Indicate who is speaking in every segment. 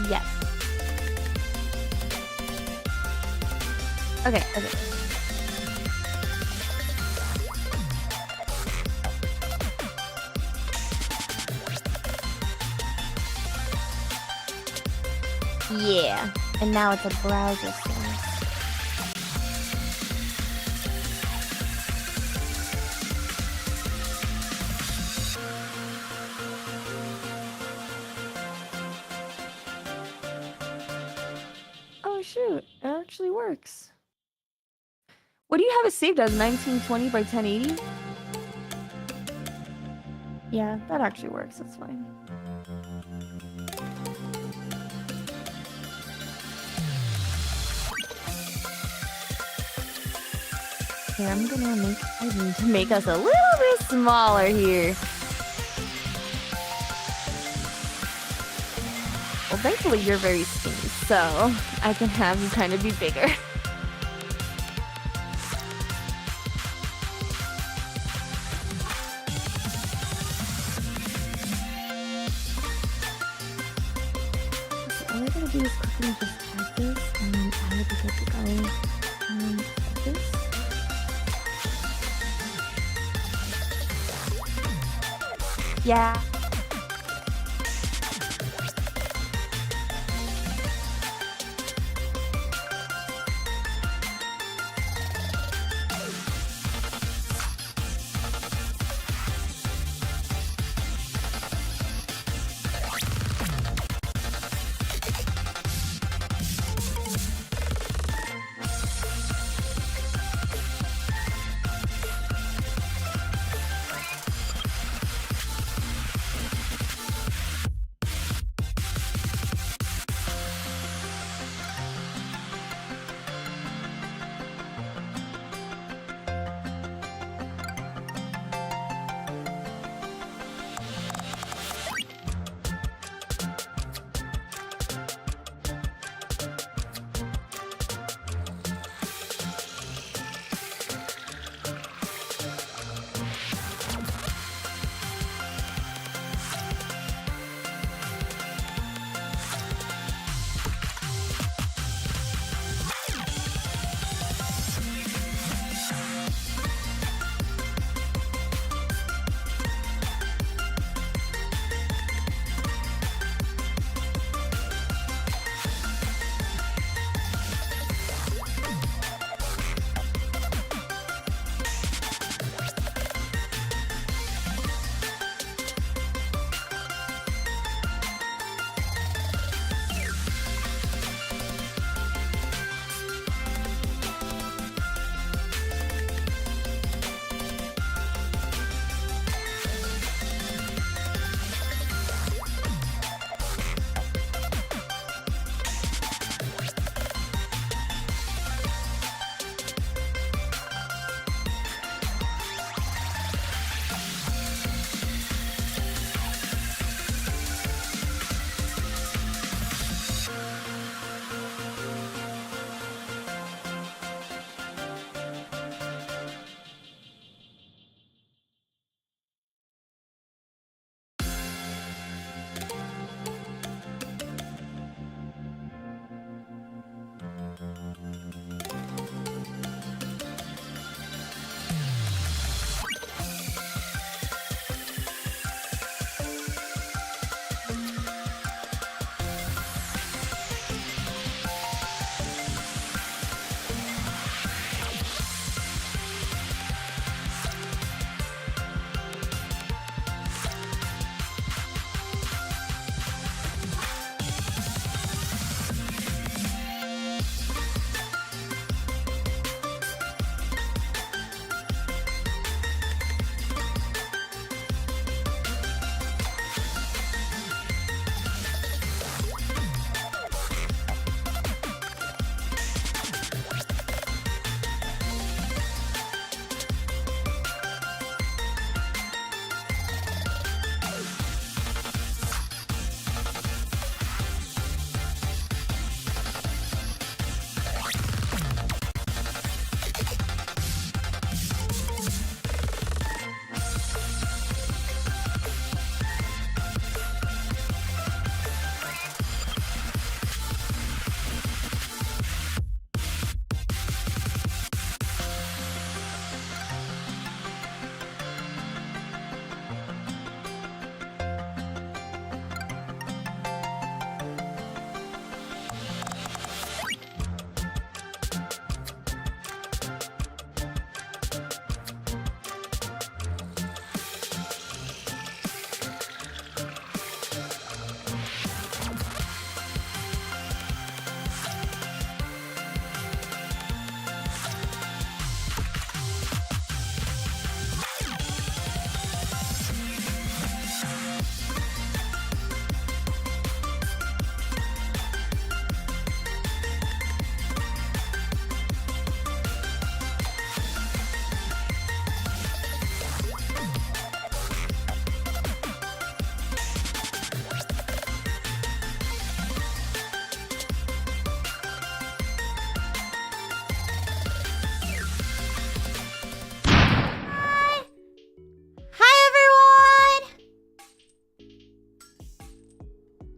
Speaker 1: Yes. Okay, okay. Yeah, and now it's a browser source. Oh shoot, it actually works. What do you have it saved as? 1920 by 1080? Yeah, that actually works, that's fine. Here, I'm gonna make us a little bit smaller here. Well, thankfully you're very skinny, so I can have you kind of be bigger. So all I gotta do is quickly just add this, and then I will be good to go. Like this. Yeah.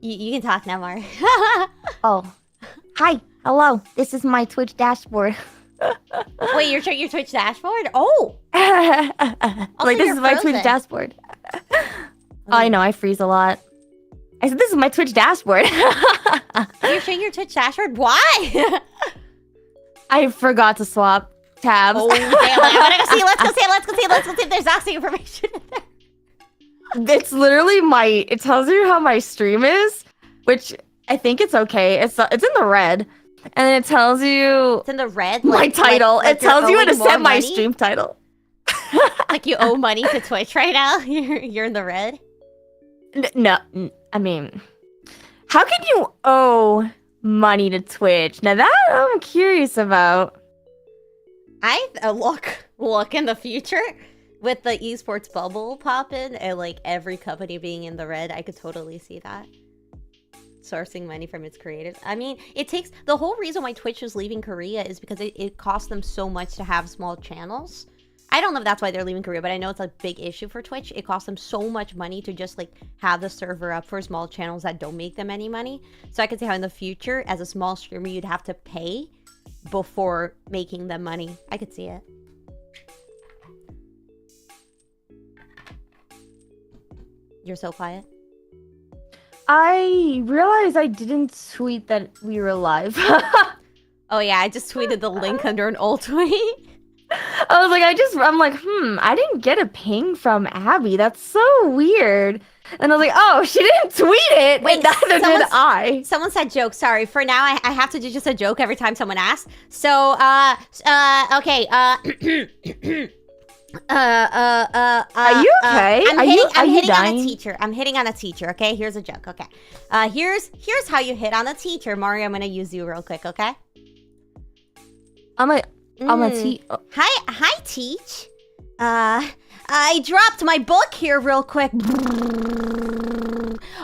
Speaker 2: You can talk now, Mar.
Speaker 1: Oh. Hi. Hello. This is my Twitch dashboard.
Speaker 2: Wait, your Twitch dashboard? Oh!
Speaker 1: Like, this is my Twitch dashboard. I know, I freeze a lot. I said, this is my Twitch dashboard.
Speaker 2: You're showing your Twitch dashboard? Why?
Speaker 1: I forgot to swap tabs.
Speaker 2: Oh, damn. I wanna go see. Let's go see if there's actually information in there.
Speaker 1: It's literally it tells you how my stream is, which I think it's okay. It's in the red. And then it tells you...
Speaker 2: It's in the red?
Speaker 1: My title. It tells you how to set my stream title.
Speaker 2: Like you owe money to Twitch right now? You're in the red?
Speaker 1: No, I mean... How can you owe money to Twitch? Now that I'm curious about.
Speaker 2: I look in the future with the esports bubble popping and like every company being in the red. I could totally see that. Sourcing money from its creators. I mean, it takes... The whole reason why Twitch is leaving Korea is because it costs them so much to have small channels. I don't know if that's why they're leaving Korea, but I know it's a big issue for Twitch. It costs them so much money to just like have the server up for small channels that don't make them any money. So I could see how in the future, as a small streamer, you'd have to pay before making them money. I could see it. You're so quiet.
Speaker 1: I realized I didn't tweet that we were live.
Speaker 2: Oh yeah, I just tweeted the link under an old tweet.
Speaker 1: I was like, I'm like, I didn't get a ping from Abby. That's so weird. And I was like, oh, she didn't tweet it.
Speaker 2: Wait,
Speaker 1: neither did I.
Speaker 2: Someone said joke. Sorry. For now, I have to do just a joke every time someone asks. So, okay.
Speaker 1: Are you okay?
Speaker 2: I'm hitting
Speaker 1: dying?
Speaker 2: on a teacher. I'm hitting on a teacher. Okay, here's a joke. Okay, here's how you hit on a teacher. Mario, I'm gonna use you real quick. Okay.
Speaker 1: I'm a teach.
Speaker 2: Hi, Teach. I dropped my book here real quick.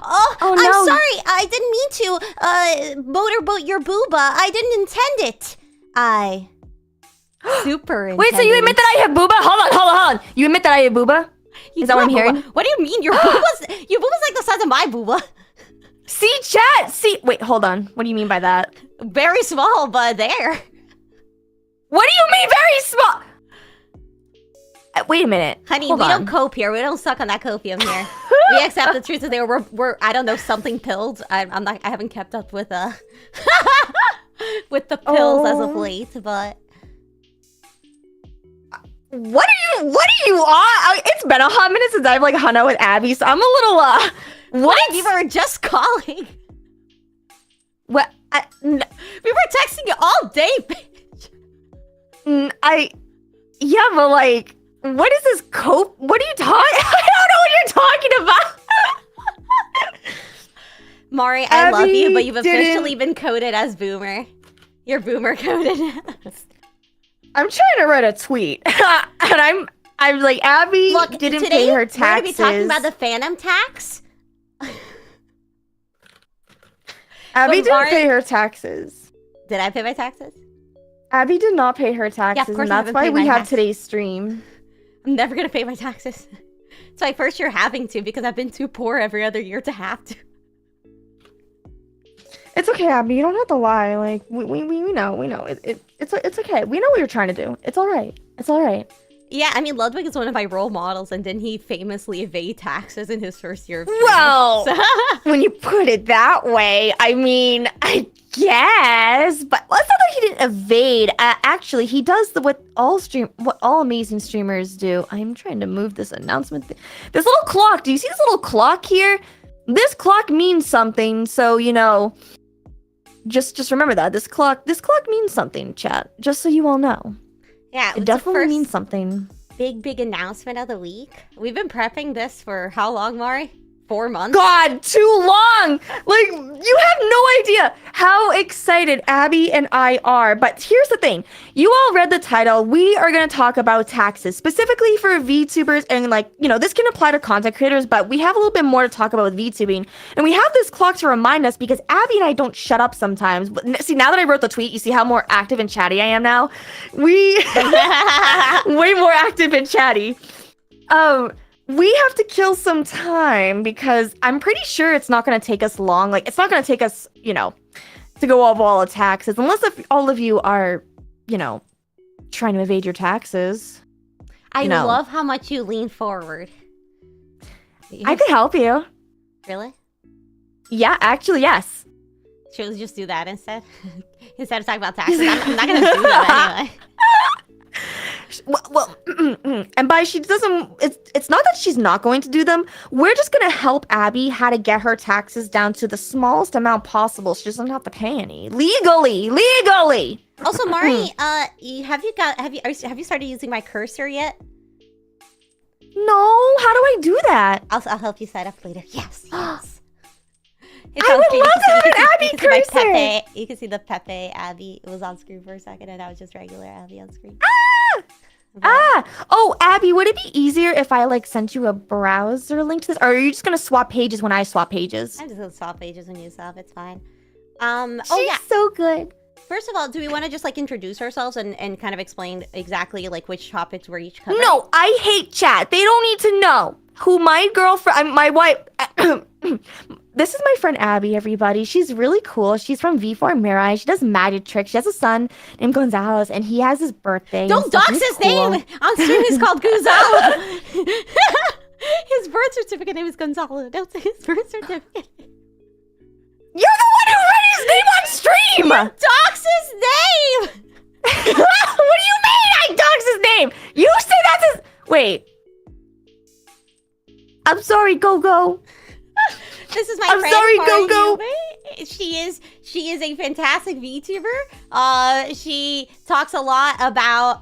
Speaker 2: Oh no. I'm sorry. I didn't mean to motorboat your booba. I didn't intend it. I super intended.
Speaker 1: Wait, so you admit that I have booba? Hold on. You admit that I have booba? Is that what I'm hearing?
Speaker 2: What do you mean? Your booba's like the size of my booba.
Speaker 1: See, chat. See, wait, hold on. What do you mean by that?
Speaker 2: Very small, but there.
Speaker 1: What do you mean very small? Wait a minute.
Speaker 2: Honey, we don't cope here. We don't suck on that copium here. We accept the truth that we're I don't know, something pilled. I haven't kept up with with the pills as of late, but
Speaker 1: what are you on? It's been a hot minute since I've like hung out with Abby, so I'm a little
Speaker 2: what? You were just calling.
Speaker 1: What?
Speaker 2: We were texting you all day, bitch.
Speaker 1: Yeah, but like, what is this cope? What are you talking? I don't know what you're talking about.
Speaker 2: Mari, I love you, but you've officially been coded as boomer. You're boomer coded.
Speaker 1: I'm trying to write a tweet, and I'm like, Abby didn't pay her taxes.
Speaker 2: We're gonna be talking about the Phantom tax.
Speaker 1: Abby didn't pay her taxes.
Speaker 2: Did I pay my taxes?
Speaker 1: Abby did not pay her taxes, and that's why we have today's stream.
Speaker 2: I'm never gonna pay my taxes. It's my first year having to, because I've been too poor every other year to have to.
Speaker 1: It's okay, Abby. You don't have to lie. Like we know. It's okay. We know what you're trying to do. It's all right. It's all right.
Speaker 2: Yeah, I mean, Ludwig is one of my role models, and didn't he famously evade taxes in his first year of training?
Speaker 1: Well, when you put it that way, I mean, I guess, but well, it's not that he didn't evade. Actually, he does what all amazing streamers do. I'm trying to move this announcement. This little clock. Do you see this little clock here? This clock means something. So just remember that this clock means something, chat. Just so you all know.
Speaker 2: Yeah,
Speaker 1: it definitely means something.
Speaker 2: Big announcement of the week. We've been prepping this for how long, Mari? 4 months?
Speaker 1: God, too long! Like, you have no idea how excited Abby and I are. But here's the thing. You all read the title. We are going to talk about taxes, specifically for VTubers. And like, this can apply to content creators, but we have a little bit more to talk about with VTubing. And we have this clock to remind us because Abby and I don't shut up sometimes. But see, now that I wrote the tweet, you see how more active and chatty I am now? We way more active and chatty. we have to kill some time because I'm pretty sure it's not going to take us long. Like, it's not going to take us, to go over all the taxes. Unless if all of you are, trying to evade your taxes.
Speaker 2: I love how much you lean forward.
Speaker 1: I could help you.
Speaker 2: Really?
Speaker 1: Yeah, actually, yes.
Speaker 2: Should we just do that instead? Instead of talking about taxes? I'm not going to do that anyway.
Speaker 1: Well, and by she doesn't, it's not that she's not going to do them. We're just going to help Abby how to get her taxes down to the smallest amount possible. She doesn't have to pay any. Legally!
Speaker 2: Also, Mari, have you started using my cursor yet?
Speaker 1: No, how do I do that?
Speaker 2: I'll help you set up later. Yes.
Speaker 1: I would love to have an Abby cursor!
Speaker 2: You can see the Pepe Abby. It was on screen for a second, and now it's just regular Abby on screen.
Speaker 1: Oh, Abby, would it be easier if I, sent you a browser link to this? Or are you just gonna swap pages when I swap pages?
Speaker 2: I'm just gonna swap pages when you swap. It's fine.
Speaker 1: She's so good.
Speaker 2: First of all, do we want to just, introduce ourselves and kind of explain exactly, which topics we're each covering?
Speaker 1: No, I hate chat. They don't need to know who my girlfriend, my wife... This is my friend Abby, everybody. She's really cool. She's from V4Mirai. She does magic tricks. She has a son named Gonzalez, and he has his birthday.
Speaker 2: Don't dox his name! On stream, he's called Gonzalo. His birth certificate name is Gonzalo. Don't say his birth certificate.
Speaker 1: You're the one who read his name on stream!
Speaker 2: Dox his name!
Speaker 1: What do you mean I dox his name? You say that's his... Wait. I'm sorry, Go-Go.
Speaker 2: This is my
Speaker 1: I'm
Speaker 2: friend.
Speaker 1: sorry, Go-Go.
Speaker 2: She is a fantastic VTuber. She talks a lot about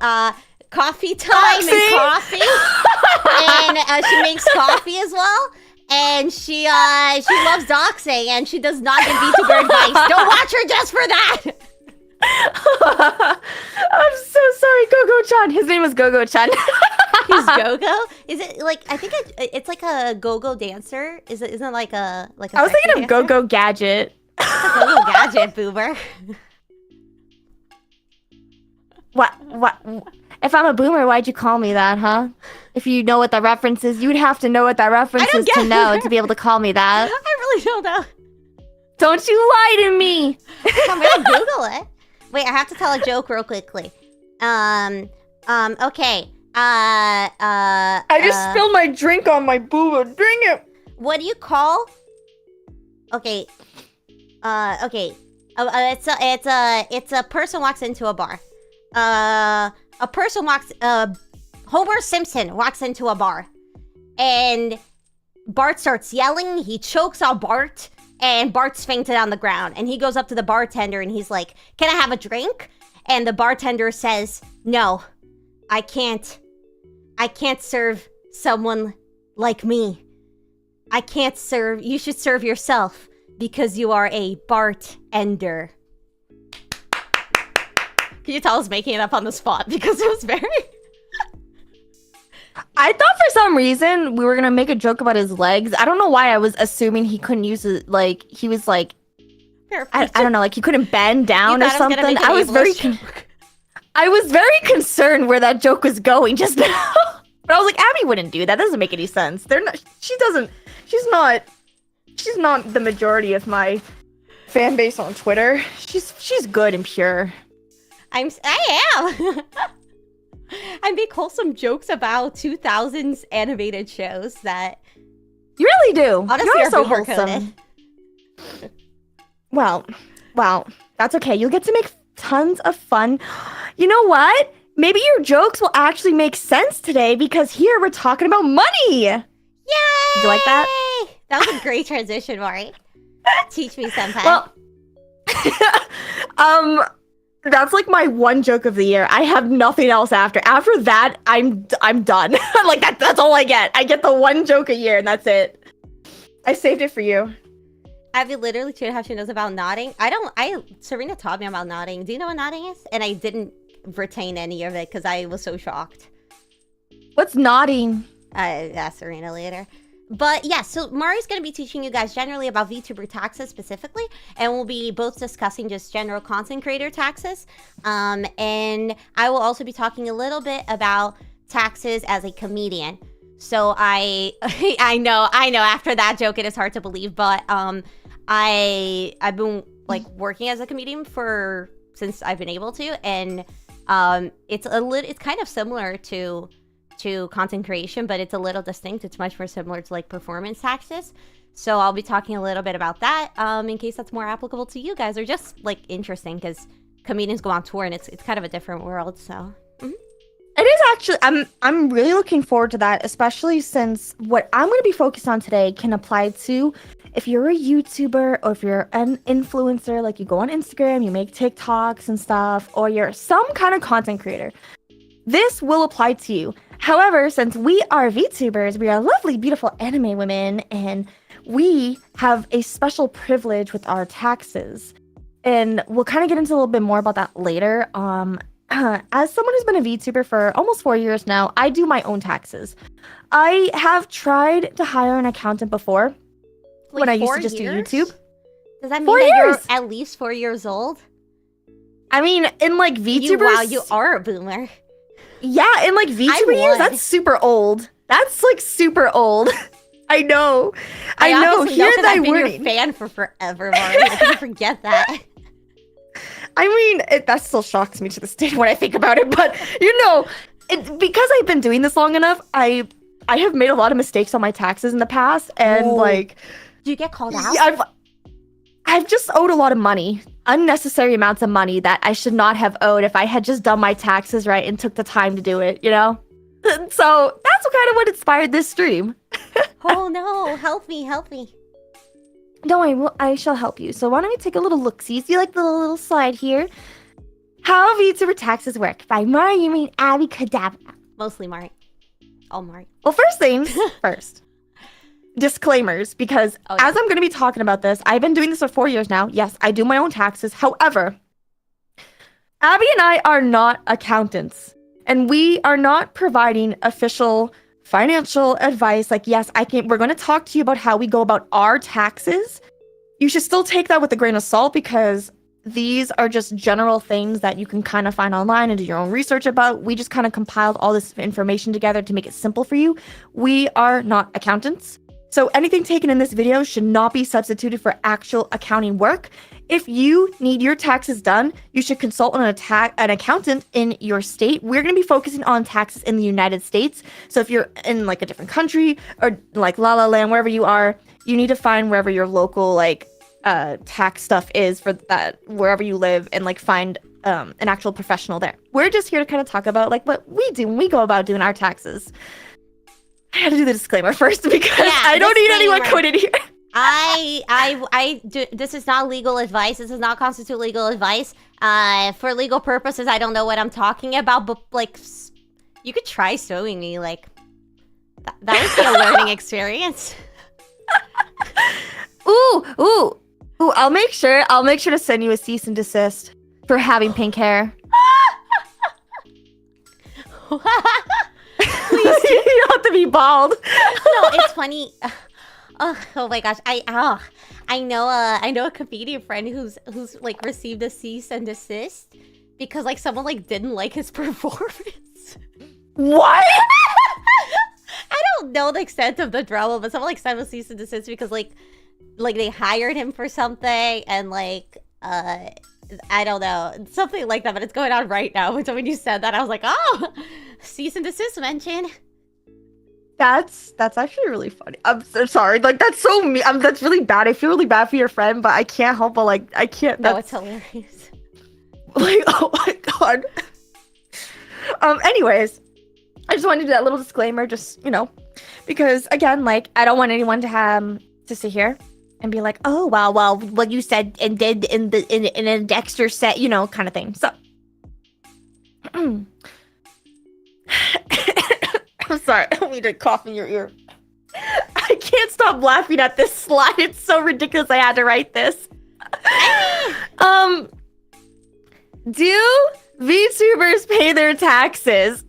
Speaker 2: coffee time and coffee, and she makes coffee as well. And she loves doxing, and she does not give VTuber advice. Don't watch her just for that.
Speaker 1: I'm so sorry, Go-Go-chan. His name is Go-Go-chan.
Speaker 2: He's Go-Go? Is it I think it's like a go-go dancer? Isn't it like a
Speaker 1: I was thinking of Go-Go Gadget.
Speaker 2: Go-Go Gadget, boomer.
Speaker 1: What? If I'm a boomer, why'd you call me that, huh? If you know what the reference is, you'd have to know what that reference is to know to be able to call me that.
Speaker 2: I really don't know.
Speaker 1: Don't you lie to me.
Speaker 2: I'm gonna Google it. Wait, I have to tell a joke real quickly. Okay.
Speaker 1: I just spilled my drink on my booba. Dang it.
Speaker 2: What do you call? Okay. Okay. It's a person walks into a bar. Homer Simpson walks into a bar, and Bart starts yelling. He chokes on Bart, and Bart's fainted on the ground. And he goes up to the bartender, and he's like, "Can I have a drink?" And the bartender says, "No, I can't serve someone like me. I can't serve. You should serve yourself because you are a bartender." Can you tell I was making it up on the spot because it was very...
Speaker 1: I thought for some reason we were gonna make a joke about his legs. I don't know why I was assuming he couldn't use it. He was I don't know, he couldn't bend down or something. I was very concerned where that joke was going just now. But I was like, Abby wouldn't do that. That doesn't make any sense. She's not the majority of my fan base on Twitter. She's good and pure.
Speaker 2: I am. I make wholesome jokes about 2000s animated shows that...
Speaker 1: You really do.
Speaker 2: Honestly,
Speaker 1: you're so
Speaker 2: boomer
Speaker 1: wholesome. Well, that's okay. You'll get to make tons of fun. You know what? Maybe your jokes will actually make sense today because here we're talking about money.
Speaker 2: Yay!
Speaker 1: Did you like that?
Speaker 2: That was a great transition, Mari. Teach me, senpai.
Speaker 1: Well, that's my one joke of the year. I have nothing else after. After that, I'm done. That's all I get. I get the one joke a year and that's it. I saved it for you.
Speaker 2: Abby literally 2.5 she knows about nodding. Serena taught me about nodding. Do you know what nodding is? And I didn't retain any of it because I was so shocked.
Speaker 1: What's nodding?
Speaker 2: I ask Serena later. But yeah, so Mari's going to be teaching you guys generally about VTuber taxes specifically, and we'll be both discussing just general content creator taxes. And I will also be talking a little bit about taxes as a comedian. So I know. After that joke, it is hard to believe, but I've been like working as a comedian since I've been able to, and it's kind of similar to content creation, but it's a little distinct. It's much more similar to like performance taxes. So I'll be talking a little bit about that in case that's more applicable to you guys, or just like interesting because comedians go on tour and it's kind of a different world. So.
Speaker 1: It is actually, I'm really looking forward to that, especially since what I'm going to be focused on today can apply to if you're a YouTuber or if you're an influencer, like you go on Instagram, you make TikToks and stuff, or you're some kind of content creator. This will apply to you. However, since we are VTubers, we are lovely, beautiful anime women, and we have a special privilege with our taxes. And we'll kind of get into a little bit more about that later. As someone who's been a VTuber for almost 4 years now, I do my own taxes. I have tried to hire an accountant before when I used to just do YouTube.
Speaker 2: Does that mean
Speaker 1: 4
Speaker 2: that
Speaker 1: years?
Speaker 2: you're at least 4 years old?
Speaker 1: I mean, in like VTubers...
Speaker 2: Wow, you are a boomer.
Speaker 1: Yeah, in like VTuber years, that's super old. That's like super old. I know. I know.
Speaker 2: Here I've been your fan for forever, Mari. I didn't forget that.
Speaker 1: I mean, that still shocks me to this day when I think about it. But, you know, because I've been doing this long enough, I have made a lot of mistakes on my taxes in the past. And, like...
Speaker 2: Do you get called out?
Speaker 1: I've just owed a lot of money. Unnecessary amounts of money that I should not have owed if I had just done my taxes right and took the time to do it, you know? So, that's kind of what inspired this stream.
Speaker 2: Oh, no. Help me.
Speaker 1: Don't worry, I shall help you. So why don't we take a little look-see? See like the little slide here? How VTuber taxes work. By Mari, you mean Abi Kadabura.
Speaker 2: Mostly Mari. All Mari.
Speaker 1: Well, first things first. Disclaimers, because as I'm going to be talking about this, I've been doing this for 4 years now. Yes, I do my own taxes. However, Abby and I are not accountants. And we are not providing official financial advice. Like, yes, we're going to talk to you about how we go about our taxes. You should still take that with a grain of salt because these are just general things that you can kind of find online and do your own research about. We just kind of compiled all this information together to make it simple for you. We are not accountants. So anything taken in this video should not be substituted for actual accounting work. If you need your taxes done, you should consult an accountant in your state. We're going to be focusing on taxes in the United States. So if you're in like a different country or like La La Land, wherever you are, you need to find wherever your local like tax stuff is for that, wherever you live, and like find an actual professional there. We're just here to kind of talk about like what we do when we go about doing our taxes. I had to do the disclaimer first because I don't need anyone quoted here.
Speaker 2: I do. This is not legal advice. This does not constitute legal advice. For legal purposes, I don't know what I'm talking about, but like, you could try suing me. Like, that would be a learning experience.
Speaker 1: Ooh! I'll make sure to send you a cease and desist for having pink hair. Please, you don't have to be bald.
Speaker 2: No, it's funny. Oh my gosh, I know a comedian friend who's like received a cease and desist because like someone like didn't like his performance.
Speaker 1: What?
Speaker 2: I don't know the extent of the drama, but someone like sent a cease and desist because like they hired him for something and like I don't know, something like that, but it's going on right now. So when you said that, I was like, oh, cease and desist mention.
Speaker 1: That's actually really funny. I'm so sorry. Like, that's so mean. That's really bad. I feel really bad for your friend, but I can't help but like, I can't.
Speaker 2: No, it's hilarious.
Speaker 1: Like, oh my god. Anyways, I just wanted to do that little disclaimer, just, you know, because again, like, I don't want anyone to sit here and be like, oh, well, what you said and did in a Dexter set, you know, kind of thing. So, I'm sorry, I don't mean to cough in your ear. I can't stop laughing at this slide. It's so ridiculous I had to write this. Do VTubers pay their taxes?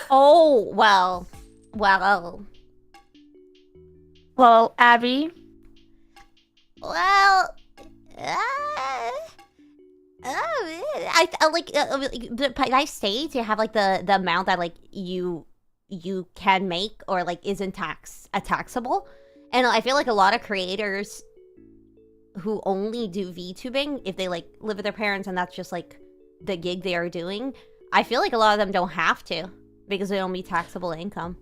Speaker 2: Oh, well.
Speaker 1: Well, Abby?
Speaker 2: Well, I like by state you have like the amount that like you you can make or like isn't taxable. And I feel like a lot of creators who only do VTubing, if they like live with their parents and that's just like the gig they are doing, I feel like a lot of them don't have to because they don't meet taxable income.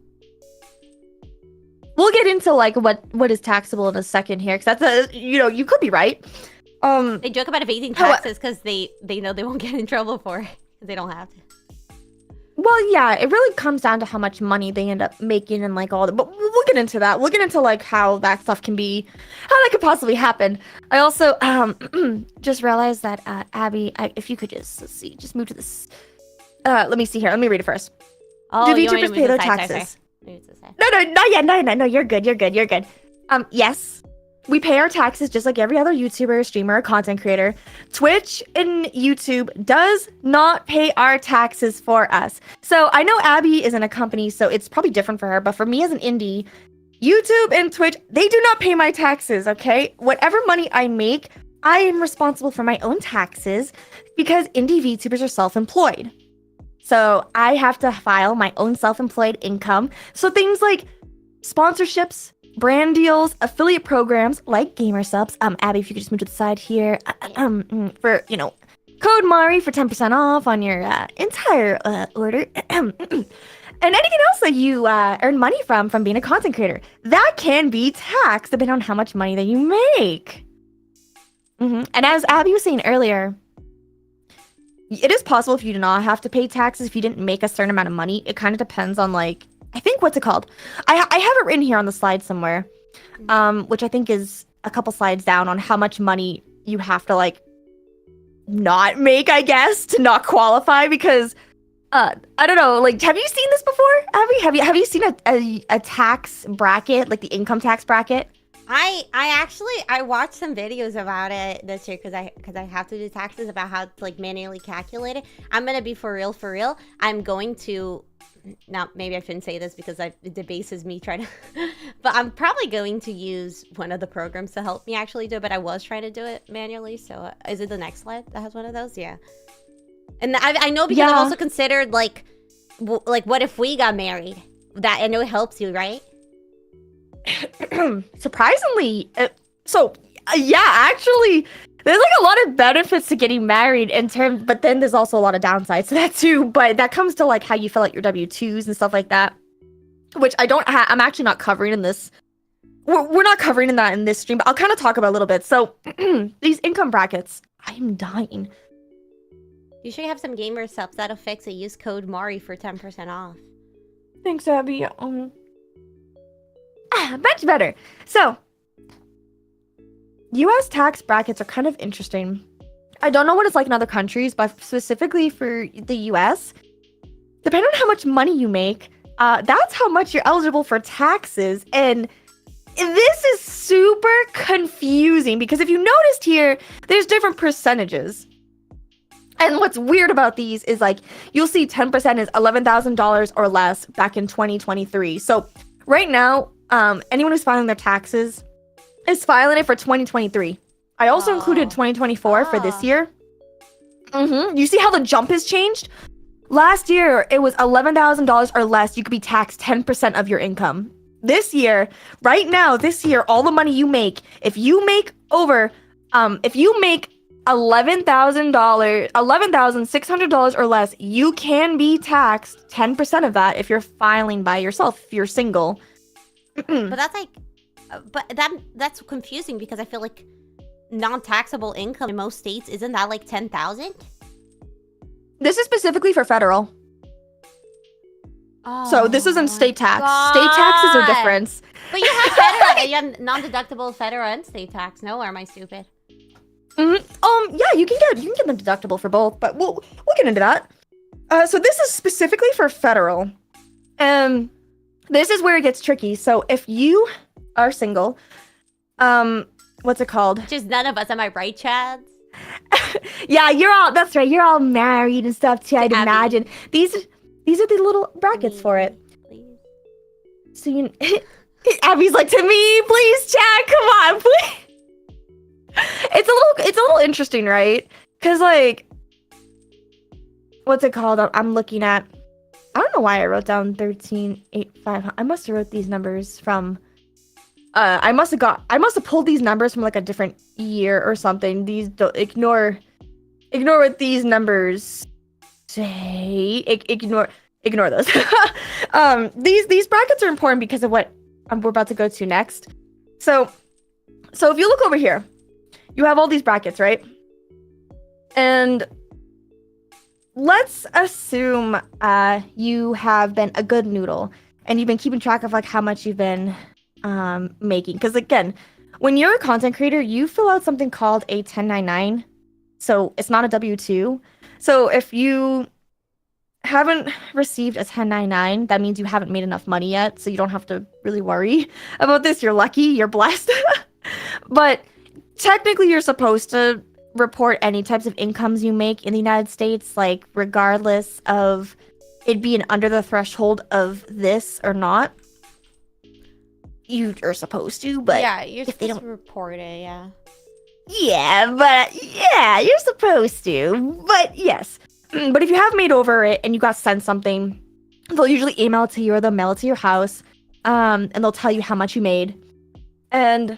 Speaker 1: We'll get into like what is taxable in a second here, because that's you could be right.
Speaker 2: They joke about evading taxes because they know they won't get in trouble for it. They don't have to.
Speaker 1: Well, yeah, it really comes down to how much money they end up making and like all that. But we'll get into that. We'll get into like how that stuff can be, how that could possibly happen. I also just realized that Abby, if you could just move to this. Let me see here. Let me read it first.
Speaker 2: Oh,
Speaker 1: do VTubers pay their taxes? No, not yet. No, you're good. Yes. We pay our taxes just like every other YouTuber, streamer, or content creator. Twitch and YouTube does not pay our taxes for us. So I know Abby is in a company, so it's probably different for her. But for me as an indie, YouTube and Twitch, they do not pay my taxes, okay? Whatever money I make, I am responsible for my own taxes because indie VTubers are self-employed. So I have to file my own self-employed income. So things like sponsorships, brand deals, affiliate programs like gamer subs. Abby, if you could just move to the side here. For code Mari for 10% off on your entire order. And anything else that you earn money from being a content creator, that can be taxed depending on how much money that you make. And as Abby was saying earlier, it is possible if you do not have to pay taxes if you didn't make a certain amount of money. It kind of depends on like, I think what's it called? I have it written here on the slide somewhere, which I think is a couple slides down on how much money you have to like not make, I guess, to not qualify. Because I don't know, like, have you seen this before, Abby? Have you seen a tax bracket, like the income tax bracket?
Speaker 2: I actually watched some videos about it this year because I have to do taxes, about how to like manually calculate it. I'm gonna be for real. I'm going to. Now, maybe I shouldn't say this because it debases me trying to, but I'm probably going to use one of the programs to help me actually do it, but I was trying to do it manually. So is it the next slide that has one of those? Yeah. And I know because I've also considered like what if we got married? That I know it helps you, right?
Speaker 1: Surprisingly, yeah, actually, there's like a lot of benefits to getting married in terms, but then there's also a lot of downsides to that too. But that comes to like how you fill out your W-2s and stuff like that, which I'm actually not covering in this. We're not covering in that in this stream, but I'll kind of talk about a little bit. So these income brackets, I'm dying.
Speaker 2: You should have some gamer subs that'll fix it. Use code Mari for 10% off.
Speaker 1: Thanks, Abby. Much better. So, U.S. tax brackets are kind of interesting. I don't know what it's like in other countries, but specifically for the U.S., depending on how much money you make, that's how much you're eligible for taxes. And this is super confusing because if you noticed here, there's different percentages. And what's weird about these is like, you'll see 10% is $11,000 or less back in 2023. So right now, anyone who's filing their taxes is filing it for 2023. I also included 2024 for this year. You see how the jump has changed? Last year, it was $11,000 or less. You could be taxed 10% of your income. This year, right now, all the money you make, if you make $11,600 or less, you can be taxed 10% of that if you're filing by yourself, if you're single.
Speaker 2: But that's like, that's confusing because I feel like non-taxable income in most states, isn't that like 10,000?
Speaker 1: This is specifically for federal. So this isn't state tax.
Speaker 2: God.
Speaker 1: State taxes are different.
Speaker 2: But you have federal, you have non-deductible federal and state tax. No, or am I stupid?
Speaker 1: Yeah, you can get them deductible for both, but we'll get into that. So this is specifically for federal. This is where it gets tricky. So if you are single, what's it called?
Speaker 2: Which is none of us, am I right, Chad?
Speaker 1: Yeah, that's right. You're all married and stuff too, I'd imagine. These are the little brackets for it.
Speaker 2: Please.
Speaker 1: So Abby's like, to me, please, Chad, come on, please. It's a little interesting, right? Because like, what's it called? I'm looking at. I don't know why I wrote down 13,850. I must have wrote these numbers from. I must have pulled these numbers from like a different year or something. These don't ignore what these numbers say. Ignore those. These brackets are important because of what we're about to go to next. So if you look over here, you have all these brackets, right? And let's assume you have been a good noodle and you've been keeping track of like how much you've been making. Because again, when you're a content creator, you fill out something called a 1099. So it's not a W-2. So if you haven't received a 1099, that means you haven't made enough money yet. So you don't have to really worry about this. You're lucky, you're blessed. But technically you're supposed to report any types of incomes you make in the United States, like regardless of it being under the threshold of this or not. You are supposed to, but
Speaker 2: yeah, you're
Speaker 1: if they
Speaker 2: supposed
Speaker 1: don't
Speaker 2: to report it, yeah.
Speaker 1: Yeah, you're supposed to. But yes. But if you have made over it and you got sent something, they'll usually email it to you or they'll mail it to your house. And they'll tell you how much you made. And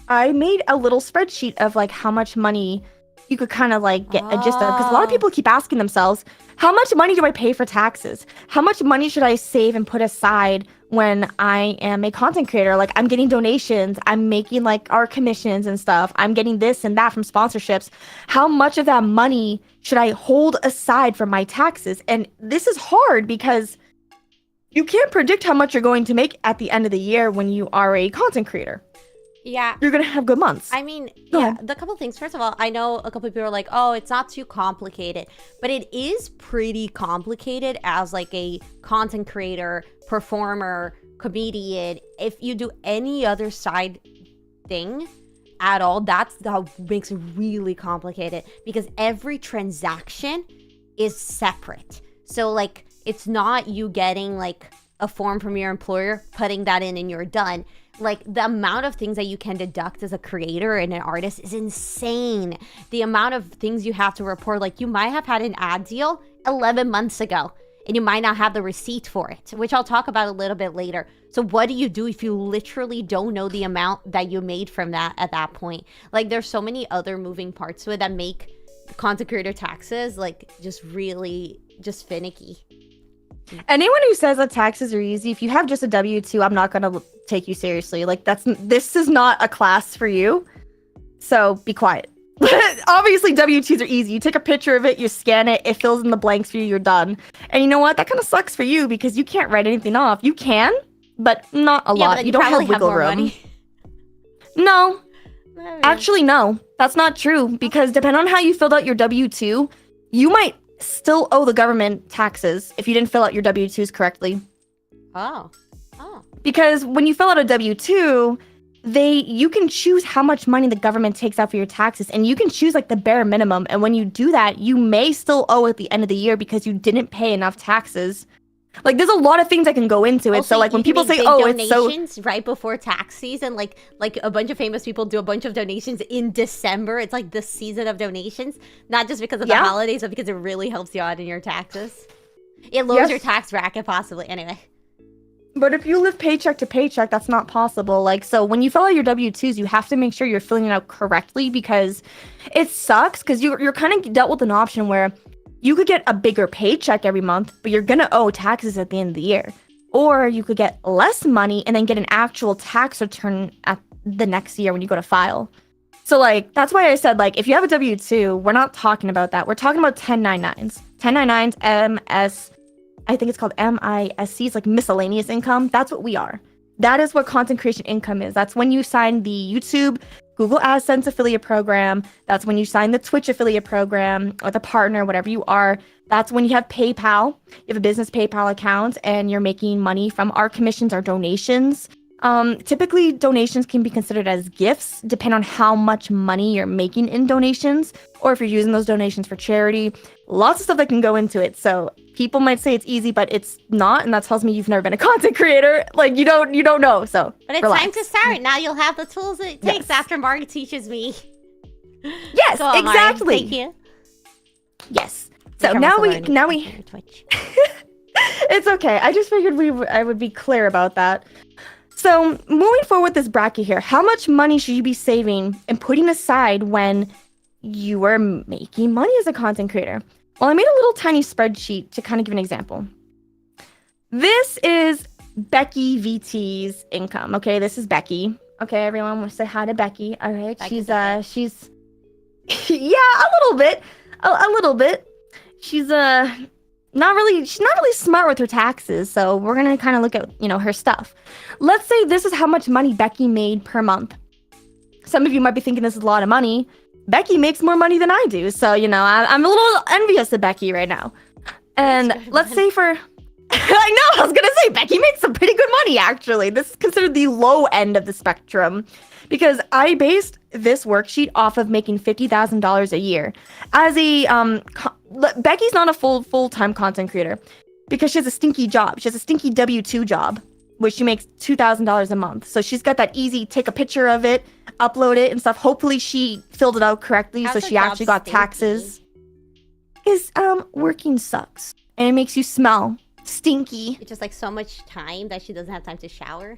Speaker 1: I made a little spreadsheet of like how much money you could kind of like get a gist of, because a lot of people keep asking themselves, how much money do I pay for taxes? How much money should I save and put aside when I am a content creator? Like, I'm getting donations, I'm making like our commissions and stuff, I'm getting this and that from sponsorships. How much of that money should I hold aside for my taxes? And this is hard because you can't predict how much you're going to make at the end of the year when you are a content creator.
Speaker 2: Yeah.
Speaker 1: You're going to have good months.
Speaker 2: I mean, yeah, the couple things. First of all, I know a couple people are like, oh, it's not too complicated. But it is pretty complicated as like a content creator, performer, comedian. If you do any other side thing at all, that's how makes it really complicated. Because every transaction is separate. So like, it's not you getting like a form from your employer, putting that in and you're done. Like, the amount of things that you can deduct as a creator and an artist is insane. The amount of things you have to report, like you might have had an ad deal 11 months ago and you might not have the receipt for it, which I'll talk about a little bit later. So what do you do if you literally don't know the amount that you made from that at that point? Like, there's so many other moving parts to it that make content creator taxes like just really just finicky.
Speaker 1: Anyone who says that taxes are easy, if you have just a W-2, I'm not going to take you seriously. Like, this is not a class for you. So be quiet. Obviously, W-2s are easy. You take a picture of it, you scan it, it fills in the blanks for you, you're done. And you know what? That kind of sucks for you because you can't write anything off. You can, but not a lot. You don't have wiggle room. No. Actually, no. That's not true because depending on how you filled out your W-2, you might still owe the government taxes if you didn't fill out your W-2s correctly.
Speaker 2: Oh.
Speaker 1: Because when you fill out a W-2, you can choose how much money the government takes out for your taxes, and you can choose like the bare minimum. And when you do that, you may still owe at the end of the year because you didn't pay enough taxes. Like, there's a lot of things that can go into it.
Speaker 2: Also,
Speaker 1: so like when people say, "Oh, it's so,"
Speaker 2: donations right before tax season, like a bunch of famous people do a bunch of donations in December. It's like the season of donations, not just because of the holidays, but because it really helps you out in your taxes. It lowers your tax bracket possibly. Anyway.
Speaker 1: But if you live paycheck to paycheck, that's not possible. Like, so when you fill out your W-2s, you have to make sure you're filling it out correctly because it sucks because you're kind of dealt with an option where you could get a bigger paycheck every month, but you're going to owe taxes at the end of the year. Or you could get less money and then get an actual tax return at the next year when you go to file. So, like, that's why I said, like, if you have a W-2, we're not talking about that. We're talking about 1099s. 1099s, I think it's called MISC. It's like miscellaneous income. That's what we are. That is what content creation income is. That's when you sign the YouTube, Google AdSense affiliate program. That's when you sign the Twitch affiliate program or the partner, whatever you are. That's when you have PayPal. You have a business PayPal account and you're making money from our commissions or donations. Typically, donations can be considered as gifts, depending on how much money you're making in donations, or if you're using those donations for charity. Lots of stuff that can go into it. So people might say it's easy, but it's not, and that tells me you've never been a content creator. Like, you don't know. So,
Speaker 2: but it's
Speaker 1: relax.
Speaker 2: time to start. Now you'll have the tools it takes after Margaret teaches me.
Speaker 1: Yes,
Speaker 2: so
Speaker 1: exactly.
Speaker 2: Thank you.
Speaker 1: Yes. So
Speaker 2: I'm
Speaker 1: now
Speaker 2: also
Speaker 1: we
Speaker 2: learning
Speaker 1: now
Speaker 2: stuff
Speaker 1: we
Speaker 2: on your Twitch.
Speaker 1: it's okay. I just figured I would be clear about that. So moving forward with this bracket here, how much money should you be saving and putting aside when you are making money as a content creator? Well, I made a little tiny spreadsheet to kind of give an example. This is Becky VT's income. Okay, this is Becky. Okay, everyone want to say hi to Becky. All right, she's yeah, a little bit, a little bit. She's not really smart with her taxes, so we're gonna kind of look at her stuff. Let's say this is how much money Becky made per month. Some of you might be thinking this is a lot of money. Becky makes more money than I do, so I'm a little envious of Becky right now. And let's say for I know, I was gonna say Becky makes some pretty good money actually. This is considered the low end of the spectrum because I based this worksheet off of making $50,000 a year. As a Becky's not a full-time content creator because she has a stinky job. She has a stinky W-2 job, which she makes $2,000 a month. So she's got that easy take a picture of it, upload it and stuff. Hopefully she filled it out correctly so she actually got taxes. Because working sucks and it makes you smell stinky.
Speaker 2: It's just like so much time that she doesn't have time to shower.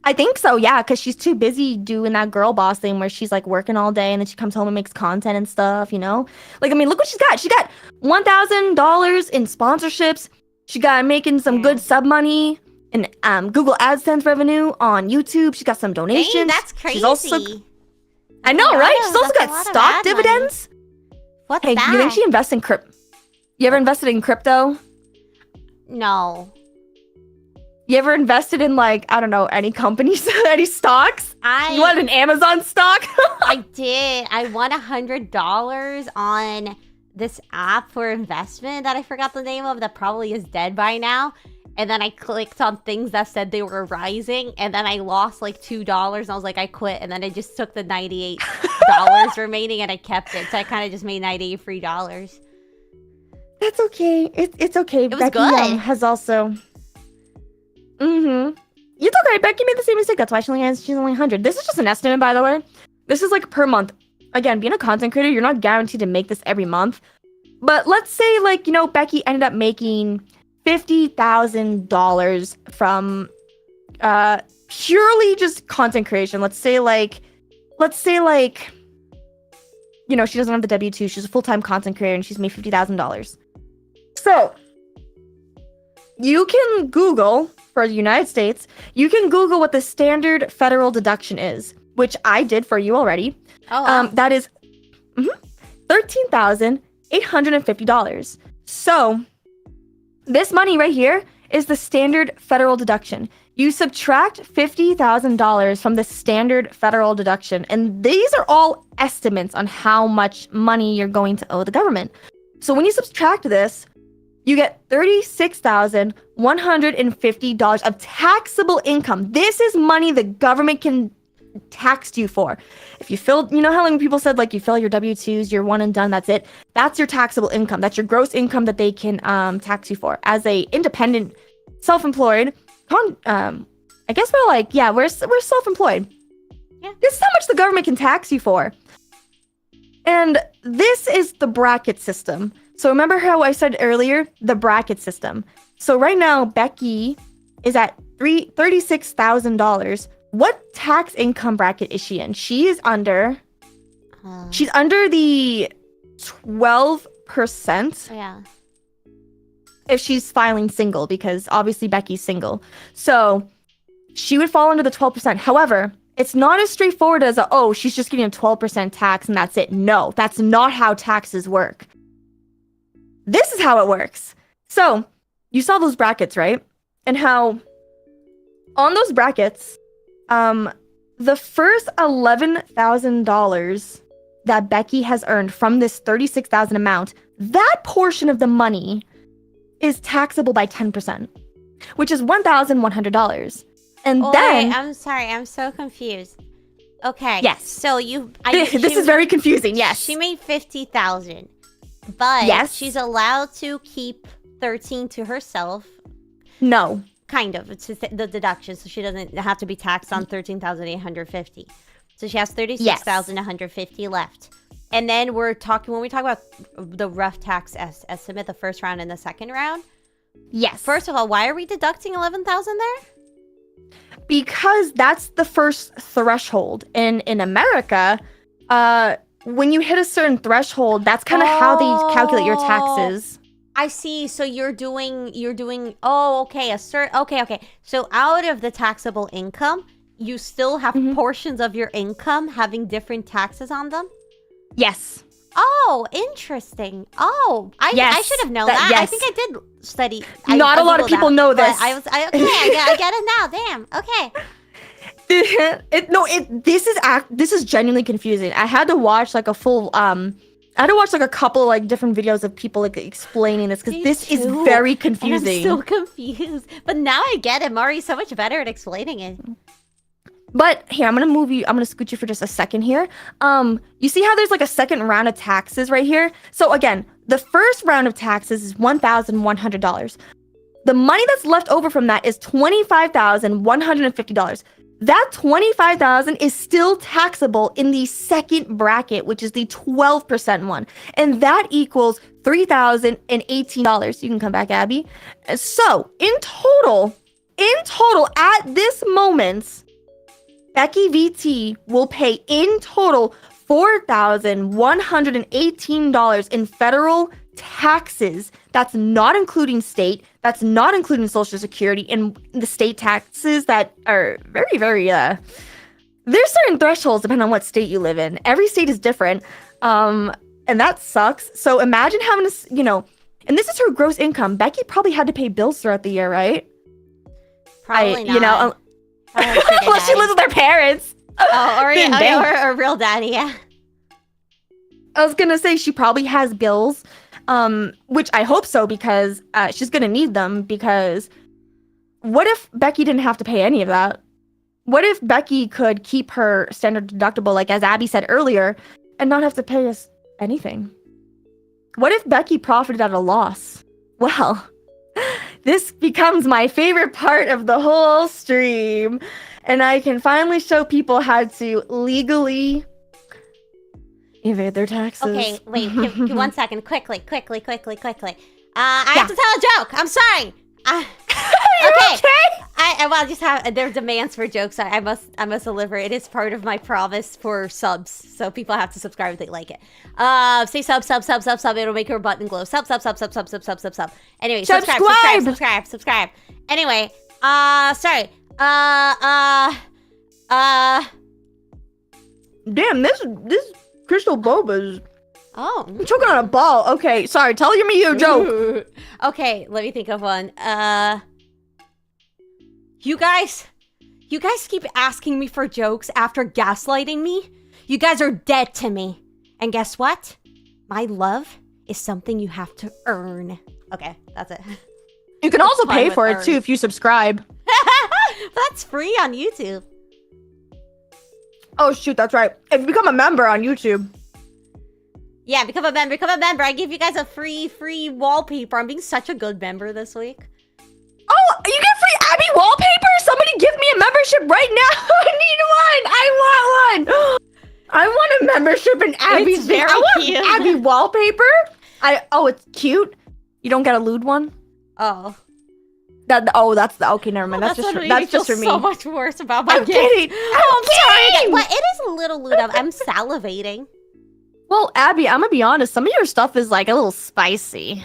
Speaker 1: I think so, yeah, because she's too busy doing that girl boss thing where she's like working all day and then she comes home and makes content and stuff, Like, I mean, look what she's got. She got $1,000 in sponsorships. She got making some good sub money and Google AdSense revenue on YouTube. She got some donations.
Speaker 2: Dang, that's crazy.
Speaker 1: She's also, I know, right? She's also got stock dividends.
Speaker 2: What's
Speaker 1: that? Hey, you think she invests in crypto? You ever invested in crypto?
Speaker 2: No.
Speaker 1: You ever invested in, like, I don't know, any companies, any stocks? You want an Amazon stock?
Speaker 2: I did. I won $100 on this app for investment that I forgot the name of that probably is dead by now. And then I clicked on things that said they were rising. And then I lost like $2 and I was like, I quit. And then I just took the $98 remaining and I kept it. So I kind of just made $98 free dollars.
Speaker 1: That's okay. It's okay.
Speaker 2: It was
Speaker 1: Becky
Speaker 2: good.
Speaker 1: Has also... It's okay. Becky made the same mistake. That's why she's only 100. This is just an estimate, by the way. This is like per month. Again, being a content creator, you're not guaranteed to make this every month. But let's say, like, Becky ended up making $50,000 from purely just content creation. Let's say like, she doesn't have the W-2. She's a full-time content creator and she's made $50,000. So you can Google, for the United States, you can Google what the standard federal deduction is, which I did for you already.
Speaker 2: Oh, wow.
Speaker 1: That is $13,850. So this money right here is the standard federal deduction. You subtract $50,000 from the standard federal deduction, and these are all estimates on how much money you're going to owe the government. So when you subtract this, you get $36,150 of taxable income. This is money the government can tax you for. If you fill, how like people said, like, you fill your W-2s, you're one and done, that's it. That's your taxable income. That's your gross income that they can tax you for. As a independent, self-employed, I guess we're like, yeah, we're self-employed. Yeah. This is how much the government can tax you for. And this is the bracket system. So remember how I said earlier, the bracket system. So right now, Becky is at $36,000. What tax income bracket is she in? She is under... she's under the 12%.
Speaker 2: Yeah.
Speaker 1: If she's filing single, because obviously Becky's single. So she would fall under the 12%. However, it's not as straightforward as, she's just getting a 12% tax and that's it. No, that's not how taxes work. This is how it works. So you saw those brackets, right? And how on those brackets, the first $11,000 that Becky has earned from this $36,000 amount, that portion of the money is taxable by 10%, which is $1,100. And then...
Speaker 2: Wait, I'm sorry, I'm so confused. Okay.
Speaker 1: Yes.
Speaker 2: So
Speaker 1: this is very confusing, yes.
Speaker 2: She made $50,000, but
Speaker 1: yes,
Speaker 2: she's allowed to keep 13 to herself.
Speaker 1: No.
Speaker 2: Kind of. It's the deduction, so she doesn't have to be taxed on $13,850. So she has 36,150 left. And then when we talk about the rough tax estimate, the first round and the second round.
Speaker 1: Yes.
Speaker 2: First of all, why are we deducting 11,000 there?
Speaker 1: Because that's the first threshold. In America, when you hit a certain threshold, that's kind of how they calculate your taxes.
Speaker 2: I see. So you're doing. Oh, okay. Okay. So out of the taxable income, you still have portions of your income having different taxes on them.
Speaker 1: Yes.
Speaker 2: Oh, interesting. Oh, I should have known that.
Speaker 1: Yes.
Speaker 2: I think I did study.
Speaker 1: Not a lot of people know this.
Speaker 2: I get it now. Damn. Okay.
Speaker 1: This is genuinely confusing. I had to watch like a full I had to watch like a couple like different videos of people like explaining this because this is very confusing.
Speaker 2: And I'm so confused, but now I get it. Mari's so much better at explaining it.
Speaker 1: But here, I'm gonna scoot you for just a second here. You see how there's like a second round of taxes right here? So again, the first round of taxes is $1,100. The money that's left over from that is $25,150. That $25,000 is still taxable in the second bracket, which is the 12% one. And that equals $3,018. You can come back, Abby. So in total, at this moment, Becky VT will pay in total $4,118 in federal taxes. That's not including state. That's not including Social Security and the state taxes that are very, very, there's certain thresholds depending on what state you live in. Every state is different. And that sucks. So imagine having to, and this is her gross income. Becky probably had to pay bills throughout the year, right?
Speaker 2: Probably not.
Speaker 1: Well, she lives with her parents.
Speaker 2: Oh, or real daddy, yeah.
Speaker 1: I was gonna say she probably has bills, which I hope so because she's gonna need them. Because what if Becky didn't have to pay any of that? What if Becky could keep her standard deductible, like as Abby said earlier, and not have to pay us anything? What if Becky profited at a loss? Well, this becomes my favorite part of the whole stream. And I can finally show people how to legally evade their taxes.
Speaker 2: Okay, wait, give 1 second. Quickly. I have to tell a joke. I'm sorry. Okay. I just have there are demands for jokes. I must deliver. It is part of my promise for subs. So people have to subscribe if they like it. Say sub. It'll make your button glow. Sub. Anyway, subscribe. Anyway, sorry.
Speaker 1: Damn, this crystal boba's.
Speaker 2: Oh.
Speaker 1: I'm choking on a ball. Okay, sorry. Tell me your joke.
Speaker 2: Okay, let me think of one. You guys keep asking me for jokes after gaslighting me. You guys are dead to me. And guess what? My love is something you have to earn. Okay, that's it.
Speaker 1: You can also pay for it too if you subscribe.
Speaker 2: That's free on YouTube.
Speaker 1: Oh shoot, that's right. If you become a member on YouTube.
Speaker 2: Yeah, become a member. I give you guys a free wallpaper. I'm being such a good member this week.
Speaker 1: Oh, you get free Abby wallpaper? Somebody give me a membership right now. I need one. I want one. I want a membership in Abby's.
Speaker 2: It's very cute.
Speaker 1: Abby wallpaper. It's cute. You don't get a lewd one?
Speaker 2: Oh.
Speaker 1: That's the okay. Never mind. That's just for me.
Speaker 2: So much worse about my
Speaker 1: I'm kidding.
Speaker 2: I'm sorry. Well, it is a little lewd. I'm salivating.
Speaker 1: Well, Abby, I'm gonna be honest. Some of your stuff is like a little spicy.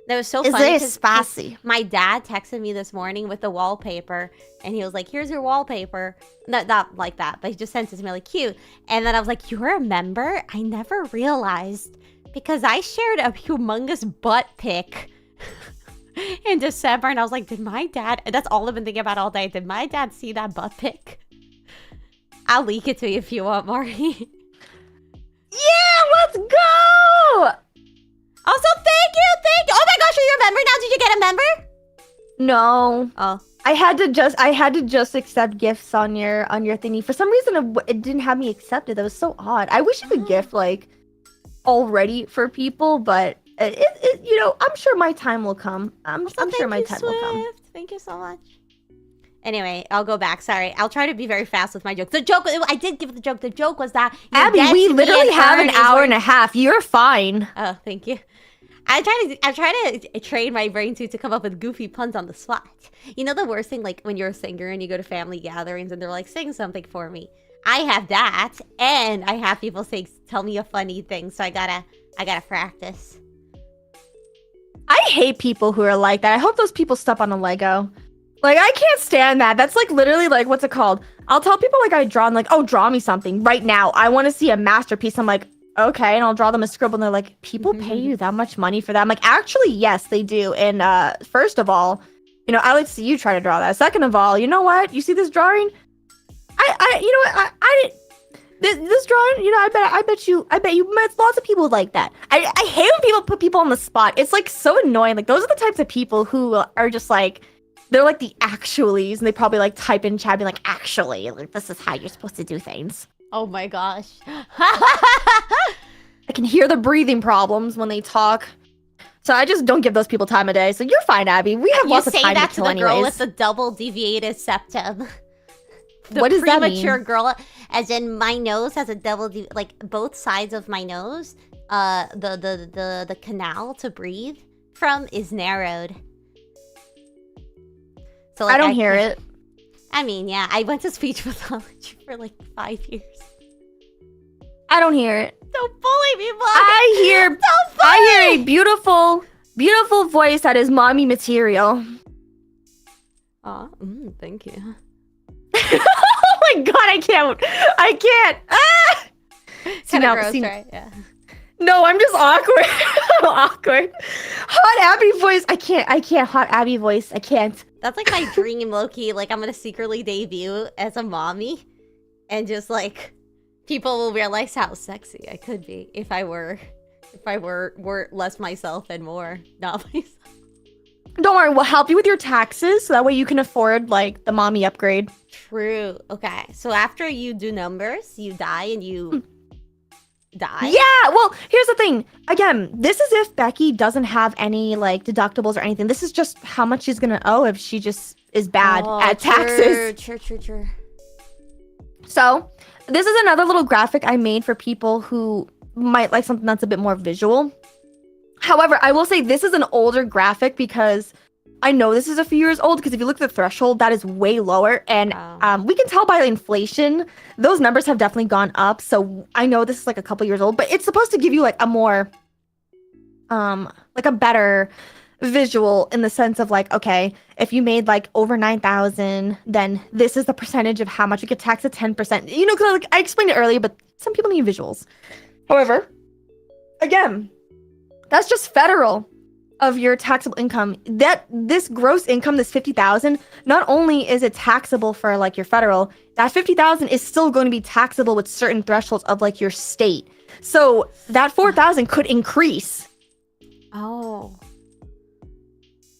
Speaker 2: That was so
Speaker 1: funny.
Speaker 2: Is
Speaker 1: it spicy?
Speaker 2: My dad texted me this morning with the wallpaper, and he was like, "Here's your wallpaper." Not like that, but he just sent it to me like cute. And then I was like, "You're a member? I never realized because I shared a humongous butt pic." In December, and I was like, did my dad, that's all I've been thinking about all day, did my dad see that butt pic? I'll leak it to you if you want, Mari.
Speaker 1: Yeah, let's go!
Speaker 2: Also, thank you! Oh my gosh, are you a member now? Did you get a member?
Speaker 1: No.
Speaker 2: Oh.
Speaker 1: I had to just accept gifts on your thingy. For some reason, it didn't have me accepted. That was so odd. I wish you could gift, like, already for people, but I'm sure my time will come. I'm sure my time will come.
Speaker 2: Thank you so much. Anyway, I'll go back. Sorry. I'll try to be very fast with my joke. The joke, I did give the joke. The joke was that
Speaker 1: Abby, we literally have an hour and a half. You're fine.
Speaker 2: Oh, thank you. I try to train my brain to come up with goofy puns on the spot. You know the worst thing, like when you're a singer and you go to family gatherings and they're like, sing something for me. I have that, and I have people say, tell me a funny thing, so I gotta practice.
Speaker 1: I hate people who are like that. I hope those people step on a Lego. Like, I can't stand that. That's like literally like, what's it called? I'll tell people like I draw and like, oh, draw me something right now. I want to see a masterpiece. I'm like, okay, and I'll draw them a scribble, and they're like, people pay you that much money for that? I'm like, actually, yes, they do. And first of all, you know, I like to see you try to draw that. Second of all, you know what? You see this drawing? You know what? I this drawing, you know, I bet you met lots of people like that. I hate when people put people on the spot. It's like so annoying. Like, those are the types of people who are just like, they're like the actuallys, and they probably like type in chat, be like, actually, like, this is how you're supposed to do things.
Speaker 2: Oh my gosh.
Speaker 1: I can hear the breathing problems when they talk. So I just don't give those people time of day. So you're fine, Abby. We have lots of time to kill anyways.
Speaker 2: You say that to the girl with the double deviated septum.
Speaker 1: What does that mean?
Speaker 2: Premature girl, as in my nose has a double, like both sides of my nose, the canal to breathe from is narrowed. So like,
Speaker 1: I don't hear it.
Speaker 2: I mean, yeah, I went to speech pathology for like 5 years.
Speaker 1: I don't hear it.
Speaker 2: Don't bully me, Mom.
Speaker 1: I hear a beautiful, beautiful voice that is mommy material.
Speaker 2: Thank you.
Speaker 1: Oh my god, I can't. Ah!
Speaker 2: Kind of gross, right? Yeah.
Speaker 1: No, I'm just awkward. I'm awkward. Hot Abby voice. I can't. Hot Abby voice. I can't.
Speaker 2: That's like my dream, Loki. Like, I'm gonna secretly debut as a mommy, and just like people will realize how sexy I could be if I were less myself and more not myself.
Speaker 1: Don't worry, we'll help you with your taxes, so that way you can afford like the mommy upgrade.
Speaker 2: True. Okay. So after you do numbers, you die and you die?
Speaker 1: Yeah, well, here's the thing. Again, this is if Becky doesn't have any like deductibles or anything. This is just how much she's gonna owe if she just is bad at taxes.
Speaker 2: True.
Speaker 1: So this is another little graphic I made for people who might like something that's a bit more visual. However, I will say this is an older graphic because I know this is a few years old, because if you look at the threshold, that is way lower. And we can tell by inflation, those numbers have definitely gone up. So I know this is like a couple years old, but it's supposed to give you like a more, like a better visual in the sense of like, okay, if you made like over 9,000, then this is the percentage of how much you get taxed at 10%. You know, because like, I explained it earlier, but some people need visuals. However, again, that's just federal of your taxable income. That this gross income, this 50,000, not only is it taxable for like your federal, that 50,000 is still going to be taxable with certain thresholds of like your state. So that 4,000 could increase.
Speaker 2: Oh.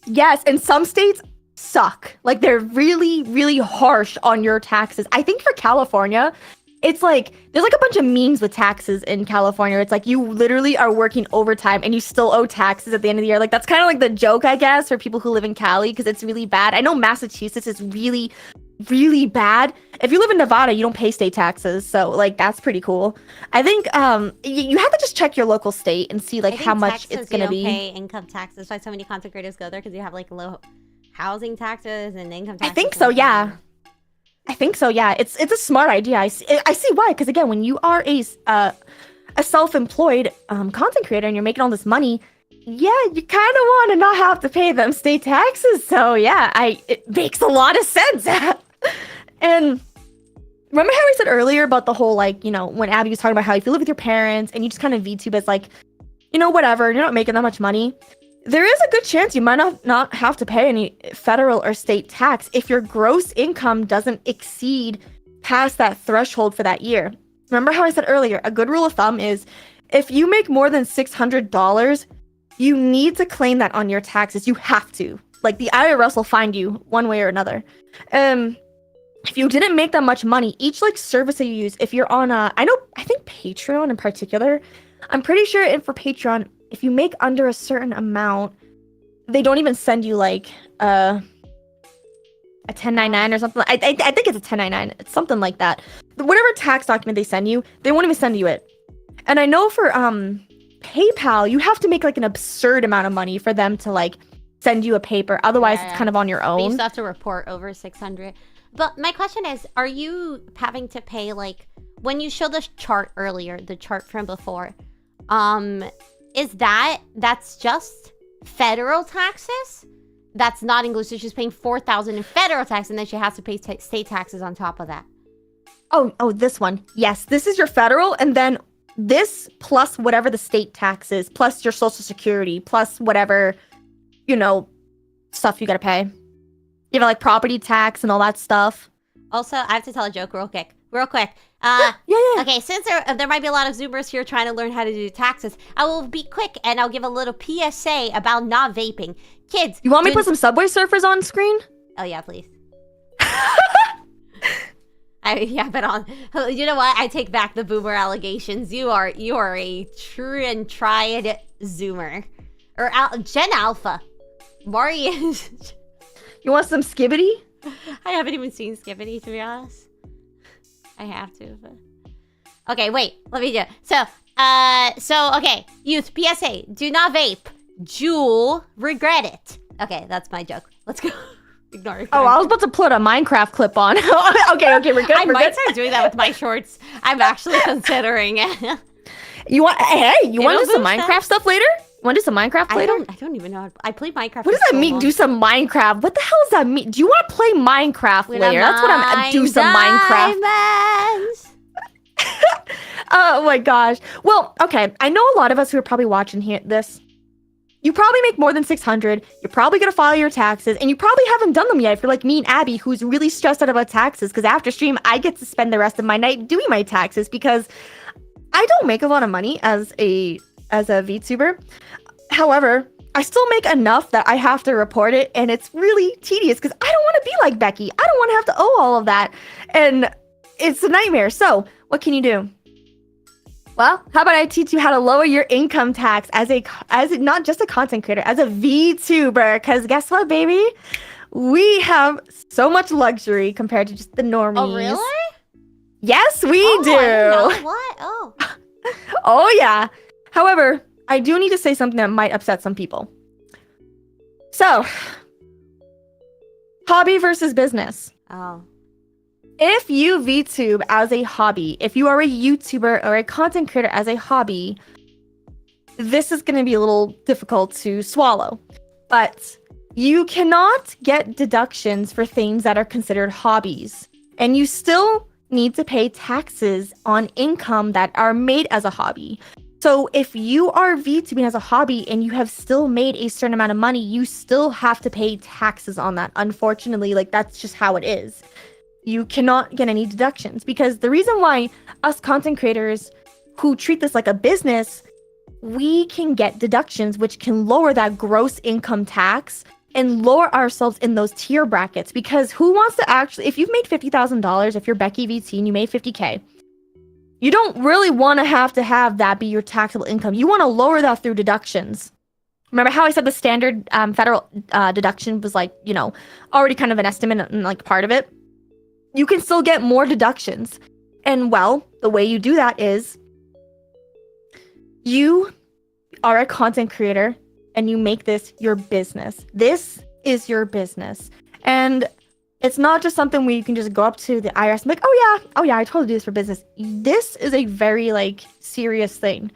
Speaker 1: Yes, and some states suck. Like, they're really, really harsh on your taxes. I think for California, it's like, there's like a bunch of memes with taxes in California. It's like, you literally are working overtime and you still owe taxes at the end of the year. Like, that's kind of like the joke, I guess, for people who live in Cali, because it's really bad. I know Massachusetts is really, really bad. If you live in Nevada, you don't pay state taxes. So, like, that's pretty cool. I think you have to just check your local state and see, like, how much it's going to be.
Speaker 2: You don't pay income taxes. That's why so many content creators go there, because you have, like, low housing taxes and income taxes.
Speaker 1: I think so, yeah. I think so, yeah. It's a smart idea. I see why. Because again, when you are a self-employed content creator and you're making all this money, yeah, you kind of want to not have to pay them state taxes. So yeah, it makes a lot of sense. And remember how I said earlier about the whole, like, you know, when Abby was talking about how if you live with your parents and you just kind of VTube as like, you know, whatever, you're not making that much money. There is a good chance you might not have to pay any federal or state tax if your gross income doesn't exceed past that threshold for that year. Remember how I said earlier, a good rule of thumb is if you make more than $600, you need to claim that on your taxes. You have to. Like, the IRS will find you one way or another. If you didn't make that much money, each like service that you use, if you're on I think Patreon in particular, I'm pretty sure for Patreon, if you make under a certain amount, they don't even send you like I a 1099 or something. I think it's a 1099. It's something like that. Whatever tax document they send you, they won't even send you it. And I know for PayPal, you have to make like an absurd amount of money for them to like send you a paper. Otherwise, it's kind of on your
Speaker 2: But you
Speaker 1: own.
Speaker 2: still have to report over 600. But my question is, are you having to pay, like, when you showed the chart earlier, the chart from before, is that's just federal taxes? That's not English. So she's paying $4,000 in federal tax, and then she has to pay state taxes on top of that.
Speaker 1: Oh, this one. Yes, this is your federal, and then this plus whatever the state tax is, plus your social security, plus whatever, stuff you gotta pay. You have like property tax and all that stuff.
Speaker 2: Also, I have to tell a joke real quick.
Speaker 1: Yeah.
Speaker 2: Okay, since there might be a lot of Zoomers here trying to learn how to do taxes, I will be quick and I'll give a little PSA about not vaping. Kids,
Speaker 1: You want me to put some Subway Surfers on screen?
Speaker 2: Oh yeah, please. But you know what? I take back the boomer allegations. You are a true and tried Zoomer, or Gen Alpha. Mari is.
Speaker 1: You want some Skibbity?
Speaker 2: I haven't even seen Skibbity, to be honest. I have to, but... Okay, wait. Let me do it. So, okay. Youth, PSA. Do not vape. Jewel, regret it. Okay, that's my joke. Let's go. Ignore it.
Speaker 1: Oh, I was about to put a Minecraft clip on. okay, we're good.
Speaker 2: I might start doing that with my shorts. I'm actually considering it.
Speaker 1: You want to do some Minecraft stuff later? Want to do some Minecraft later?
Speaker 2: I don't even know. I played Minecraft.
Speaker 1: What does that mean? Do some Minecraft? What the hell does that mean? Do you want to play Minecraft later? That's what I'm. Do some Minecraft. Oh my gosh. Well, okay. I know a lot of us who are probably watching this. You probably make more than 600. You're probably gonna file your taxes, and you probably haven't done them yet. If you're like me and Abby, who's really stressed out about taxes, because after stream, I get to spend the rest of my night doing my taxes because I don't make a lot of money as a VTuber. However, I still make enough that I have to report it, and it's really tedious because I don't want to be like Becky. I don't want to have to owe all of that, and it's a nightmare. So, what can you do? Well, how about I teach you how to lower your income tax as not just a content creator, as a VTuber? Because guess what, baby? We have so much luxury compared to just the normies.
Speaker 2: Oh, really?
Speaker 1: Yes, we do.
Speaker 2: I didn't know. What? Oh.
Speaker 1: Oh, yeah. However, I do need to say something that might upset some people. So, hobby versus business.
Speaker 2: Oh.
Speaker 1: If you VTube as a hobby, if you are a YouTuber or a content creator as a hobby, this is going to be a little difficult to swallow. But you cannot get deductions for things that are considered hobbies. And you still need to pay taxes on income that are made as a hobby. So if you are VTubing as a hobby and you have still made a certain amount of money, you still have to pay taxes on that. Unfortunately, like that's just how it is. You cannot get any deductions because the reason why us content creators who treat this like a business, we can get deductions which can lower that gross income tax and lower ourselves in those tier brackets. Because who wants to actually, if you've made $50,000, if you're Becky VT and you made 50K, you don't really want to have that be your taxable income. You want to lower that through deductions. Remember how I said the standard federal deduction was like, already kind of an estimate and like part of it? You can still get more deductions. And well, the way you do that is you are a content creator and you make this your business. This is your business. And it's not just something where you can just go up to the IRS and be like, oh yeah, I totally do this for business. This is a very serious thing.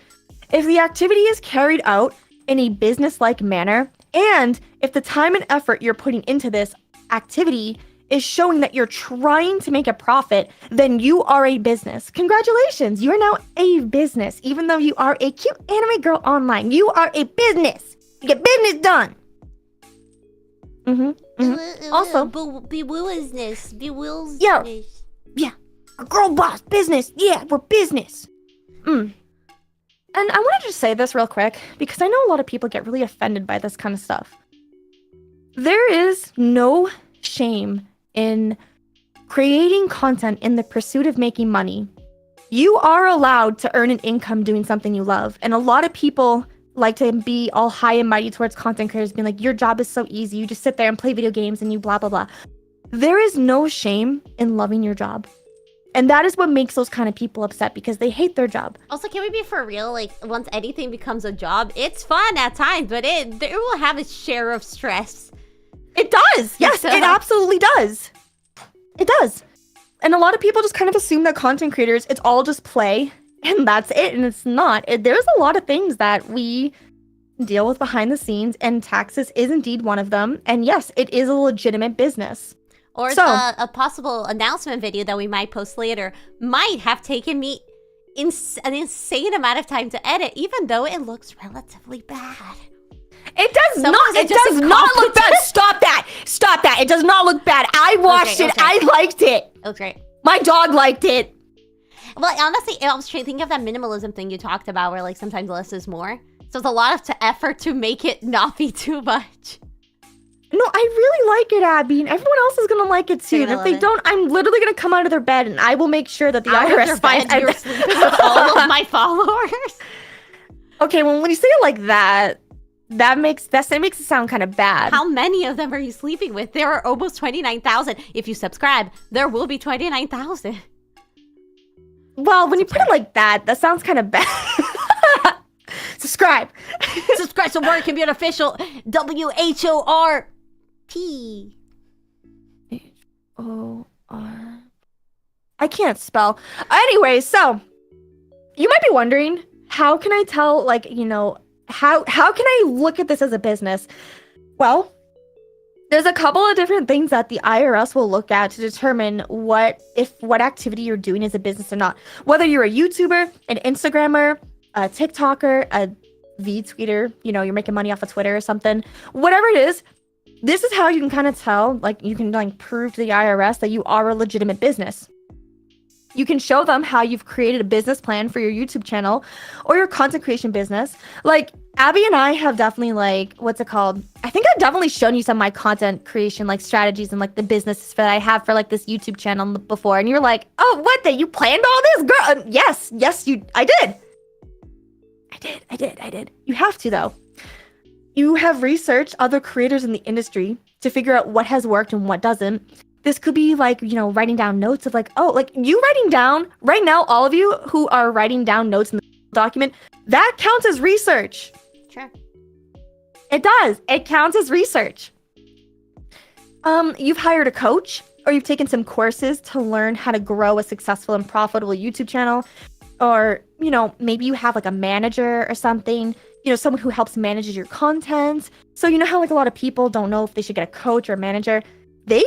Speaker 1: If the activity is carried out in a business-like manner, and if the time and effort you're putting into this activity is showing that you're trying to make a profit, then you are a business. Congratulations, you are now a business. Even though you are a cute anime girl online, you are a business. You get business done. Also,
Speaker 2: bewildersness.
Speaker 1: Yeah, a girl boss business. Yeah, we're business. And I wanted to just say this real quick because I know a lot of people get really offended by this kind of stuff. There is no shame in creating content in the pursuit of making money. You are allowed to earn an income doing something you love. And a lot of people like to be all high and mighty towards content creators, being like, your job is so easy. You just sit there and play video games and you blah, blah, blah. there is no shame in loving your job. And that is what makes those kind of people upset, because they hate their job.
Speaker 2: Also, can we be for real? Like, once anything becomes a job, it's fun at times, but it will have its share of stress.
Speaker 1: It does. Yes, it absolutely does. It does. And a lot of people just kind of assume that content creators, it's all just play and that's it. And it's not. There's a lot of things that we deal with behind the scenes, and taxes is indeed one of them. And yes, it is a legitimate business.
Speaker 2: Or a possible announcement video that we might post later might have taken me an insane amount of time to edit, even though it looks relatively bad.
Speaker 1: It does not look bad. Stop that. Stop that. It does not look bad. I watched it. I liked it.
Speaker 2: It was great.
Speaker 1: My dog liked it.
Speaker 2: Well, honestly, I was thinking of that minimalism thing you talked about, where like sometimes less is more. So it's a lot of effort to make it not be too much.
Speaker 1: No, I really like it, Abby, and everyone else is gonna like it too. And if they don't, I'm literally gonna come out of their bed and I will make sure that the IRS finds
Speaker 2: you're sleeping with all of my followers.
Speaker 1: Okay, well, when you say it like that, that makes it sound kind of bad.
Speaker 2: How many of them are you sleeping with? There are almost 29,000. If you subscribe, there will be 29,000.
Speaker 1: Well, when you put it like that, that sounds kind of bad. Subscribe.
Speaker 2: Subscribe so Word can be an official WHORT.
Speaker 1: HOR. I can't spell. Anyway, so you might be wondering, how can I tell, like, you know, how can I look at this as a business? Well, there's a couple of different things that the IRS will look at to determine what activity you're doing is a business or not. Whether you're a YouTuber, an Instagrammer, a TikToker, a V-tweeter, you know, you're making money off of Twitter or something, whatever it is, this is how you can kind of tell, like, you can like prove to the IRS that you are a legitimate business. You can show them how you've created a business plan for your YouTube channel or your content creation business. Like, Abby and I have definitely, like, what's it called? I think I've definitely shown you some of my content creation, like, strategies and, like, the businesses that I have for, like, this YouTube channel before. And you're like, oh, what? That you planned all this? Girl, yes, I did. I did. You have to, though. You have researched other creators in the industry to figure out what has worked and what doesn't. This could be like, you know, writing down notes of like, oh, like you writing down right now, all of you who are writing down notes in the document, that counts as research.
Speaker 2: Sure.
Speaker 1: It does. It counts as research. You've hired a coach, or you've taken some courses to learn how to grow a successful and profitable YouTube channel. Or, you know, maybe you have like a manager or something, you know, someone who helps manage your content. So you know how like a lot of people don't know if they should get a coach or a manager. They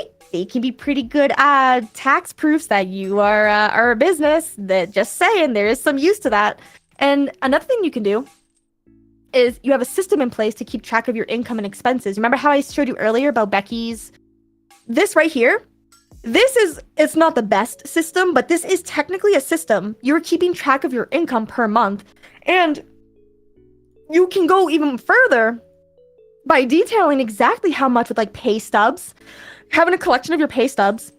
Speaker 1: can be pretty good at tax proofs that you are a business. That just saying, there is some use to that. And another thing you can do is you have a system in place to keep track of your income and expenses. Remember how I showed you earlier about Becky's? This right here, it's not the best system, but this is technically a system. You're keeping track of your income per month. And you can go even further by detailing exactly how much with like pay stubs, having a collection of your pay stubs.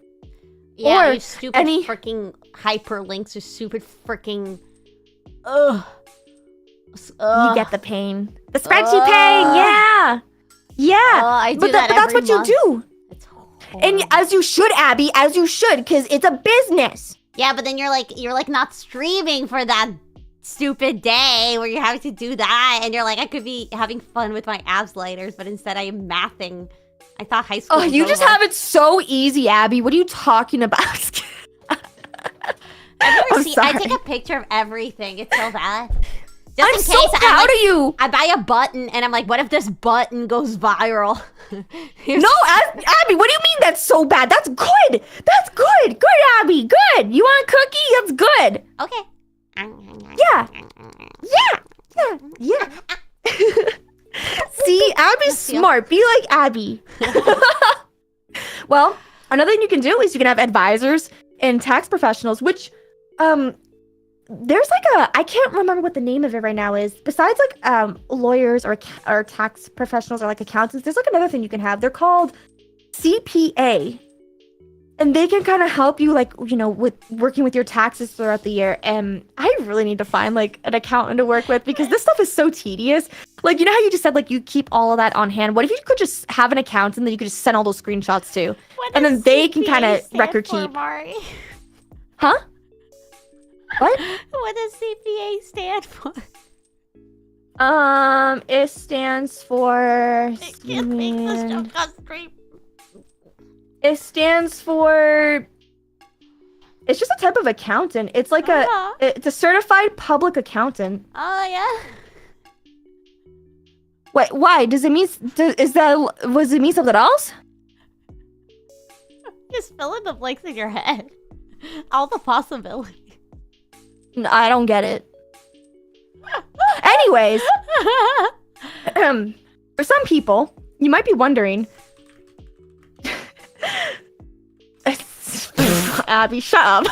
Speaker 2: Yeah, or stupid freaking hyperlinks or stupid freaking you
Speaker 1: get the pain. The spreadsheet pain, yeah.
Speaker 2: I do
Speaker 1: but that's what
Speaker 2: month.
Speaker 1: You do. And as you should, Abby, as you should, because it's a business.
Speaker 2: Yeah, but then you're like not streaming for that stupid day where you're having to do that, and you're like, I could be having fun with my abs lighters, but instead I am mathing. I thought high school. Oh,
Speaker 1: you just have it so easy, Abby. What are you talking about?
Speaker 2: I take a picture of everything. It's so bad. Just
Speaker 1: I'm so proud of you.
Speaker 2: I buy a button and I'm like, what if this button goes viral?
Speaker 1: No, Abby, what do you mean that's so bad? That's good. That's good. Good, Abby. Good. You want a cookie? That's good.
Speaker 2: Okay.
Speaker 1: Yeah. See, Abby's smart. Be like Abby. Well, another thing you can do is you can have advisors and tax professionals, which there's like I can't remember what the name of it right now is. Besides like lawyers or tax professionals or like accountants, there's like another thing you can have. They're called CPA. And they can kind of help you, like, you know, with working with your taxes throughout the year. And I really need to find, like, an accountant to work with because this stuff is so tedious. Like, you know how you just said, like, you keep all of that on hand? What if you could just have an accountant that you could just send all those screenshots to? And then they can kind of record keep.
Speaker 2: Mari?
Speaker 1: Huh? What?
Speaker 2: What does CPA stand for?
Speaker 1: It stands for...
Speaker 2: I can't make this joke on screen.
Speaker 1: It stands for... It's just a type of accountant. It's like it's a certified public accountant.
Speaker 2: Oh, yeah?
Speaker 1: Wait, why? Does it mean... Was it mean something else?
Speaker 2: Just fill in the blanks in your head. All the possibilities.
Speaker 1: I don't get it. Anyways, for some people, you might be wondering... Abby, shut up.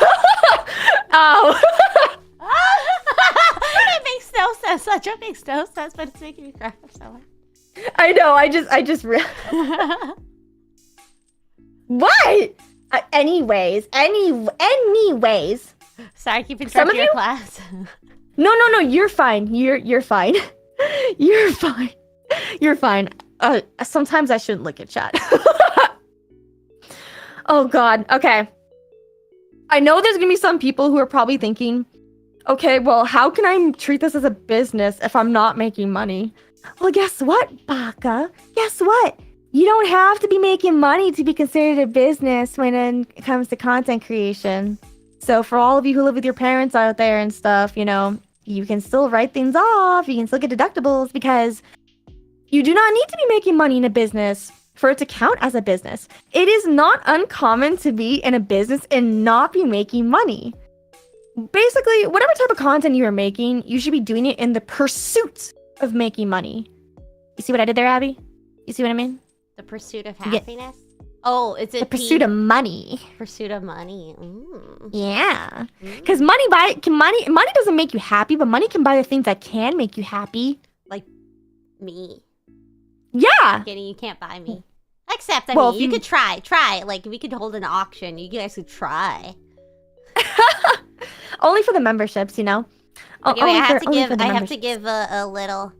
Speaker 1: Oh.
Speaker 2: It makes no sense. That joke makes no sense, but it's making me cry so much.
Speaker 1: I know, I just What? Anyways.
Speaker 2: Sorry, keep interrupting your class.
Speaker 1: No, you're fine. You're fine. You're fine. You're fine. Sometimes I shouldn't look at chat. Oh god. Okay. I know there's gonna be some people who are probably thinking, okay, well, how can I treat this as a business if I'm not making money? Well, guess what, Baka? Guess what? You don't have to be making money to be considered a business when it comes to content creation. So for all of you who live with your parents out there and stuff, you know, you can still write things off. You can still get deductibles because you do not need to be making money in a business for it to count as a business. It is not uncommon to be in a business and not be making money. Basically, whatever type of content you are making, you should be doing it in the pursuit of making money. You see what I did there, Abby? You see what I mean?
Speaker 2: The pursuit of happiness? Oh, is it
Speaker 1: the pursuit of money?
Speaker 2: Pursuit of money. Mm.
Speaker 1: Yeah. Because money doesn't make you happy, but money can buy the things that can make you happy.
Speaker 2: Like me.
Speaker 1: Yeah.
Speaker 2: I'm kidding, you can't buy me. Except, I mean, you could try. Like, we could hold an auction. You guys could try.
Speaker 1: Only for the memberships, you know?
Speaker 2: Okay, wait, I have to give a little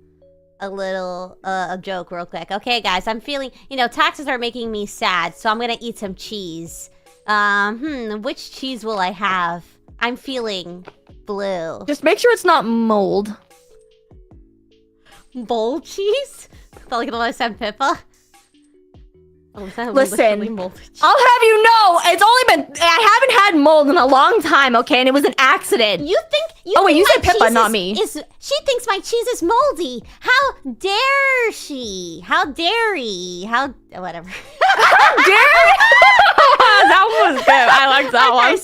Speaker 2: joke real quick. Okay, guys, I'm feeling, you know, taxes are making me sad, so I'm gonna eat some cheese. Which cheese will I have? I'm feeling blue.
Speaker 1: Just make sure it's not mold.
Speaker 2: Mold cheese? Felt like the one I said Pippa.
Speaker 1: Listen, I'll have you know, it's only been, I haven't had mold in a long time, okay? And it was an accident.
Speaker 2: You think
Speaker 1: you said Pippa, not me.
Speaker 2: She thinks my cheese is moldy. How dare she? How dare he? Whatever.
Speaker 1: How dare he? That one was good. I liked that one.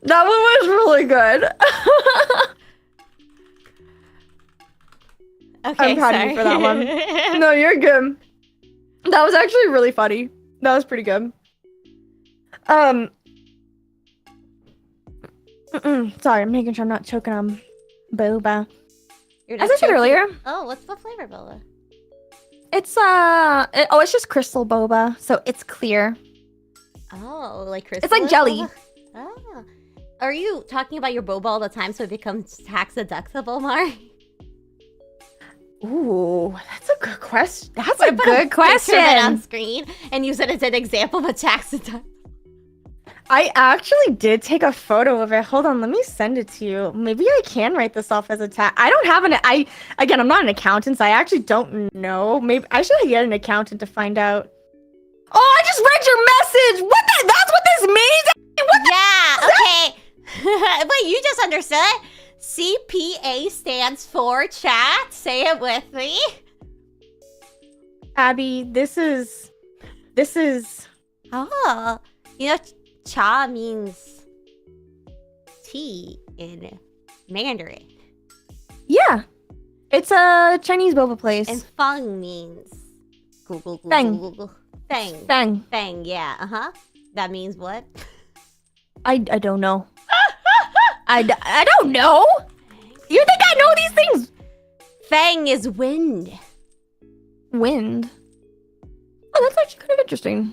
Speaker 1: That one was really good.
Speaker 2: Okay,
Speaker 1: I'm proud of you for that one. No, you're good. That was actually really funny. That was pretty good. Sorry, I'm making sure I'm not choking on boba. As I said earlier.
Speaker 2: Oh, what's the flavor boba?
Speaker 1: It's it's just crystal boba, so it's clear.
Speaker 2: Oh, like crystal.
Speaker 1: It's like jelly.
Speaker 2: Boba? Oh. Are you talking about your boba all the time so it becomes tax deductible, Mari?
Speaker 1: Ooh, that's a good question. That's a good question.
Speaker 2: On screen and use it as an example of a tax deductible.
Speaker 1: I actually did take a photo of it. Hold on, let me send it to you. Maybe I can write this off as a tax. I don't have again, I'm not an accountant, so I actually don't know. Maybe I should get an accountant to find out. Oh, I just read your message. That's what this means?
Speaker 2: Yeah, okay. Wait, you just understood? CPA stands for chat. Say it with me.
Speaker 1: Abby, this is...
Speaker 2: Oh, you know, cha means tea in Mandarin.
Speaker 1: Yeah. It's a Chinese boba place.
Speaker 2: And feng means... Google. Feng. Feng, yeah, uh-huh. That means what?
Speaker 1: I don't know. I don't know. You think I know these things?
Speaker 2: Feng is wind.
Speaker 1: Wind? Oh, that's actually kind of interesting.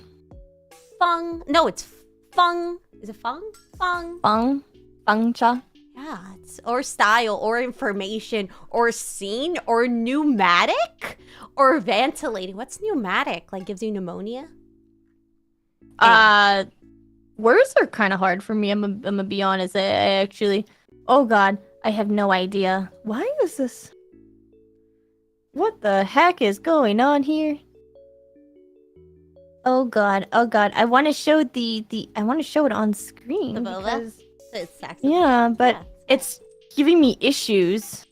Speaker 2: fung. No, it's fung. Is it fung? Fung.
Speaker 1: Fungcha.
Speaker 2: Yeah, it's, or style, or information, or scene, or pneumatic, or ventilating. What's pneumatic? Like gives you pneumonia?
Speaker 1: Words are kind of hard for me. I'm gonna be honest. I actually, oh god, I have no idea. Why is this? What the heck is going on here? Oh god, oh god. I want to show I want to show it on screen.
Speaker 2: The boba?
Speaker 1: Because,
Speaker 2: It's saxophone.
Speaker 1: yeah, but
Speaker 2: Yeah.
Speaker 1: it's giving me issues.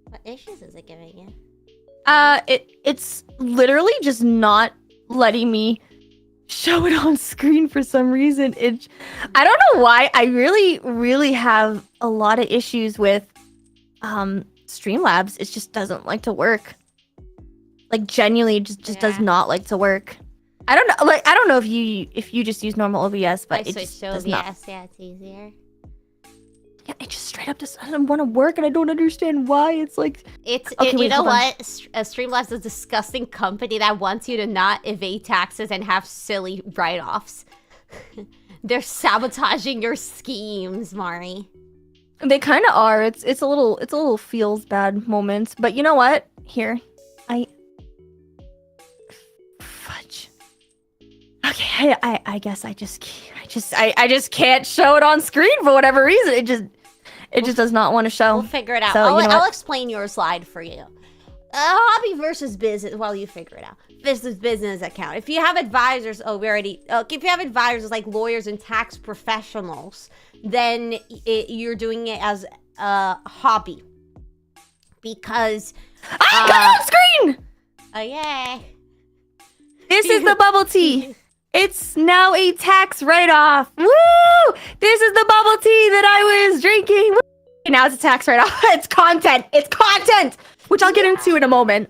Speaker 2: What issues is it giving you?
Speaker 1: It's literally just not letting me show it on screen for some reason. I don't know why. I really have a lot of issues with Streamlabs. It just doesn't like to work. Like genuinely just does not like to work. I don't know, like I don't know if you just use normal OBS, but it just does not.
Speaker 2: Yeah, it's easier.
Speaker 1: Yeah, it just straight up doesn't want to work, and I don't understand why. It's like
Speaker 2: It's
Speaker 1: okay,
Speaker 2: you
Speaker 1: wait,
Speaker 2: know
Speaker 1: hold on.
Speaker 2: what? Streamlabs is a disgusting company that wants you to not evade taxes and have silly write-offs. They're sabotaging your schemes, Mari.
Speaker 1: They kind of are. It's a little feels bad moments, but you know what? Here, fudge. Okay, I guess I just can't show it on screen for whatever reason. It just does not want to show.
Speaker 2: We'll figure it out.
Speaker 1: So, you know
Speaker 2: I'll
Speaker 1: what?
Speaker 2: explain your slide for you. Hobby versus business. Well, you figure it out. Business account. If you have advisors, if you have advisors like lawyers and tax professionals, then you're doing it as a hobby. Because
Speaker 1: I got it on screen.
Speaker 2: oh yay!
Speaker 1: This is the bubble tea. It's now a tax write-off. Woo! This is the bubble tea that I was drinking. Woo! Now it's a tax write-off. It's content. It's content, which I'll get into in a moment.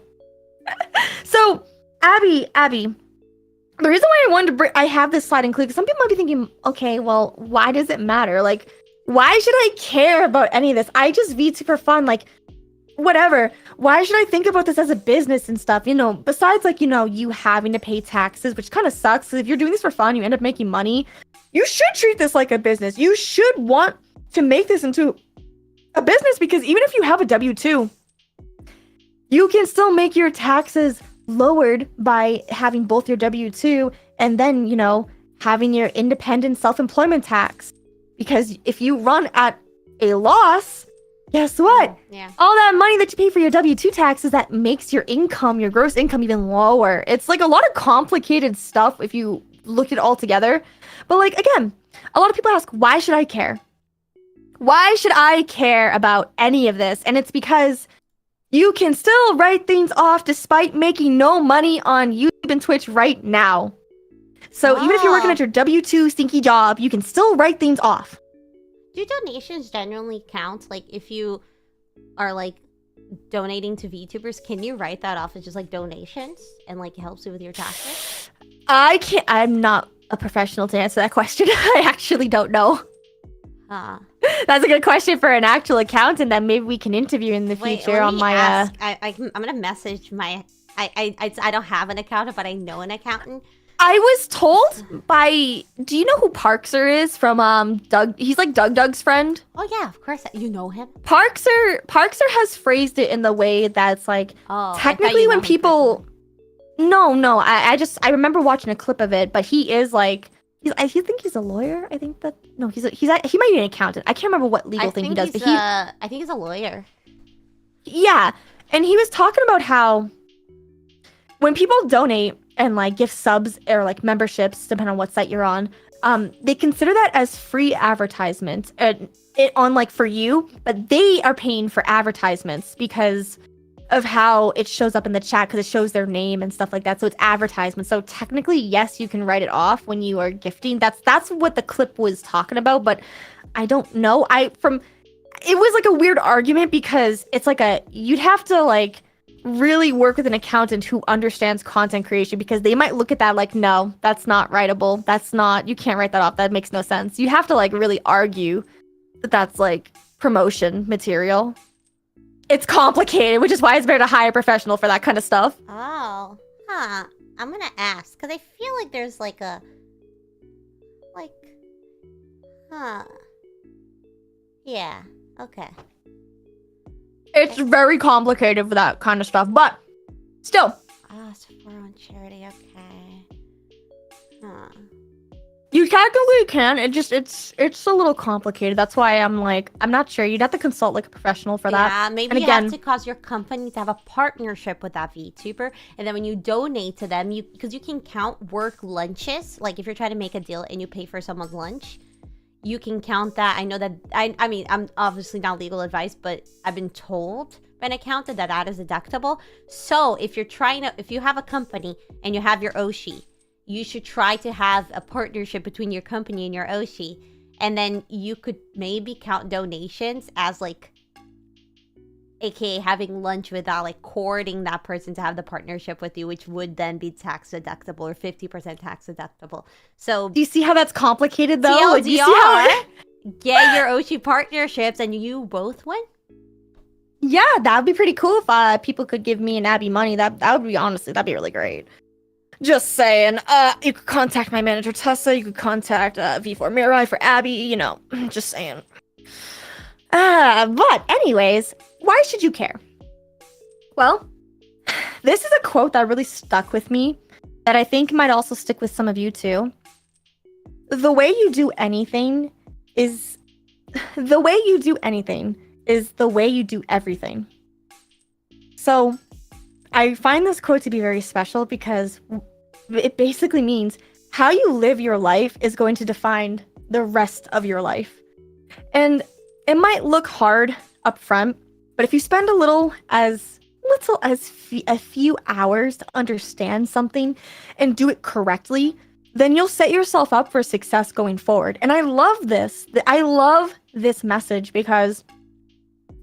Speaker 1: So, Abby, the reason why I wanted to I have this slide included, because some people might be thinking, okay, well, why does it matter? Like, why should I care about any of this? I just VTuber for fun, like, whatever. Why should I think about this as a business and stuff? You know, besides, like, you know, you having to pay taxes, which kind of sucks. Because if you're doing this for fun, you end up making money. You should treat this like a business. You should want to make this into a business, because even if you have a W-2, you can still make your taxes lowered by having both your W-2 and then, you know, having your independent self-employment tax. Because if you run at a loss, guess what?
Speaker 2: Yeah.
Speaker 1: All that money that you pay for your W-2 taxes, that makes your income, your gross income, even lower. It's like a lot of complicated stuff if you look at it all together. But like, again, a lot of people ask, why should I care? Why should I care about any of this? And it's because you can still write things off despite making no money on YouTube and Twitch right now. So even if you're working at your W-2 stinky job, you can still write things off.
Speaker 2: Do donations generally count? Like, if you are, like, donating to VTubers, can you write that off as just, like, donations? And, like, it helps you with your taxes?
Speaker 1: I can't. I'm not a professional to answer that question. I actually don't know. That's a good question for an actual accountant that maybe we can interview in the future on my...
Speaker 2: I'm gonna message my... I don't have an accountant, but I know an accountant.
Speaker 1: I was told by... Do you know who Parkser is from Doug? He's like Doug's friend.
Speaker 2: Oh yeah, of course. You know him?
Speaker 1: Parkser has phrased it in the way that's like... technically when people... No. I remember watching a clip of it, but he is like... I think he's a lawyer. I think that... No, he might be an accountant. I can't remember what legal thing he does. But
Speaker 2: I think he's a lawyer.
Speaker 1: Yeah. And he was talking about how when people donate and like give subs or like memberships, depending on what site you're on, they consider that as free advertisement on like for you, but they are paying for advertisements because of how it shows up in the chat, because it shows their name and stuff like that. So it's advertisement. So technically, yes, you can write it off when you are gifting. That's what the clip was talking about, but I don't know. It was like a weird argument because it's like you'd have to like really work with an accountant who understands content creation, because they might look at that like, no, that's not writable. You can't write that off. That makes no sense. You have to like really argue that that's like promotion material. It's complicated, which is why it's better to hire a professional for that kind of stuff.
Speaker 2: Oh, I'm gonna ask, because I feel like there's like a Like, huh. Yeah, okay.
Speaker 1: It's very complicated for that kind of stuff, but still.
Speaker 2: Ah, it's for on charity, okay. Huh.
Speaker 1: You technically can. It's a little complicated. That's why I'm like, I'm not sure. You'd have to consult like a professional for that.
Speaker 2: Yeah, maybe
Speaker 1: and
Speaker 2: you
Speaker 1: again,
Speaker 2: have to cause your company to have a partnership with that VTuber, and then when you donate to them, because you can count work lunches. Like if you're trying to make a deal and you pay for someone's lunch, you can count that. I know that. I mean, I'm obviously not legal advice, but I've been told by an accountant that that is deductible. So if you have a company and you have your Oshi, you should try to have a partnership between your company and your Oshi. And then you could maybe count donations as like, aka having lunch without like courting that person to have the partnership with you, which would then be tax deductible or 50% tax deductible. So
Speaker 1: do you see how that's complicated though?
Speaker 2: TLDR,
Speaker 1: Do you see how
Speaker 2: get your Oshi partnerships and you both win?
Speaker 1: Yeah, that would be pretty cool if people could give me and Abby money. That would be, honestly, that'd be really great. Just saying. You could contact my manager Tessa. You could contact V4Mirai for Abby. You know, just saying. But anyways, why should you care? Well, this is a quote that really stuck with me that I think might also stick with some of you too. The way you do anything is the way you do everything. So I find this quote to be very special because it basically means how you live your life is going to define the rest of your life. And it might look hard up front, but if you spend a few hours to understand something and do it correctly, then you'll set yourself up for success going forward. And I love this. I love this message because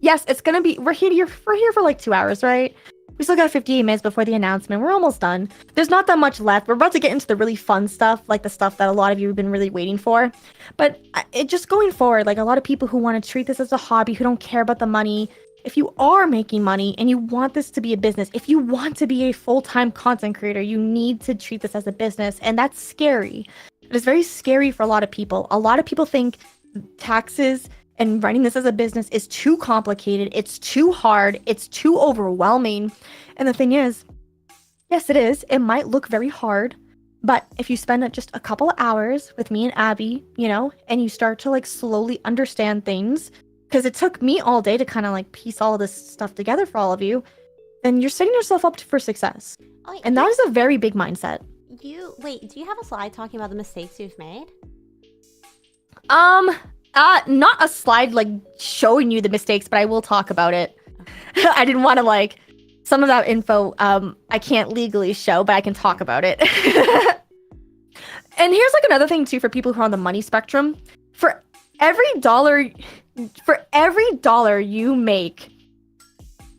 Speaker 1: yes, it's gonna be, we're here for like 2 hours, right? We still got 58 minutes before the announcement. We're almost done. There's not that much left. We're about to get into the really fun stuff, like the stuff that a lot of you have been really waiting for. But it just going forward, like a lot of people who want to treat this as a hobby, who don't care about the money. If you are making money and you want this to be a business, if you want to be a full-time content creator, you need to treat this as a business. And that's scary. It is very scary for a lot of people. A lot of people think taxes and running this as a business is too complicated, it's too hard, it's too overwhelming. And the thing is, yes, it is. It might look very hard, but if you spend just a couple of hours with me and Abby, you know, and you start to like slowly understand things, because it took me all day to kind of like piece all of this stuff together for all of you, then you're setting yourself up for success.
Speaker 2: Oh,
Speaker 1: and that is a very big mindset.
Speaker 2: Wait, do you have a slide talking about the mistakes you've made?
Speaker 1: Not a slide like showing you the mistakes, but I will talk about it. Okay. I didn't want to like some of that info I can't legally show, but I can talk about it. And here's like another thing too for people who are on the money spectrum. For every dollar you make,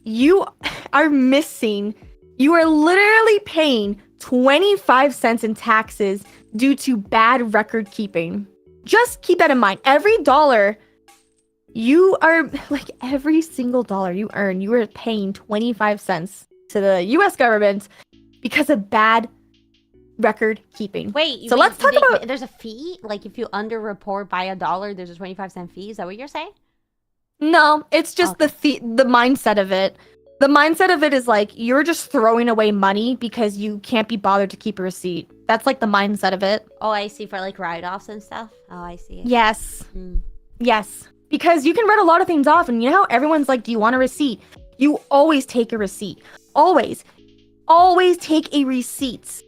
Speaker 1: you are literally paying 25 cents in taxes due to bad record keeping. Just keep that in mind. Every dollar you are, like every single dollar you earn, you are paying 25 cents to the US government because of bad record keeping.
Speaker 2: Wait,
Speaker 1: so let's talk about...
Speaker 2: There's a fee? Like if you underreport by $1, there's a 25-cent fee? Is that what you're saying?
Speaker 1: No, it's just the mindset of it. The mindset of it is like, you're just throwing away money because you can't be bothered to keep a receipt. That's like the mindset of it.
Speaker 2: Oh, I see. For like write-offs and stuff? Oh, I see.
Speaker 1: Yes. Yes. Because you can write a lot of things off, and you know how everyone's like, do you want a receipt? You always take a receipt. Always. Always take a receipt.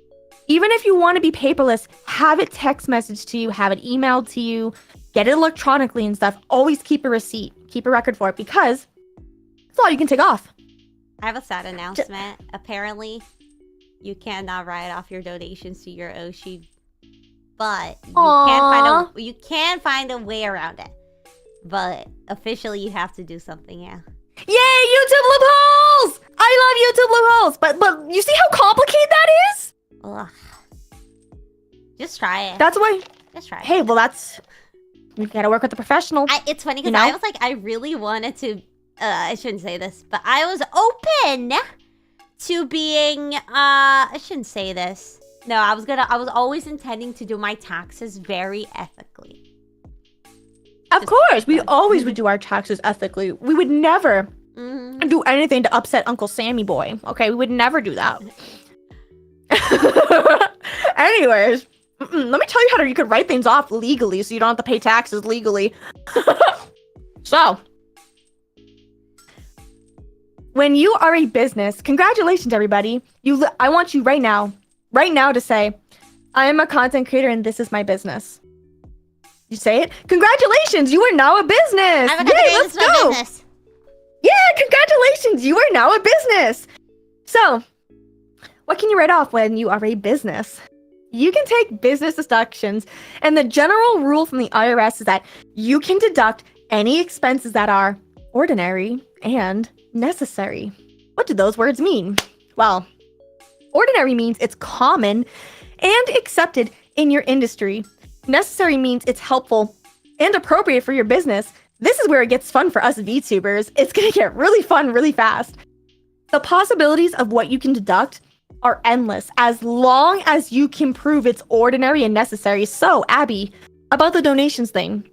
Speaker 1: Even if you want to be paperless, have it text message to you, have it emailed to you, get it electronically and stuff. Always keep a receipt. Keep a record for it because it's all you can take off.
Speaker 2: I have a sad announcement. Apparently, you cannot write off your donations to your Oshi, but you can find a way around it. But officially, you have to do something, yeah.
Speaker 1: Yay, YouTube loopholes! I love YouTube loopholes! But you see how complicated that is?
Speaker 2: Ugh. Just try it.
Speaker 1: That's why.
Speaker 2: Just try it.
Speaker 1: Hey, well, that's... You gotta work with the professional.
Speaker 2: It's funny because I was like, I really wanted to... I shouldn't say this, but I was open to being... I shouldn't say this. No, I was always intending to do my taxes very ethically.
Speaker 1: Of course, we always would do our taxes ethically. We would never do anything to upset Uncle Sammy boy. Okay, we would never do that. Anyways, let me tell you how you could write things off legally so you don't have to pay taxes legally. So, when you are a business, congratulations, everybody. I want you right now to say, I am a content creator and this is my business. You say it. Congratulations, you are now a business.
Speaker 2: I'm a
Speaker 1: Yay, let's go.
Speaker 2: Business.
Speaker 1: Yeah, congratulations, you are now a business. So, what can you write off when you are a business? You can take business deductions, and the general rule from the IRS is that you can deduct any expenses that are ordinary and necessary. What do those words mean? Well, ordinary means it's common and accepted in your industry. Necessary means it's helpful and appropriate for your business. This is where it gets fun for us VTubers. It's gonna get really fun really fast. The possibilities of what you can deduct are endless as long as you can prove it's ordinary and necessary. So, Abby, about the donations thing.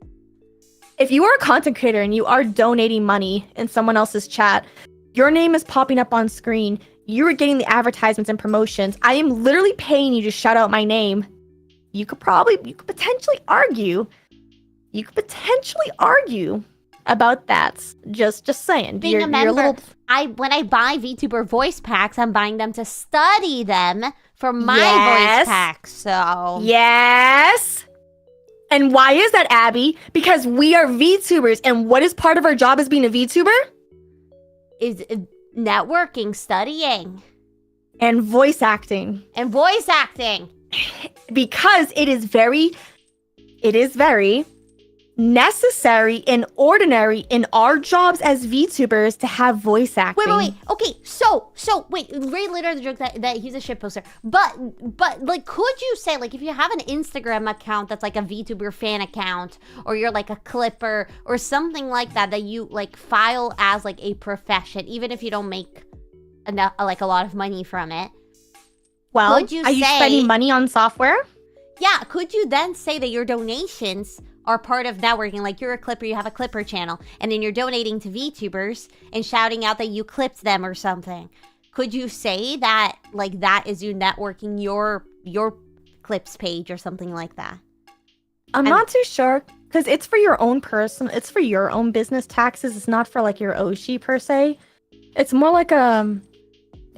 Speaker 1: If you are a content creator and you are donating money in someone else's chat, your name is popping up on screen. You are getting the advertisements and promotions. I am literally paying you to shout out my name. You could potentially argue about that. Just saying.
Speaker 2: Being a member, when I buy VTuber voice packs, I'm buying them to study them for my voice packs. So
Speaker 1: yes. And why is that, Abby? Because we are VTubers, and what is part of our job as being a VTuber?
Speaker 2: Is networking, studying,
Speaker 1: and voice acting. Because it is very necessary and ordinary in our jobs as VTubers to have voice acting.
Speaker 2: Wait. Okay, so wait. Ray later the joke that he's a shit poster. But like, could you say, like, if you have an Instagram account that's like a VTuber fan account, or you're like a clipper or something like that you like file as like a profession, even if you don't make enough, like a lot of money from it.
Speaker 1: Well, are you spending money on software?
Speaker 2: Yeah, could you then say that your donations are part of networking? Like, you're a clipper, you have a clipper channel, and then you're donating to VTubers and shouting out that you clipped them or something. Could you say that, like, that is you networking your clips page or something like that?
Speaker 1: I'm not too sure, because it's for your own it's for your own business taxes. It's not for, like, your Oshi per se. It's more like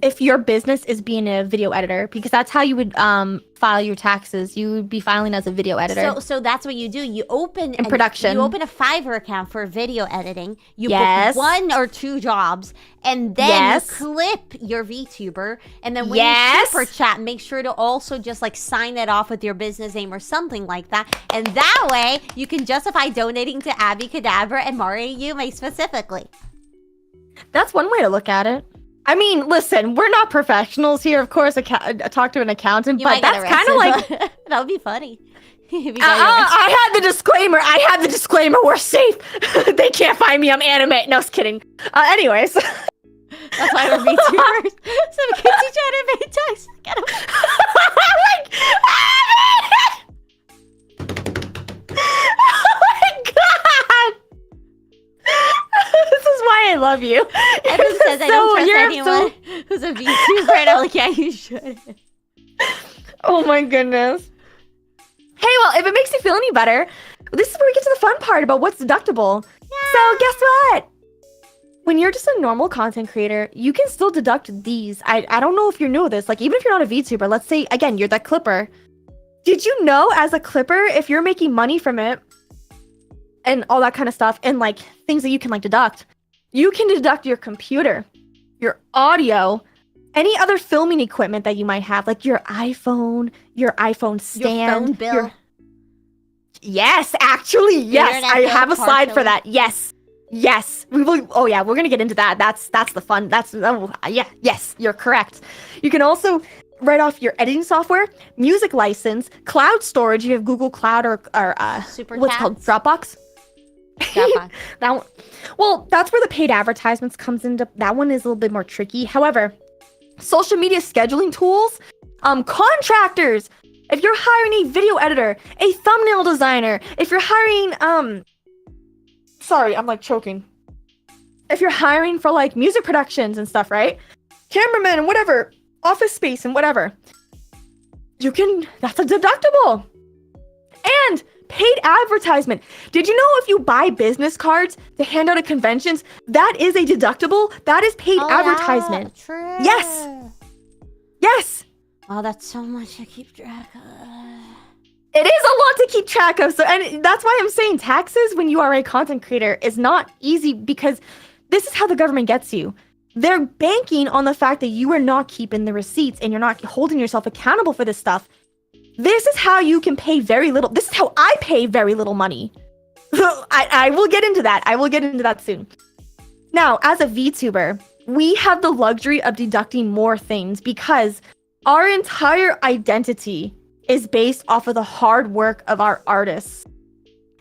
Speaker 1: if your business is being a video editor, because that's how you would file your taxes. You would be filing as a video editor.
Speaker 2: So that's what you do. You open
Speaker 1: production.
Speaker 2: You open a Fiverr account for video editing. You book 1 or 2 jobs, and then you clip your VTuber. And then when you super chat, make sure to also just like sign it off with your business name or something like that. And that way you can justify donating to Abi Kadabura and Mario Yume specifically. That's one way to look at it.
Speaker 1: I mean, listen, we're not professionals here. Of course, talk to an accountant, but that's kind of like...
Speaker 2: That would be funny.
Speaker 1: I had the disclaimer. We're safe. They can't find me. I'm anime. No, just kidding. Anyways.
Speaker 2: That's why we're VTubers. Some kids each other made jokes. Get 'em.
Speaker 1: This is why I love you.
Speaker 2: Evan says I don't trust anyone who's a VTuber, and I'm like, yeah, you should.
Speaker 1: Oh my goodness. Hey, well, if it makes you feel any better, this is where we get to the fun part about what's deductible. Yeah. So guess what? When you're just a normal content creator, you can still deduct these. I don't know if you know this. Like, even if you're not a VTuber, let's say, again, you're that clipper. Did you know, as a clipper, if you're making money from it, and all that kind of stuff, and like things that you can like deduct, you can deduct your computer, your audio, any other filming equipment that you might have, like your iPhone stand,
Speaker 2: your phone bill.
Speaker 1: Yes, actually, yes. I have a slide for that. Yes, we will. Oh yeah, we're gonna get into that. That's the fun. Yes, you're correct. You can also write off your editing software, music license, cloud storage. You have Google Cloud or
Speaker 2: Super
Speaker 1: what's it called, Dropbox. That one, well, that's where the paid advertisements comes into. That one is a little bit more tricky. However, social media scheduling tools, Contractors. If you're hiring a video editor, a thumbnail designer, if you're hiring sorry, I'm like choking. If you're hiring for like music productions and stuff, right? Cameramen and whatever, office space and whatever. That's a deductible. And paid advertisement. Did you know if you buy business cards to hand out at conventions, that is a deductible? That is paid advertisement.
Speaker 2: Yeah, true.
Speaker 1: Yes. Yes.
Speaker 2: Oh, that's so much to keep track of.
Speaker 1: It is a lot to keep track of. So, and that's why I'm saying taxes when you are a content creator is not easy, because this is how the government gets you. They're banking on the fact that you are not keeping the receipts and you're not holding yourself accountable for this stuff. This is how you can pay very little. This is how I pay very little money. I will get into that. I will get into that soon. Now, as a VTuber, we have the luxury of deducting more things because our entire identity is based off of the hard work of our artists.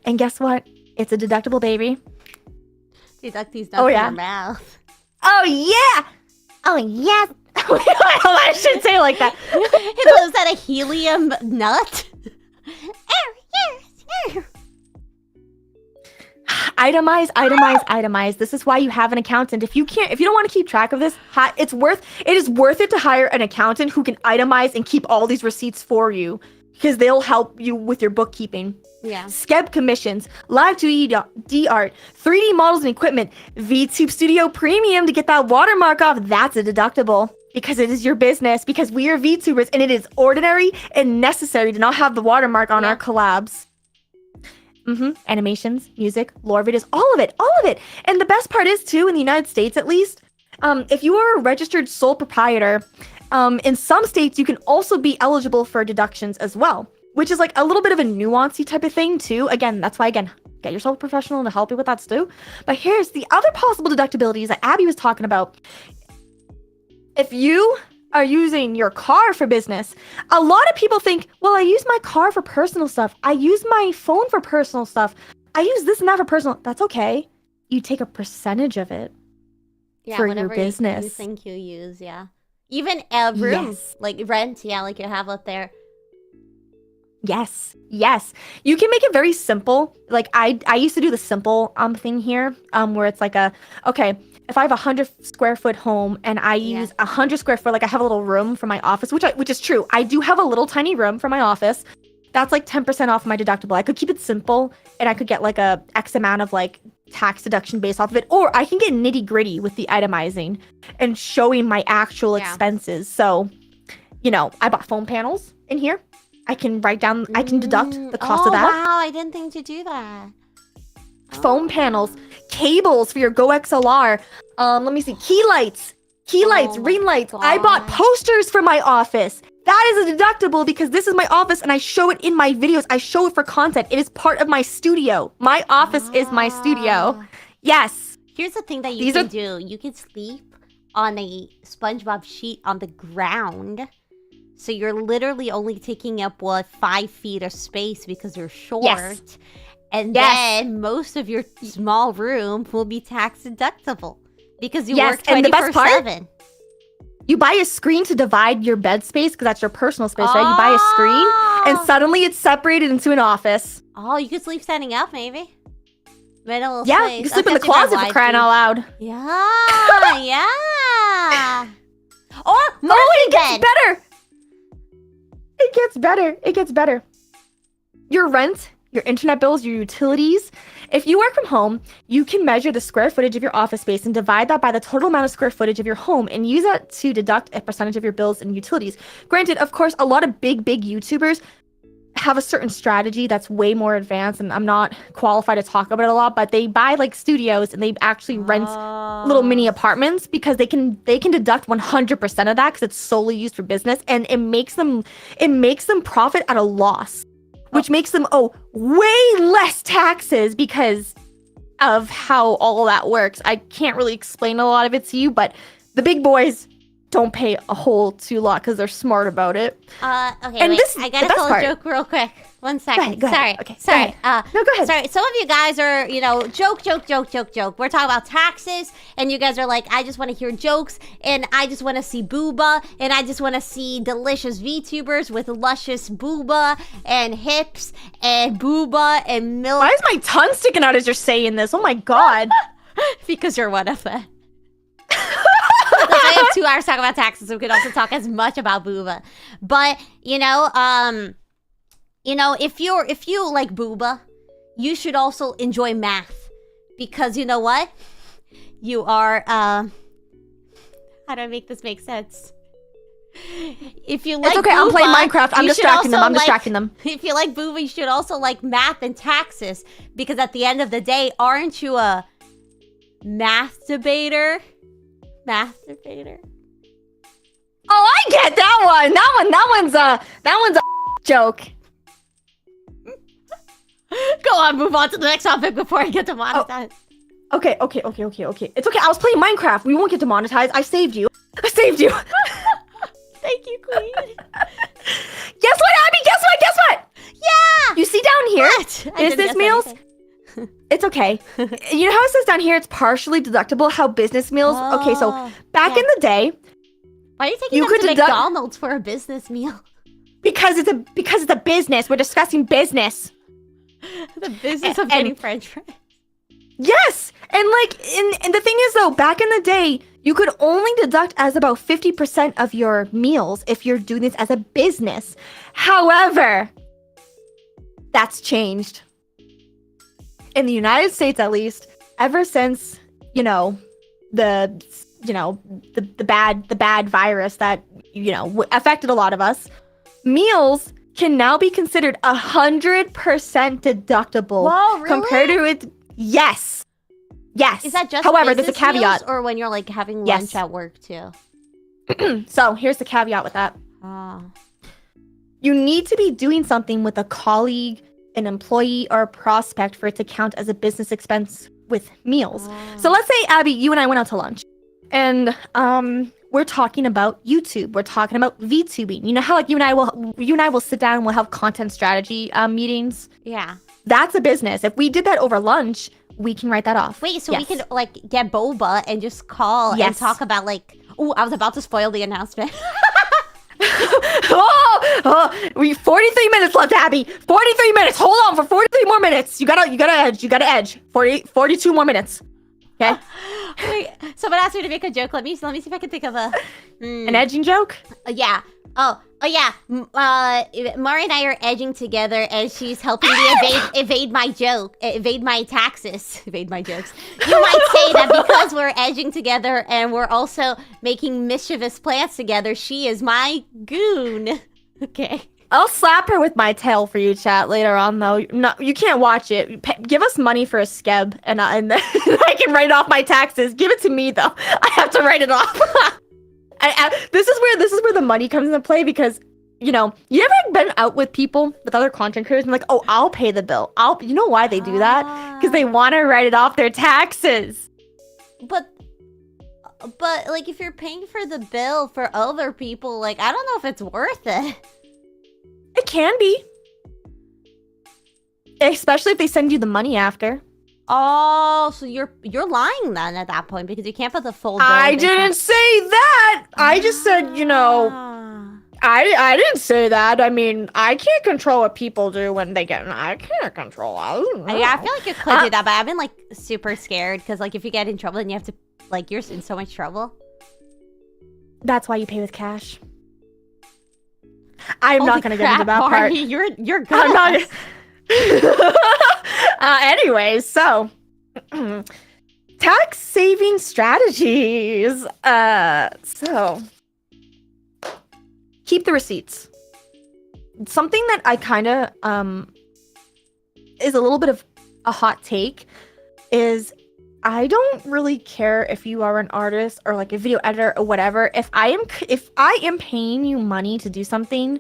Speaker 1: And guess what? It's a deductible, baby.
Speaker 2: Deduct these nuts in your mouth.
Speaker 1: Oh, yeah! Oh, yes! I shouldn't say it like that.
Speaker 2: Was that a helium nut?
Speaker 1: Itemize, itemize, itemize. This is why you have an accountant. If you don't want to keep track of this, it is worth it to hire an accountant who can itemize and keep all these receipts for you, because they'll help you with your bookkeeping.
Speaker 2: Yeah.
Speaker 1: Skeb commissions, live 2D art, 3D models and equipment, VTube Studio Premium to get that watermark off. That's a deductible because it is your business, because we are VTubers and it is ordinary and necessary to not have the watermark on our collabs. Animations, music, lore videos, all of it. And the best part is too, in the United States at least, if you are a registered sole proprietor, in some states you can also be eligible for deductions as well, which is like a little bit of a nuancy type of thing too. Again, that's why, get yourself a professional to help you with that too. But here's the other possible deductibilities that Abby was talking about. If you are using your car for business, a lot of people think, well, I use my car for personal stuff. I use my phone for personal stuff. I use this and that for personal. That's okay. You take a percentage of it for your business.
Speaker 2: You think you use, yeah. Even a room, like rent, like you have up there.
Speaker 1: Yes. You can make it very simple. Like I used to do the simple thing here, where it's like if I have 100 square foot home and I use 100 square foot, like I have a little room for my office, which is true. I do have a little tiny room for my office. That's like 10% off my deductible. I could keep it simple and I could get like a X amount of like tax deduction based off of it, or I can get nitty gritty with the itemizing and showing my actual expenses. So, I bought foam panels in here. I can write down, I can deduct the cost of that.
Speaker 2: Wow, I didn't think to do that.
Speaker 1: Foam panels, cables for your Go XLR. Let me see, key lights, ring lights. I bought posters for my office. That is a deductible because this is my office and I show it in my videos. I show it for content. It is part of my studio. My office is my studio. Yes.
Speaker 2: Here's the thing that you can do. You can sleep on a SpongeBob sheet on the ground. So you're literally only taking up, 5 feet of space because you're short.
Speaker 1: Yes.
Speaker 2: And then most of your small room will be tax deductible because you work 24/7.
Speaker 1: You buy a screen to divide your bed space because that's your personal space, right? You buy a screen and suddenly it's separated into an office.
Speaker 2: Oh, you could sleep standing up maybe. Middle
Speaker 1: yeah,
Speaker 2: space.
Speaker 1: You can sleep in the closet for crying out loud.
Speaker 2: Yeah, yeah. Or
Speaker 1: it gets better. It gets better. Your rent, your internet bills, your utilities. If you work from home, you can measure the square footage of your office space and divide that by the total amount of square footage of your home and use that to deduct a percentage of your bills and utilities. Granted, of course, a lot of big YouTubers have a certain strategy that's way more advanced, and I'm not qualified to talk about it a lot, but they buy like studios and they actually rent little mini apartments because they can deduct 100% of that because it's solely used for business, and it makes them profit at a loss, which makes them owe way less taxes because of how all of that works. I can't really explain a lot of it to you, but the big boys don't pay a whole lot because they're smart about it.
Speaker 2: Okay, and wait, I gotta tell a joke real quick. 1 second.
Speaker 1: Go ahead.
Speaker 2: Sorry.
Speaker 1: Okay,
Speaker 2: Sorry.
Speaker 1: go ahead. No, go ahead.
Speaker 2: Sorry. Some of you guys are, joke. We're talking about taxes, and you guys are like, I just want to hear jokes, and I just want to see booba, and I just want to see delicious VTubers with luscious booba and hips and booba and milk.
Speaker 1: Why is my tongue sticking out as you're saying this? Oh my god.
Speaker 2: Because you're one of them. I have 2 hours talking about taxes, so we could also talk as much about booba. But if you like booba, you should also enjoy math, because you know what? You are how do I make this make sense? If you like,
Speaker 1: it's okay.
Speaker 2: booba,
Speaker 1: I'm playing Minecraft. I'm distracting them.
Speaker 2: If you like booba, you should also like math and taxes, because at the end of the day, aren't you a math debater?
Speaker 1: Oh, I get that one. That one's a joke.
Speaker 2: Go on, move on to the next topic before I get demonetized.
Speaker 1: Okay. It's okay. I was playing Minecraft. We won't get demonetized. I saved you.
Speaker 2: Thank you, Queen.
Speaker 1: Guess what, Abby? Guess what?
Speaker 2: Yeah.
Speaker 1: You see down here?
Speaker 2: What?
Speaker 1: Business meals? It's okay. You know how it says down here it's partially deductible? How business meals? Okay, so back in the day,
Speaker 2: why are you taking them to McDonald's for a business meal?
Speaker 1: Because it's a business. We're discussing business.
Speaker 2: The business of getting French fries.
Speaker 1: Yes, and the thing is though, back in the day, you could only deduct as about 50% of your meals if you're doing this as a business. However, that's changed. In the United States, at least, ever since the bad virus that affected a lot of us, meals can now be considered 100% deductible.
Speaker 2: Whoa, really?
Speaker 1: Compared to it. Yes.
Speaker 2: Is that just
Speaker 1: however, there's a caveat,
Speaker 2: or when you're like having lunch at work too?
Speaker 1: So here's the caveat with that. You need to be doing something with a colleague, an employee, or a prospect for it to count as a business expense with meals. So let's say, Abby, you and I went out to lunch, and we're talking about YouTube. We're talking about VTubing. You know how you and I will sit down and we'll have content strategy meetings.
Speaker 2: Yeah,
Speaker 1: that's a business. If we did that over lunch, we can write that off.
Speaker 2: Wait, so we could get boba and just call and talk about oh, I was about to spoil the announcement.
Speaker 1: We 43 minutes left, Abby. 43 minutes. Hold on for 43 more minutes. You gotta edge. 42 more minutes. Okay.
Speaker 2: Wait, someone asked me to make a joke. Let me see if I can think of
Speaker 1: an edging joke.
Speaker 2: Yeah. Oh yeah. Mari and I are edging together, and she's helping me evade my joke, evade my taxes, evade my jokes. You might say that because we're edging together and we're also making mischievous plans together, she is my goon. Okay.
Speaker 1: I'll slap her with my tail for you, chat, later on, though. No, you can't watch it. Give us money for a skeb, and then I can write off my taxes. Give it to me, though. I have to write it off. This is where the money comes into play, because you ever been out with people, with other content creators, and like, oh, I'll pay the bill. You know why they do that? Because they want to write it off their taxes.
Speaker 2: But like, if you're paying for the bill for other people, like, I don't know if it's worth it.
Speaker 1: It can be, especially if they send you the money after.
Speaker 2: Oh, so you're lying then at that point, because you can't put the full bill.
Speaker 1: I didn't say that. I just said, I didn't say that. I mean, I can't control what people do when they get. I can't control.
Speaker 2: Yeah, I feel like you could do that, but I've been like super scared, because like if you get in trouble, then you have to you're in so much trouble.
Speaker 1: That's why you pay with cash. I'm not gonna get into that part.
Speaker 2: You're good.
Speaker 1: I'm not. Anyways, so tax saving strategies. So keep the receipts. Something that I kind of is a little bit of a hot take is, I don't really care if you are an artist or like a video editor or whatever. If I am paying you money to do something,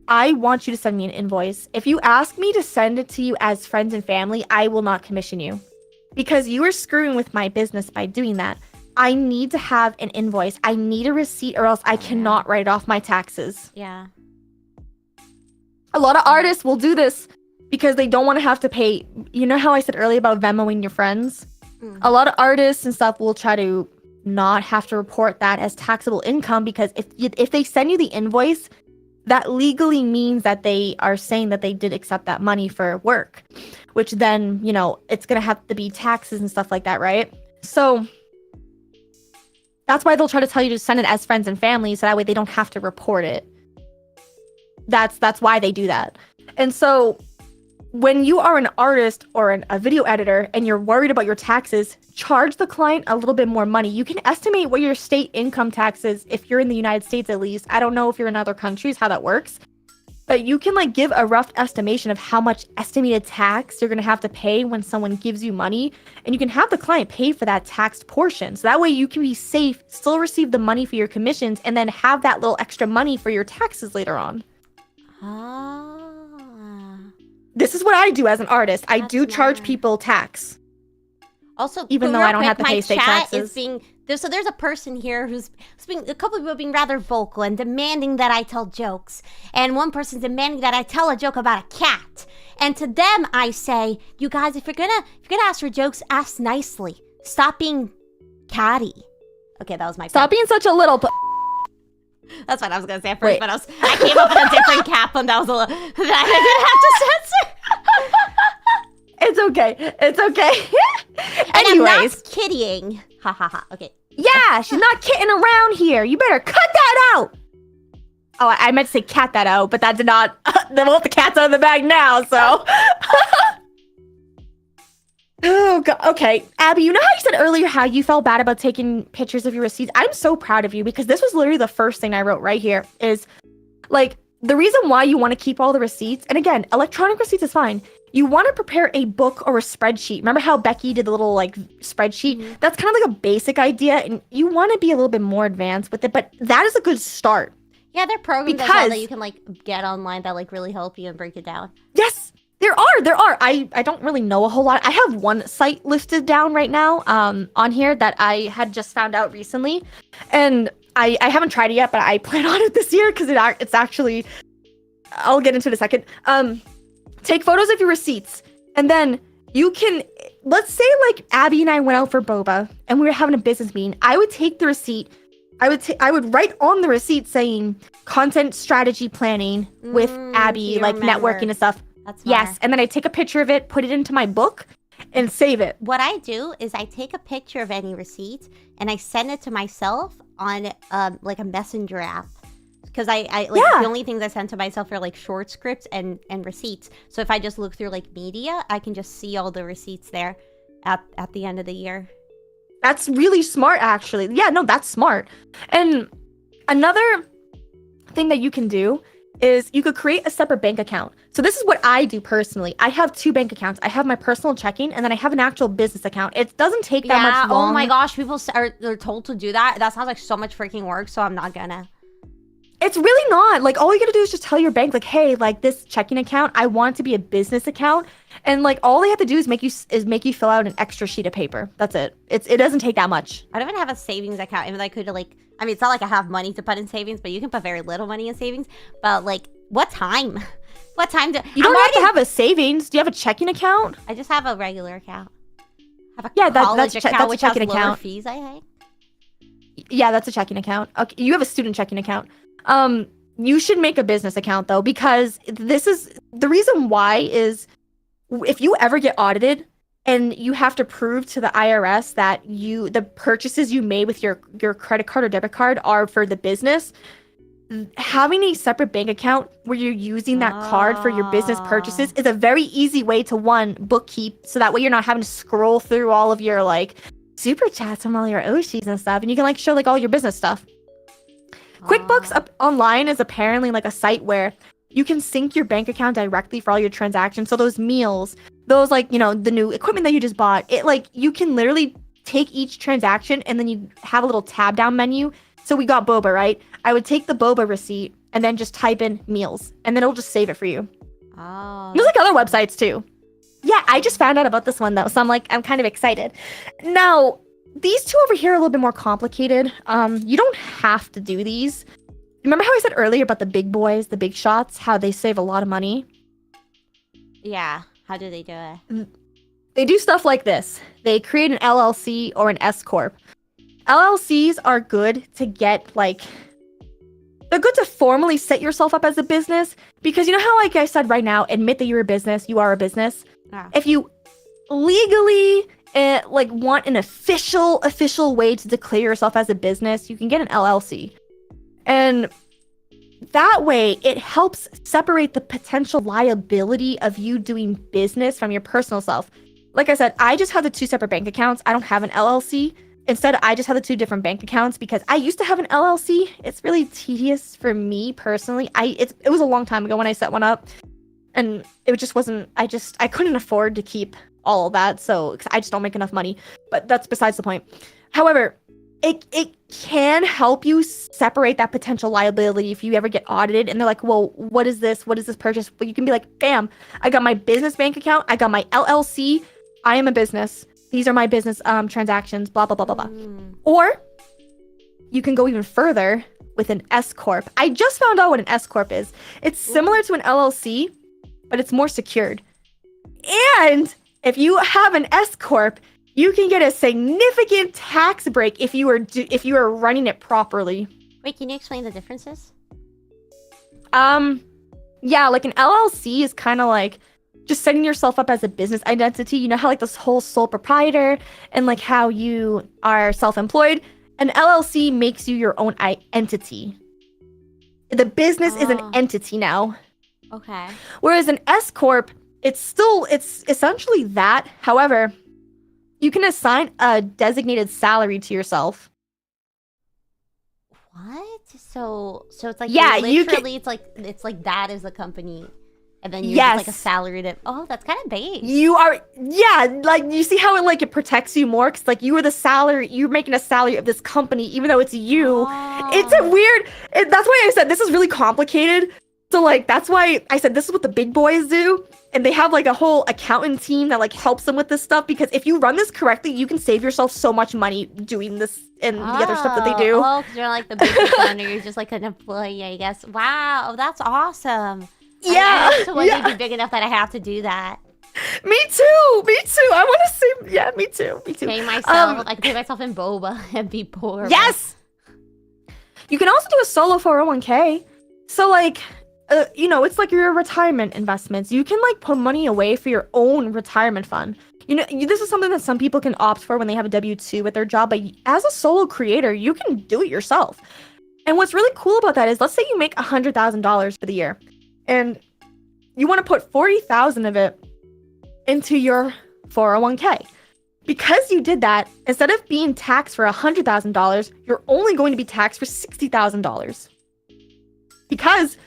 Speaker 1: I want you to send me an invoice. If you ask me to send it to you as friends and family, I will not commission you, because you are screwing with my business by doing that. I need to have an invoice. I need a receipt, or else I cannot write off my taxes.
Speaker 2: Yeah.
Speaker 1: A lot of artists will do this because they don't want to have to pay. You know how I said earlier about Venmoing your friends? A lot of artists and stuff will try to not have to report that as taxable income, because if they send you the invoice, that legally means that they are saying that they did accept that money for work, which then, you know, it's going to have to be taxes and stuff like that, right? So that's why they'll try to tell you to send it as friends and family, so that way they don't have to report it. That's why they do that. And so when you are an artist or a video editor and you're worried about your taxes, charge the client a little bit more money. You can estimate what your state income tax is if you're in the United States, at least. I don't know if you're in other countries, how that works. But you can like give a rough estimation of how much estimated tax you're going to have to pay when someone gives you money. And you can have the client pay for that taxed portion. So that way you can be safe, still receive the money for your commissions, and then have that little extra money for your taxes later on. This is what I do as an artist. I do charge people tax.
Speaker 2: Also,
Speaker 1: even though I don't have to pay state taxes.
Speaker 2: So there's a person here who's a couple of people being rather vocal and demanding that I tell jokes. And one person's demanding that I tell a joke about a cat. And to them, I say, you guys, if you're gonna ask for jokes, ask nicely. Stop being catty. Okay, that was my
Speaker 1: Stop being such a little...
Speaker 2: That's what I was gonna say at first, but I came up with a different cap one that was a little that I didn't have to censor.
Speaker 1: It's okay. It's okay.
Speaker 2: And
Speaker 1: anyways,
Speaker 2: I'm not kidding. Ha ha ha. Okay.
Speaker 1: Yeah, she's not kidding around here. You better cut that out. Oh, I meant to say cat that out, but that did not. Well, the cat's out of the bag now, so. Oh, God. Okay. Abby, you know how you said earlier how you felt bad about taking pictures of your receipts? I'm so proud of you, because this was literally the first thing I wrote right here is, like, the reason why you want to keep all the receipts, and again, electronic receipts is fine. You want to prepare a book or a spreadsheet. Remember how Becky did the little, like, spreadsheet? Mm-hmm. That's kind of like a basic idea, and you want to be a little bit more advanced with it, but that is a good start.
Speaker 2: Yeah, there are programs as well that you can, like, get online that, like, really help you and break it down.
Speaker 1: Yes! There are. I don't really know a whole lot. I have one site listed down right now on here that I had just found out recently. And I haven't tried it yet, but I plan on it this year because it's actually... I'll get into it in a second. Take photos of your receipts. And then you can... Let's say, like, Abby and I went out for boba and we were having a business meeting. I would take the receipt. I would write on the receipt saying content strategy planning with Abby, like networking and stuff. Yes, and then I take a picture of it, put it into my book, and save it.
Speaker 2: What I do is I take a picture of any receipt and I send it to myself on like a messenger app. Because the only things I send to myself are like short scripts and receipts. So if I just look through like media, I can just see all the receipts there at the end of the year.
Speaker 1: That's really smart, actually. Yeah, no, that's smart. And another thing that you can do is you could create a separate bank account. So this is what I do personally. I have 2 bank accounts. I have my personal checking, and then I have an actual business account. It doesn't take that much long.
Speaker 2: Oh my gosh, people they're told to do that. That sounds like so much freaking work, so I'm not gonna.
Speaker 1: It's really not. Like, all you gotta do is just tell your bank, like, hey, like, this checking account, I want it to be a business account. And, like, all they have to do is make you fill out an extra sheet of paper. That's it. It doesn't take that much.
Speaker 2: I don't even have a savings account. Even though I could, like... I mean, it's not like I have money to put in savings, but you can put very little money in savings. But, like, what time? What time do...
Speaker 1: You don't have to have a savings. Do you have a checking account?
Speaker 2: I just have a regular account. I have a college account, which has lower fees, I think.
Speaker 1: Yeah, that's a checking account. Okay, you have a student checking account. You should make a business account, though, because this is... The reason why is if you ever get audited and you have to prove to the IRS that the purchases you made with your credit card or debit card are for the business, having a separate bank account where you're using that card for your business purchases is a very easy way to, one, bookkeep, so that way you're not having to scroll through all of your, like, super chats from all your Oshis and stuff, and you can, like, show, like, all your business stuff. QuickBooks online is apparently, like, a site where you can sync your bank account directly for all your transactions. So those meals, those, like, you know, the new equipment that you just bought, it, like, you can literally take each transaction and then you have a little tab down menu. So we got boba, right? I would take the boba receipt and then just type in meals, and then it'll just save it for you.
Speaker 2: Oh.
Speaker 1: There's, like, other websites too. Yeah, I just found out about this one though, so I'm kind of excited. Now, these two over here are a little bit more complicated. You don't have to do these. Remember how I said earlier about the big boys, the big shots, how they save a lot of money?
Speaker 2: Yeah. How do they do it?
Speaker 1: They do stuff like this. They create an LLC or an S corp. LLCs are good to get like they're good to formally set yourself up as a business because you know how like I said right now, admit that you're a business, you are a business.
Speaker 2: Yeah.
Speaker 1: If you legally like want an official way to declare yourself as a business, you can get an LLC. And that way, it helps separate the potential liability of you doing business from your personal self. Like I said, I just have the 2 separate bank accounts. I don't have an LLC. Instead, I just have the 2 different bank accounts because I used to have an LLC. It's really tedious for me personally. It was a long time ago when I set one up, and it just wasn't. I couldn't afford to keep all of that, so 'cause I just don't make enough money. But that's besides the point. However, it can help you separate that potential liability if you ever get audited and they're like, well, what is this purchase? But you can be like, bam, I got my business bank account, I got my LLC, I am a business, these are my business transactions, blah blah blah blah blah. Or you can go even further with an S corp. I just found out what an S corp is. It's similar to an LLC, but it's more secured. And if you have an S corp, you can get a significant tax break if you are running it properly.
Speaker 2: Wait, can you explain the differences?
Speaker 1: Yeah, like an LLC is kind of like just setting yourself up as a business identity. You know how like this whole sole proprietor and like how you are self-employed? An LLC makes you your own entity. The business is an entity now.
Speaker 2: Okay.
Speaker 1: Whereas an S corp, it's essentially that. However, you can assign a designated salary to yourself.
Speaker 2: What? So it's like
Speaker 1: yeah,
Speaker 2: literally it's like that is a company, and then you're just like a salaried. Oh, that's kind of base.
Speaker 1: You are like you see how it protects you more because like you are the salary, you're making a salary of this company even though it's you. It's a weird. That's why I said this is really complicated. So like that's why I said this is what the big boys do. And they have like a whole accountant team that like helps them with this stuff because if you run this correctly, you can save yourself so much money doing this and the other stuff that they do.
Speaker 2: Oh, because you're like the business owner, you're just like an employee, I guess. Wow, that's awesome.
Speaker 1: Yeah.
Speaker 2: I want to be big enough that I have to do that.
Speaker 1: Me too. I want to see. Yeah, me too.
Speaker 2: Pay myself. I can pay myself in boba and be poor.
Speaker 1: Yes. You can also do a solo 401k. So like. It's like your retirement investments. You can like put money away for your own retirement fund. This is something that some people can opt for when they have a W-2 with their job, but as a solo creator, you can do it yourself. And what's really cool about that is, let's say you make $100,000 for the year, and you want to put $40,000 of it into your 401k. Because you did that, instead of being taxed for $100,000, you're only going to be taxed for $60,000. Because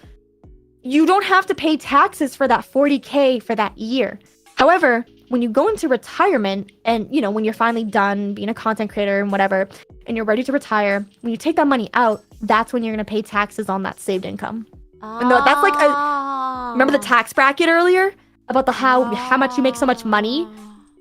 Speaker 1: you don't have to pay taxes for that $40K for that year. However, when you go into retirement and, when you're finally done being a content creator and whatever, and you're ready to retire, when you take that money out, that's when you're going to pay taxes on that saved income. And that's like, remember the tax bracket earlier? About how much you make so much money?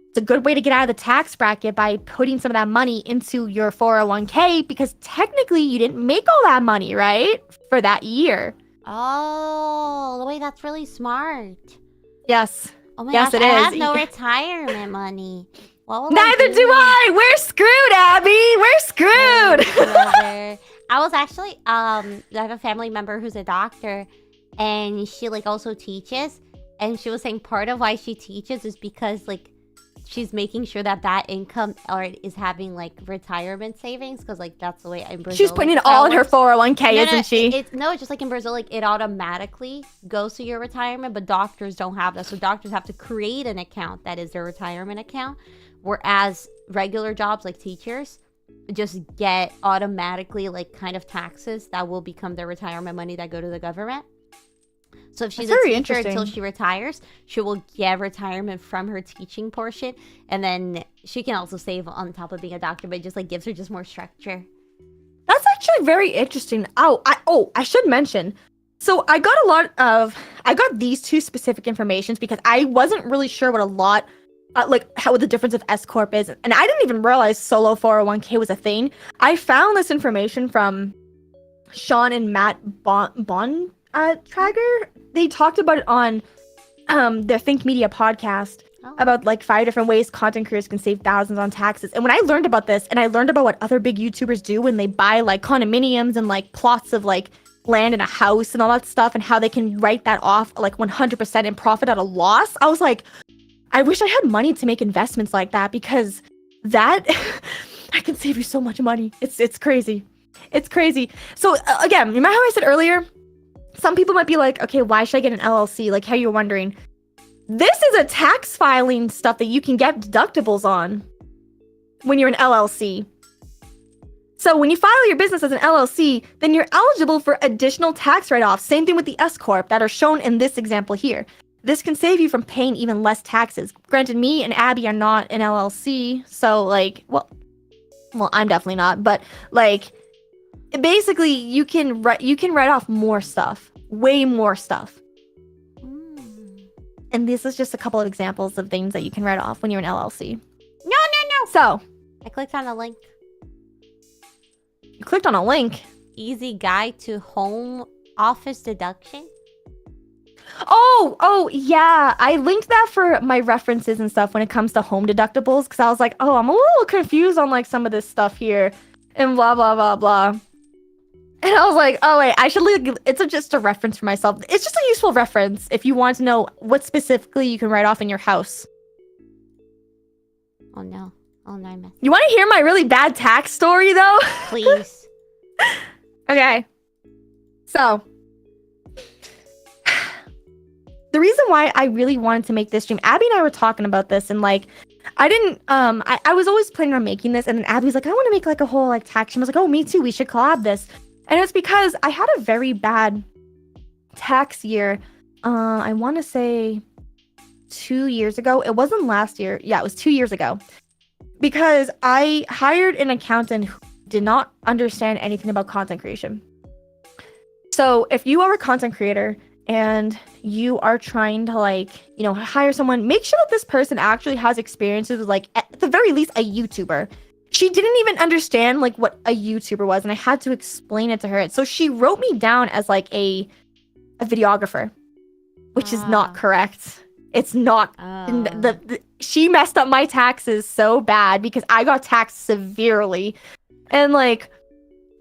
Speaker 1: It's a good way to get out of the tax bracket by putting some of that money into your 401k because technically you didn't make all that money, right? For that year.
Speaker 2: Oh, wait, that's really smart.
Speaker 1: Yes.
Speaker 2: Oh my
Speaker 1: gosh,
Speaker 2: it is. I have no retirement money.
Speaker 1: Neither do I. We're screwed, Abby. We're screwed.
Speaker 2: I was actually I have a family member who's a doctor, and she like also teaches, and she was saying part of why she teaches is because like she's making sure that income is having like retirement savings because like that's the way in Brazil.
Speaker 1: She's putting it all in her 401k, isn't she?
Speaker 2: It's just like in Brazil, like it automatically goes to your retirement, but doctors don't have that. So doctors have to create an account that is their retirement account, whereas regular jobs like teachers just get automatically like kind of taxes that will become their retirement money that go to the government. So if she's a teacher until she retires, she will get retirement from her teaching portion, and then she can also save on top of being a doctor, but it just like gives her just more structure.
Speaker 1: That's actually very interesting. I should mention. So I got these 2 specific informations because I wasn't really sure what a lot, what the difference of S corp is, and I didn't even realize solo 401k was a thing. I found this information from Sean and Matt Trager. They talked about it on their Think Media podcast about like 5 different ways content creators can save thousands on taxes. And when I learned about this, and I learned about what other big YouTubers do when they buy like condominiums and like plots of like land in a house and all that stuff, and how they can write that off like 100% and profit at a loss, I was like, I wish I had money to make investments like that, because that I can save you so much money. It's crazy. It's crazy. So again, remember how I said earlier, some people might be like, okay, why should I get an LLC? Like how you're wondering. This is a tax filing stuff that you can get deductibles on when you're an LLC. So when you file your business as an LLC, then you're eligible for additional tax write-offs. Same thing with the S-Corp that are shown in this example here. This can save you from paying even less taxes. Granted, me and Abby are not an LLC, so like, well, I'm definitely not, but like, basically you can write off more stuff, way more stuff. And this is just a couple of examples of things that you can write off when you're an LLC.
Speaker 2: No.
Speaker 1: So,
Speaker 2: I clicked on a link.
Speaker 1: you clicked on a link.
Speaker 2: Easy guide to home office deduction.
Speaker 1: Oh, yeah. I linked that for my references and stuff when it comes to home deductibles, because I was like, oh, I'm a little confused on like some of this stuff here and blah, blah, blah, blah. And I was like, oh, wait, I should leave. It's just a reference for myself. It's just a useful reference if you want to know what specifically you can write off in your house.
Speaker 2: Oh, no. Oh, no, I missed.
Speaker 1: You want to hear my really bad tax story, though?
Speaker 2: Please.
Speaker 1: Okay. So, the reason why I really wanted to make this stream, Abby and I were talking about this, and like, I didn't, I was always planning on making this, and then Abby's like, I want to make like a whole like tax stream. I was like, oh, me too, we should collab this. And it's because I had a very bad tax year. I want to say 2 years ago. It wasn't last year. Yeah, it was 2 years ago. Because I hired an accountant who did not understand anything about content creation. So if you are a content creator and you are trying to like, you know, hire someone, make sure that this person actually has experiences with like, at the very least, a YouTuber. She didn't even understand like what a YouTuber was, and I had to explain it to her. So she wrote me down as like a videographer, which is not correct. It's not. She messed up my taxes so bad because I got taxed severely, and like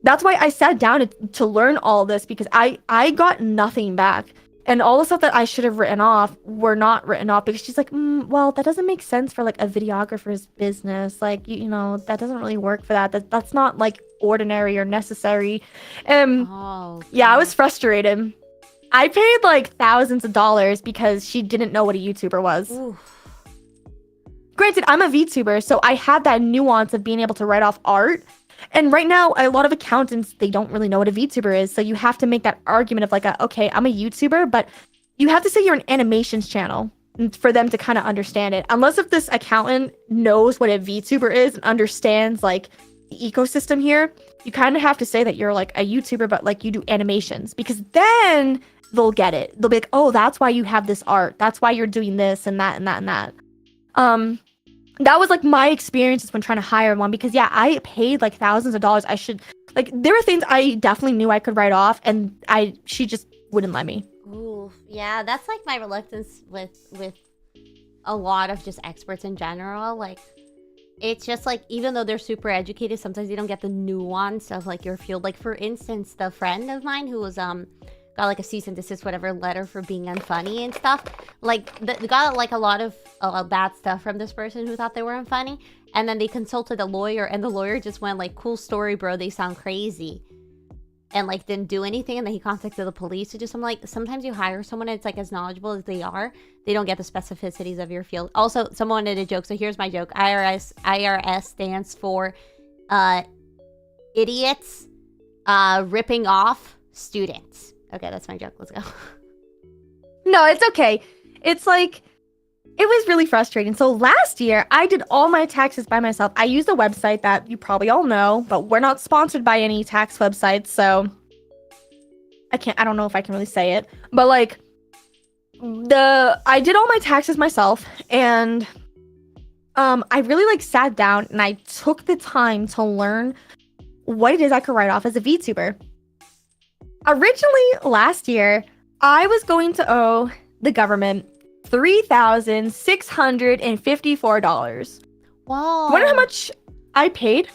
Speaker 1: that's why I sat down to learn all this, because I got nothing back. And all the stuff that I should have written off were not written off, because she's like, well, that doesn't make sense for like a videographer's business. Like, you know, that doesn't really work for that. That's not like ordinary or necessary. Yeah, I was frustrated. I paid like thousands of dollars because she didn't know what a YouTuber was. Oof. Granted, I'm a VTuber, so I had that nuance of being able to write off art. And right now, a lot of accountants, they don't really know what a VTuber is. So you have to make that argument of like, okay, I'm a YouTuber, but you have to say you're an animations channel for them to kind of understand it. Unless if this accountant knows what a VTuber is and understands like the ecosystem here, you kind of have to say that you're like a YouTuber, but like you do animations, because then they'll get it. They'll be like, oh, that's why you have this art. That's why you're doing this and that and that and that. That was like my experiences when trying to hire one, because yeah, I paid like thousands of dollars. I should like, there were things I definitely knew I could write off, and she just wouldn't let me.
Speaker 2: Ooh, yeah, that's like my reluctance with a lot of just experts in general. Like, it's just like, even though they're super educated, sometimes they don't get the nuance of like your field. Like for instance, the friend of mine who was got like a cease and desist whatever letter for being unfunny and stuff, like got like a lot of bad stuff from this person who thought they were unfunny, and then they consulted a lawyer, and the lawyer just went like, cool story bro, they sound crazy, and like didn't do anything. And then he contacted the police. So just, I'm like, sometimes you hire someone and it's like as knowledgeable as they are, they don't get the specificities of your field. Also, someone did a joke, so here's my joke. IRS stands for idiots ripping off students. Okay, that's my joke. Let's go.
Speaker 1: No, it's okay. It's like, it was really frustrating. So last year, I did all my taxes by myself. I used a website that you probably all know, but we're not sponsored by any tax websites, so I don't know if I can really say it. But like, I did all my taxes myself, and I really like sat down and I took the time to learn what it is I could write off as a VTuber. Originally, last year, I was going to owe the government $3,654.
Speaker 2: Whoa.
Speaker 1: Wonder how much I paid?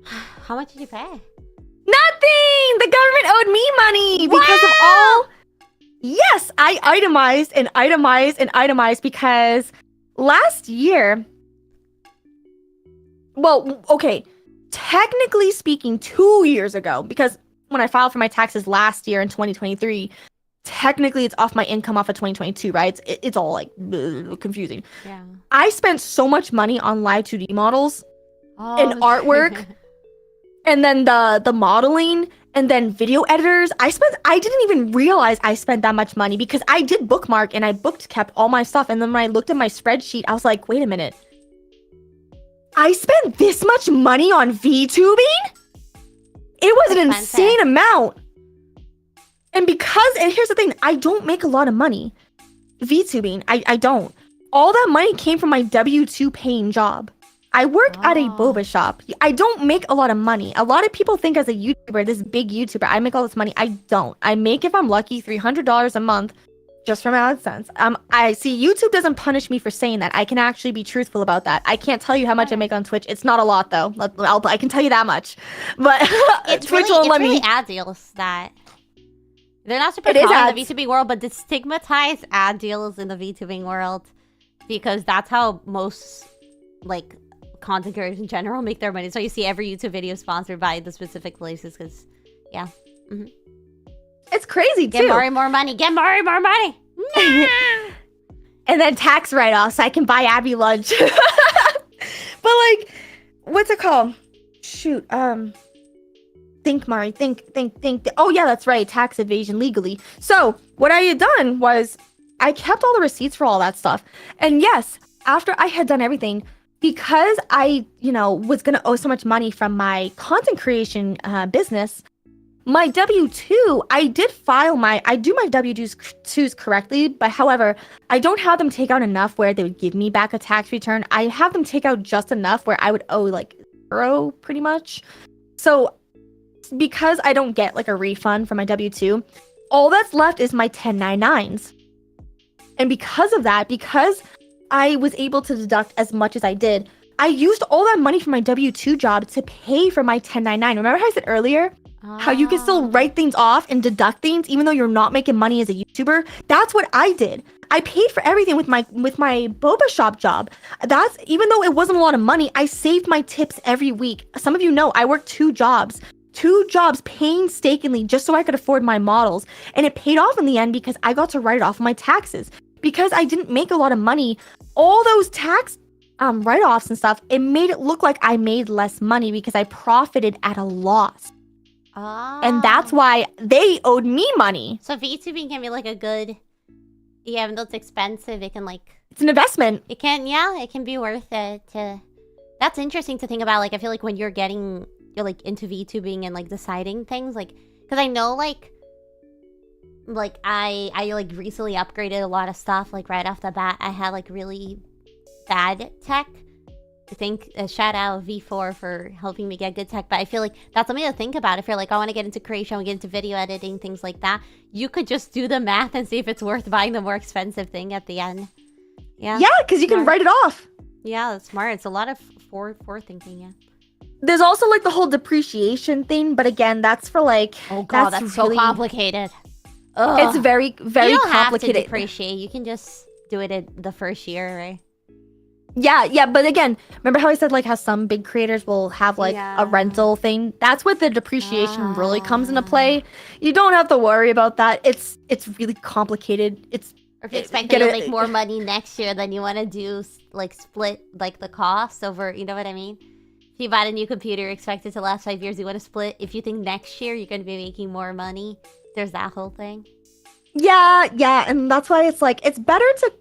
Speaker 2: How much did you pay?
Speaker 1: Nothing! The government owed me money because of all... Yes, I itemized and itemized and itemized because last year... Well, okay, technically speaking, 2 years ago, because when I filed for my taxes last year in 2023, technically it's off my income off of 2022, right? It's all like confusing.
Speaker 2: Yeah.
Speaker 1: I spent so much money on live 2D models and
Speaker 2: Oh,
Speaker 1: artwork and then the modeling and then video editors. I didn't even realize I spent that much money because I did bookmark and I kept all my stuff. And then when I looked at my spreadsheet, I was like, wait a minute. I spent this much money on VTubing? It was an insane amount. And here's the thing, I don't make a lot of money. VTubing, I don't. All that money came from my W-2 paying job. I work at a boba shop. I don't make a lot of money. A lot of people think as a YouTuber, this big YouTuber, I make all this money. I don't. I make, if I'm lucky, $300 a month just from AdSense. I see YouTube doesn't punish me for saying that. I can actually be truthful about that. I can't tell you how much I make on Twitch. It's not a lot though. I can tell you that much. But Twitch won't let me.
Speaker 2: Ad deals that they're not super common in the VTubing world, but they stigmatize ad deals in the VTubing world because that's how most like content creators in general make their money. So you see every YouTube video sponsored by the specific places because, yeah.
Speaker 1: It's crazy too.
Speaker 2: Get more money. Get more money.
Speaker 1: And then tax write-offs so I can buy Abby lunch. But like, what's it called? Shoot. Think, Mari. Think. Oh yeah, that's right. Tax evasion legally. So what I had done was I kept all the receipts for all that stuff. And yes, after I had done everything, because I, was gonna owe so much money from my content creation business. My W-2, I do my W-2s correctly, but however, I don't have them take out enough where they would give me back a tax return. I have them take out just enough where I would owe like $0 pretty much. So because I don't get like a refund from my W-2, all that's left is my 1099s. And because of that, because I was able to deduct as much as I did, I used all that money from my W-2 job to pay for my 1099. Remember how I said earlier? How you can still write things off and deduct things even though you're not making money as a YouTuber? That's what I did. I paid for everything with my boba shop job. That's even though it wasn't a lot of money, I saved my tips every week. Some of you know I worked 2 jobs. 2 jobs painstakingly just so I could afford my models. And it paid off in the end because I got to write it off my taxes. Because I didn't make a lot of money, all those tax write-offs and stuff, it made it look like I made less money because I profited at a loss. And that's why they owed me money.
Speaker 2: So VTubing can be like a good, even though it's expensive, it can like...
Speaker 1: It's an investment.
Speaker 2: It can be worth it to... That's interesting to think about. Like, I feel like when you're like into VTubing and like deciding things, like, because I know like I like recently upgraded a lot of stuff, like right off the bat. I had like really bad tech. I think shout out V4 for helping me get good tech, but I feel like that's something to think about. If you're like, I want to get into creation, I want to get into video editing, things like that, you could just do the math and see if it's worth buying the more expensive thing at the end. Yeah,
Speaker 1: because you can write it off.
Speaker 2: Yeah, that's smart. It's a lot of forethinking. Yeah,
Speaker 1: there's also like the whole depreciation thing, but again, that's for like,
Speaker 2: oh god, that's really, so complicated. Ugh.
Speaker 1: It's very very
Speaker 2: you don't
Speaker 1: complicated.
Speaker 2: Have to depreciate. You can just do it in the first year, right?
Speaker 1: Yeah, but again, remember how I said like how some big creators will have like a rental thing? That's where the depreciation really comes into play. You don't have to worry about that. It's really complicated.
Speaker 2: Or if you expect to make more money next year, then you want to do like split like the cost over, you know what I mean? If you buy a new computer, expect it to last 5 years, you want to split. If you think next year you're going to be making more money, there's that whole thing.
Speaker 1: Yeah, and that's why it's like it's better to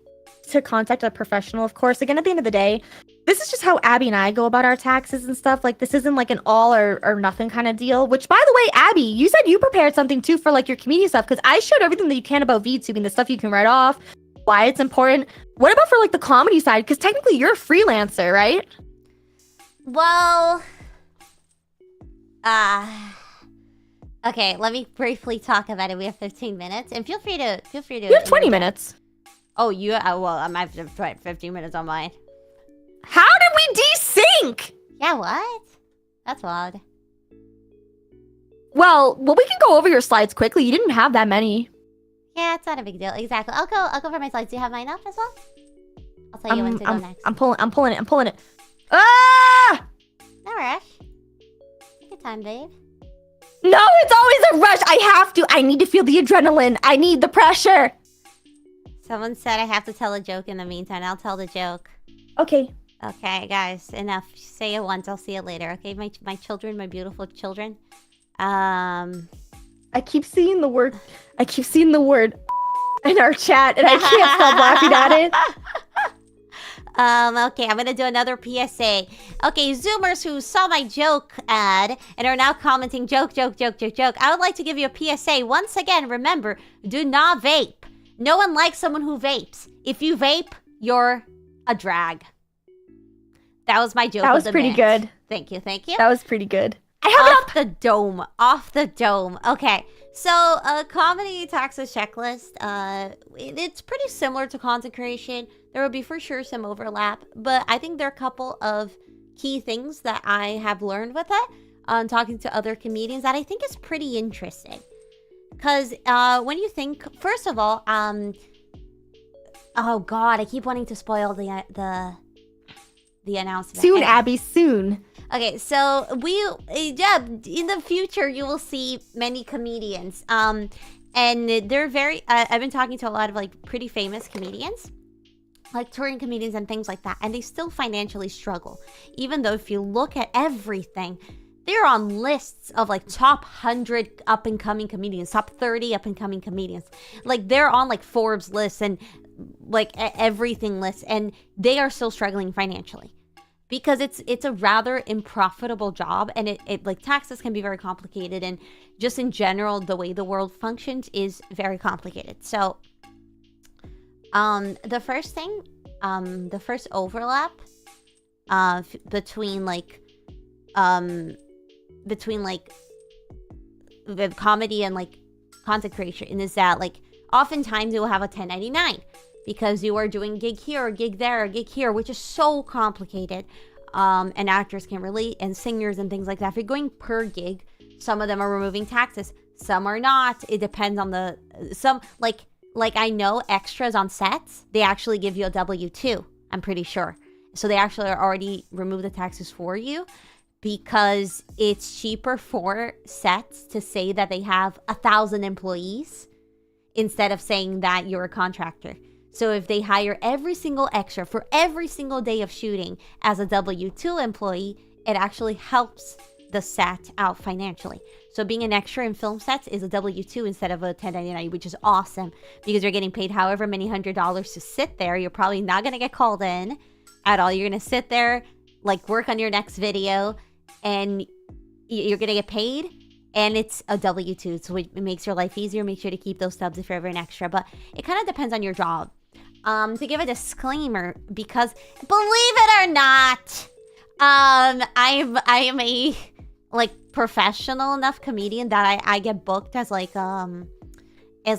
Speaker 1: contact a professional, of course. Again, at the end of the day, this is just how Abby and I go about our taxes and stuff. Like, this isn't like an all or nothing kind of deal. Which, by the way, Abby, you said you prepared something too for like your community stuff, because I showed everything that you can about VTubing, the stuff you can write off, why it's important. What about for like the comedy side? Because technically you're a freelancer, right?
Speaker 2: Well, Okay, let me briefly talk about it. We have 15 minutes, and feel free to
Speaker 1: You have 20 minutes.
Speaker 2: Oh, you well, I might have 15 minutes on mine.
Speaker 1: How did we desync?
Speaker 2: Yeah, what? That's odd.
Speaker 1: Well, we can go over your slides quickly. You didn't have that many.
Speaker 2: Yeah, it's not a big deal. Exactly. I'll go for my slides. Do you have mine up as well? I'll tell you when to go next.
Speaker 1: I'm pulling it. Ah!
Speaker 2: No rush. Take your time, babe.
Speaker 1: No, it's always a rush. I need to feel the adrenaline. I need the pressure.
Speaker 2: Someone said I have to tell a joke in the meantime. I'll tell the joke.
Speaker 1: Okay.
Speaker 2: Okay, guys, enough. Say it once. I'll see it later. Okay, my children, my beautiful children. I
Speaker 1: keep seeing the word in our chat, and I can't stop laughing at it.
Speaker 2: Okay, I'm gonna do another PSA. Okay, Zoomers who saw my joke ad and are now commenting joke. I would like to give you a PSA. Once again, remember, do not vape. No one likes someone who vapes. If you vape, you're a drag. That was my joke.
Speaker 1: That was pretty good.
Speaker 2: Thank you.
Speaker 1: That was pretty good. I have
Speaker 2: off the dome. Okay, so a comedy taxes checklist. It's pretty similar to content creation. There will be for sure some overlap, but I think there are a couple of key things that I have learned with it on talking to other comedians that I think is pretty interesting. Because when you think, first of all, oh god, I keep wanting to spoil the announcement.
Speaker 1: Soon, Abby, soon.
Speaker 2: Okay, so yeah, in the future you will see many comedians, and they're very. I've been talking to a lot of like pretty famous comedians, like touring comedians and things like that, and they still financially struggle. Even though if you look at everything, they're on lists of like top 100 up and coming comedians, top 30 up and coming comedians. Like they're on like Forbes lists and like everything lists, and they are still struggling financially. Because it's a rather unprofitable job, and it like taxes can be very complicated, and just in general the way the world functions is very complicated. So the first thing, the first overlap between the comedy and like content creation is that like oftentimes you will have a 1099. Because you are doing gig here, a gig there, a gig here, which is so complicated. And actors can relate, and singers and things like that. If you're going per gig, some of them are removing taxes, some are not. It depends on some like I know extras on sets, they actually give you a W-2, I'm pretty sure. So they actually already remove the taxes for you because it's cheaper for sets to say that they have 1,000 employees instead of saying that you're a contractor. So if they hire every single extra for every single day of shooting as a W-2 employee, it actually helps the set out financially. So being an extra in film sets is a W-2 instead of a 1099, which is awesome because you're getting paid however many $100s to sit there. You're probably not going to get called in at all. You're going to sit there, like work on your next video, and you're going to get paid. And it's a W-2, so it makes your life easier. Make sure to keep those stubs if you're ever an extra. But it kind of depends on your job. To give a disclaimer, because believe it or not, I am a like professional enough comedian that I get booked as like what do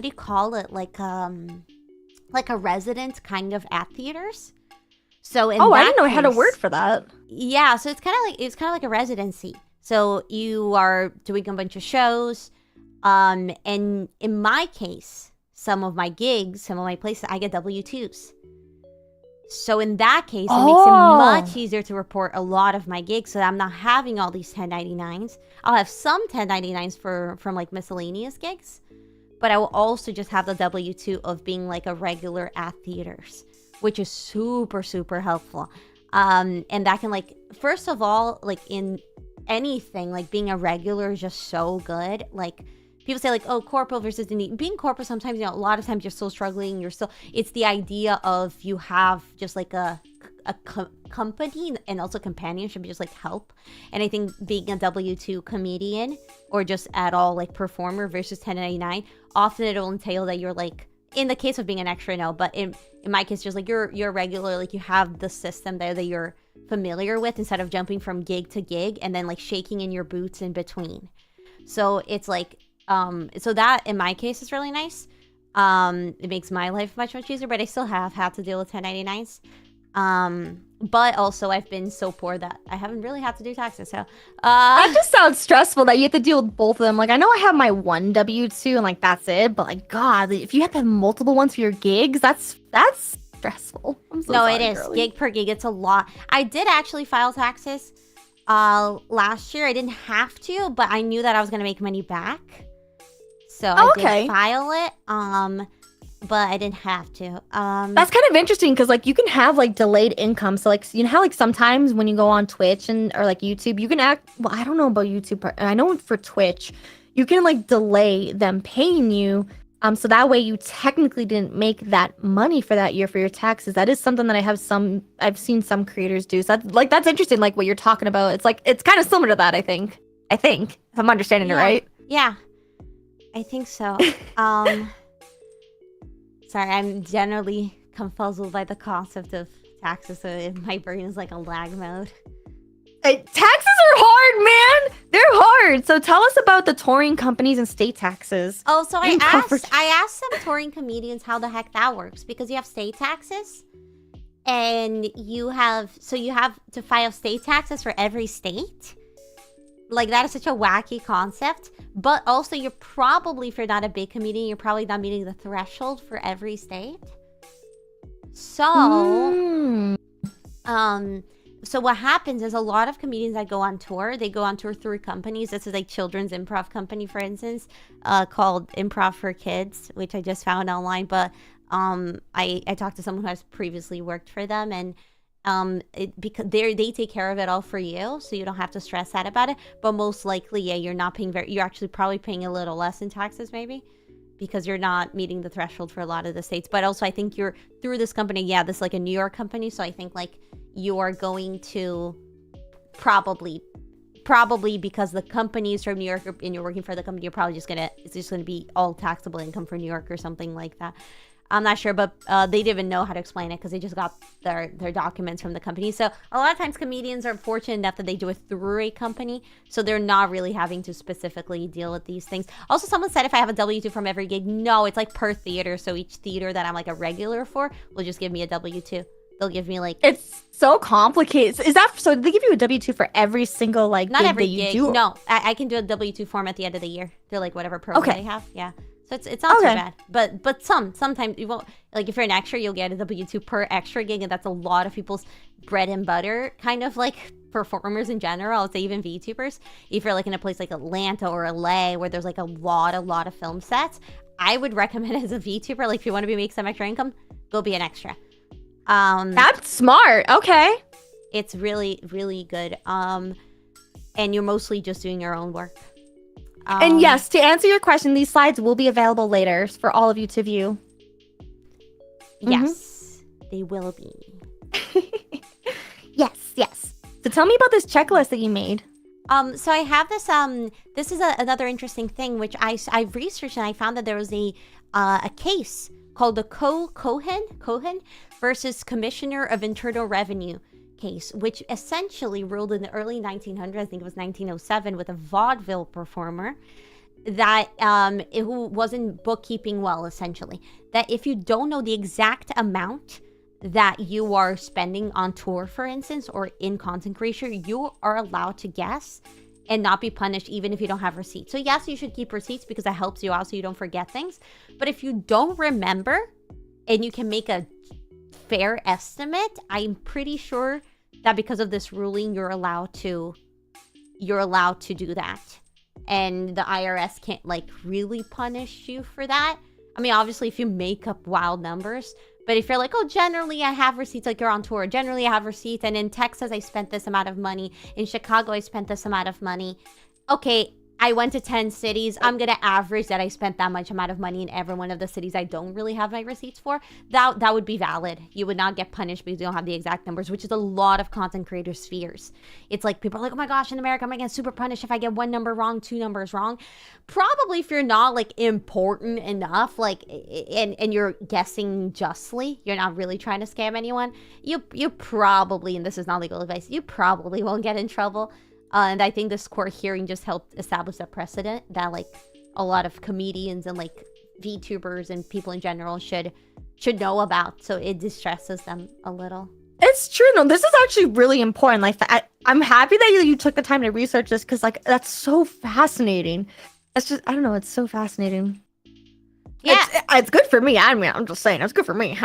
Speaker 2: you call it, like a resident kind of at theaters. So in
Speaker 1: I didn't know I had a word for that.
Speaker 2: Yeah, so it's kind of like a residency. So you are doing a bunch of shows, and in my case, some of my gigs, some of my places, I get W-2s. So in that case, it makes it much easier to report a lot of my gigs so that I'm not having all these 1099s. I'll have some 1099s from like miscellaneous gigs, but I will also just have the W-2 of being like a regular at theaters, which is super, super helpful. And that can like, first of all, like in anything, like being a regular is just so good. Like, people say like, oh, corporate versus indie. Being corporate, sometimes, you know, a lot of times you're still struggling. It's the idea of you have just like a company and also companionship, just like help. And I think being a W-2 comedian or just at all like performer versus 1099, often it'll entail that you're like in the case of being an extra, no, but in my case, just like you're regular, like you have the system there that you're familiar with instead of jumping from gig to gig and then like shaking in your boots in between. So it's like, so that in my case is really nice. It makes my life much easier, but I still have had to deal with 1099s. But also I've been so poor that I haven't really had to do taxes. So
Speaker 1: it just sounds stressful that you have to deal with both of them. Like I know I have my one W-2 and like that's it, but like God, if you have to have multiple ones for your gigs, that's stressful. I'm so sorry,
Speaker 2: it is
Speaker 1: girly.
Speaker 2: gig per gig. It's a lot. I did actually file taxes last year. I didn't have to, but I knew that I was gonna make money back, so I did file it. But I didn't have to.
Speaker 1: That's kind of interesting because like you can have like delayed income. So like you know how like sometimes when you go on Twitch or like YouTube, you can well, I don't know about YouTube, but I know for Twitch, you can like delay them paying you. So that way you technically didn't make that money for that year for your taxes. That is something that I've seen some creators do. So that's interesting, like what you're talking about. It's kind of similar to that, I think. If I'm understanding it right.
Speaker 2: Yeah. I think so. Sorry, I'm generally confuzzled by the concept of taxes, so my brain is like a lag mode.
Speaker 1: Taxes are hard, man. They're hard. So tell us about the touring companies and state taxes.
Speaker 2: Oh, so I asked some touring comedians how the heck that works, because you have state taxes, and you have to file state taxes for every state. Like, that is such a wacky concept. But also, you're probably, if you're not a big comedian, you're probably not meeting the threshold for every state. So, so what happens is a lot of comedians that go on tour, they go on tour through companies. This is like children's improv company, for instance, called Improv for Kids, which I just found online. But I talked to someone who has previously worked for them, and because they take care of it all for you, so you don't have to stress out about it. But most likely, yeah, you're not paying you're actually probably paying a little less in taxes, maybe, because you're not meeting the threshold for a lot of the states. But also, I think you're through this company. Yeah, this is like a New York company, so I think like you are going to probably because the company is from New York and you're working for the company, you're probably it's just gonna be all taxable income for New York or something like that. I'm not sure, but they didn't even know how to explain it because they just got their documents from the company. So a lot of times comedians are fortunate enough that they do it through a company, so they're not really having to specifically deal with these things. Also, someone said if I have a W-2 from every gig, no, it's like per theater. So each theater that I'm like a regular for will just give me a W-2. They'll give me like...
Speaker 1: It's so complicated. Is that so? Did they give you a W-2 for every single like
Speaker 2: not
Speaker 1: gig
Speaker 2: every
Speaker 1: that you
Speaker 2: gig.
Speaker 1: do?
Speaker 2: No, I can do a W-2 form at the end of the year. They're like whatever program they have. Yeah. So it's not too bad, but sometimes you won't, like if you're an extra, you'll get a W-2 per extra gig, and that's a lot of people's bread and butter, kind of like performers in general. I would say even VTubers. If you're like in a place like Atlanta or LA where there's like a lot of film sets, I would recommend as a VTuber, like if you want to make some extra income, go be an extra.
Speaker 1: That's smart. Okay.
Speaker 2: It's really, really good. And you're mostly just doing your own work.
Speaker 1: And yes, to answer your question, these slides will be available later for all of you to view.
Speaker 2: Yes, they will be.
Speaker 1: Yes. So tell me about this checklist that you made.
Speaker 2: So I have this. This is another interesting thing, which I've researched, and I found that there was a case called the Cohen versus Commissioner of Internal Revenue case, which essentially ruled in the early 1900s, I think it was 1907, with a vaudeville performer that who wasn't bookkeeping well, essentially. That if you don't know the exact amount that you are spending on tour, for instance, or in content creation, you are allowed to guess and not be punished even if you don't have receipts. So yes, you should keep receipts because that helps you out so you don't forget things. But if you don't remember and you can make a fair estimate, I'm pretty sure that because of this ruling, you're allowed to do that. And the IRS can't like really punish you for that. I mean, obviously if you make up wild numbers, but if you're like, oh, generally I have receipts, like you're on tour, generally I have receipts, and in Texas I spent this amount of money, in Chicago I spent this amount of money. Okay, I went to 10 cities. I'm going to average that I spent that much amount of money in every one of the cities I don't really have my receipts for. That would be valid. You would not get punished because you don't have the exact numbers, which is a lot of content creators' fears. It's like people are like, oh my gosh, in America, I'm going to get super punished if I get one number wrong, 2 numbers wrong. Probably if you're not like important enough, like, and you're guessing justly, you're not really trying to scam anyone, you probably, and this is not legal advice, you probably won't get in trouble. And I think this court hearing just helped establish a precedent that like a lot of comedians and like VTubers and people in general should know about. So it distresses them a little.
Speaker 1: It's true. No, this is actually really important. Like, I'm happy that you took the time to research this because like that's so fascinating. It's just, I don't know. It's so fascinating.
Speaker 2: Yeah,
Speaker 1: it's good for me. I mean, I'm just saying, it's good for me.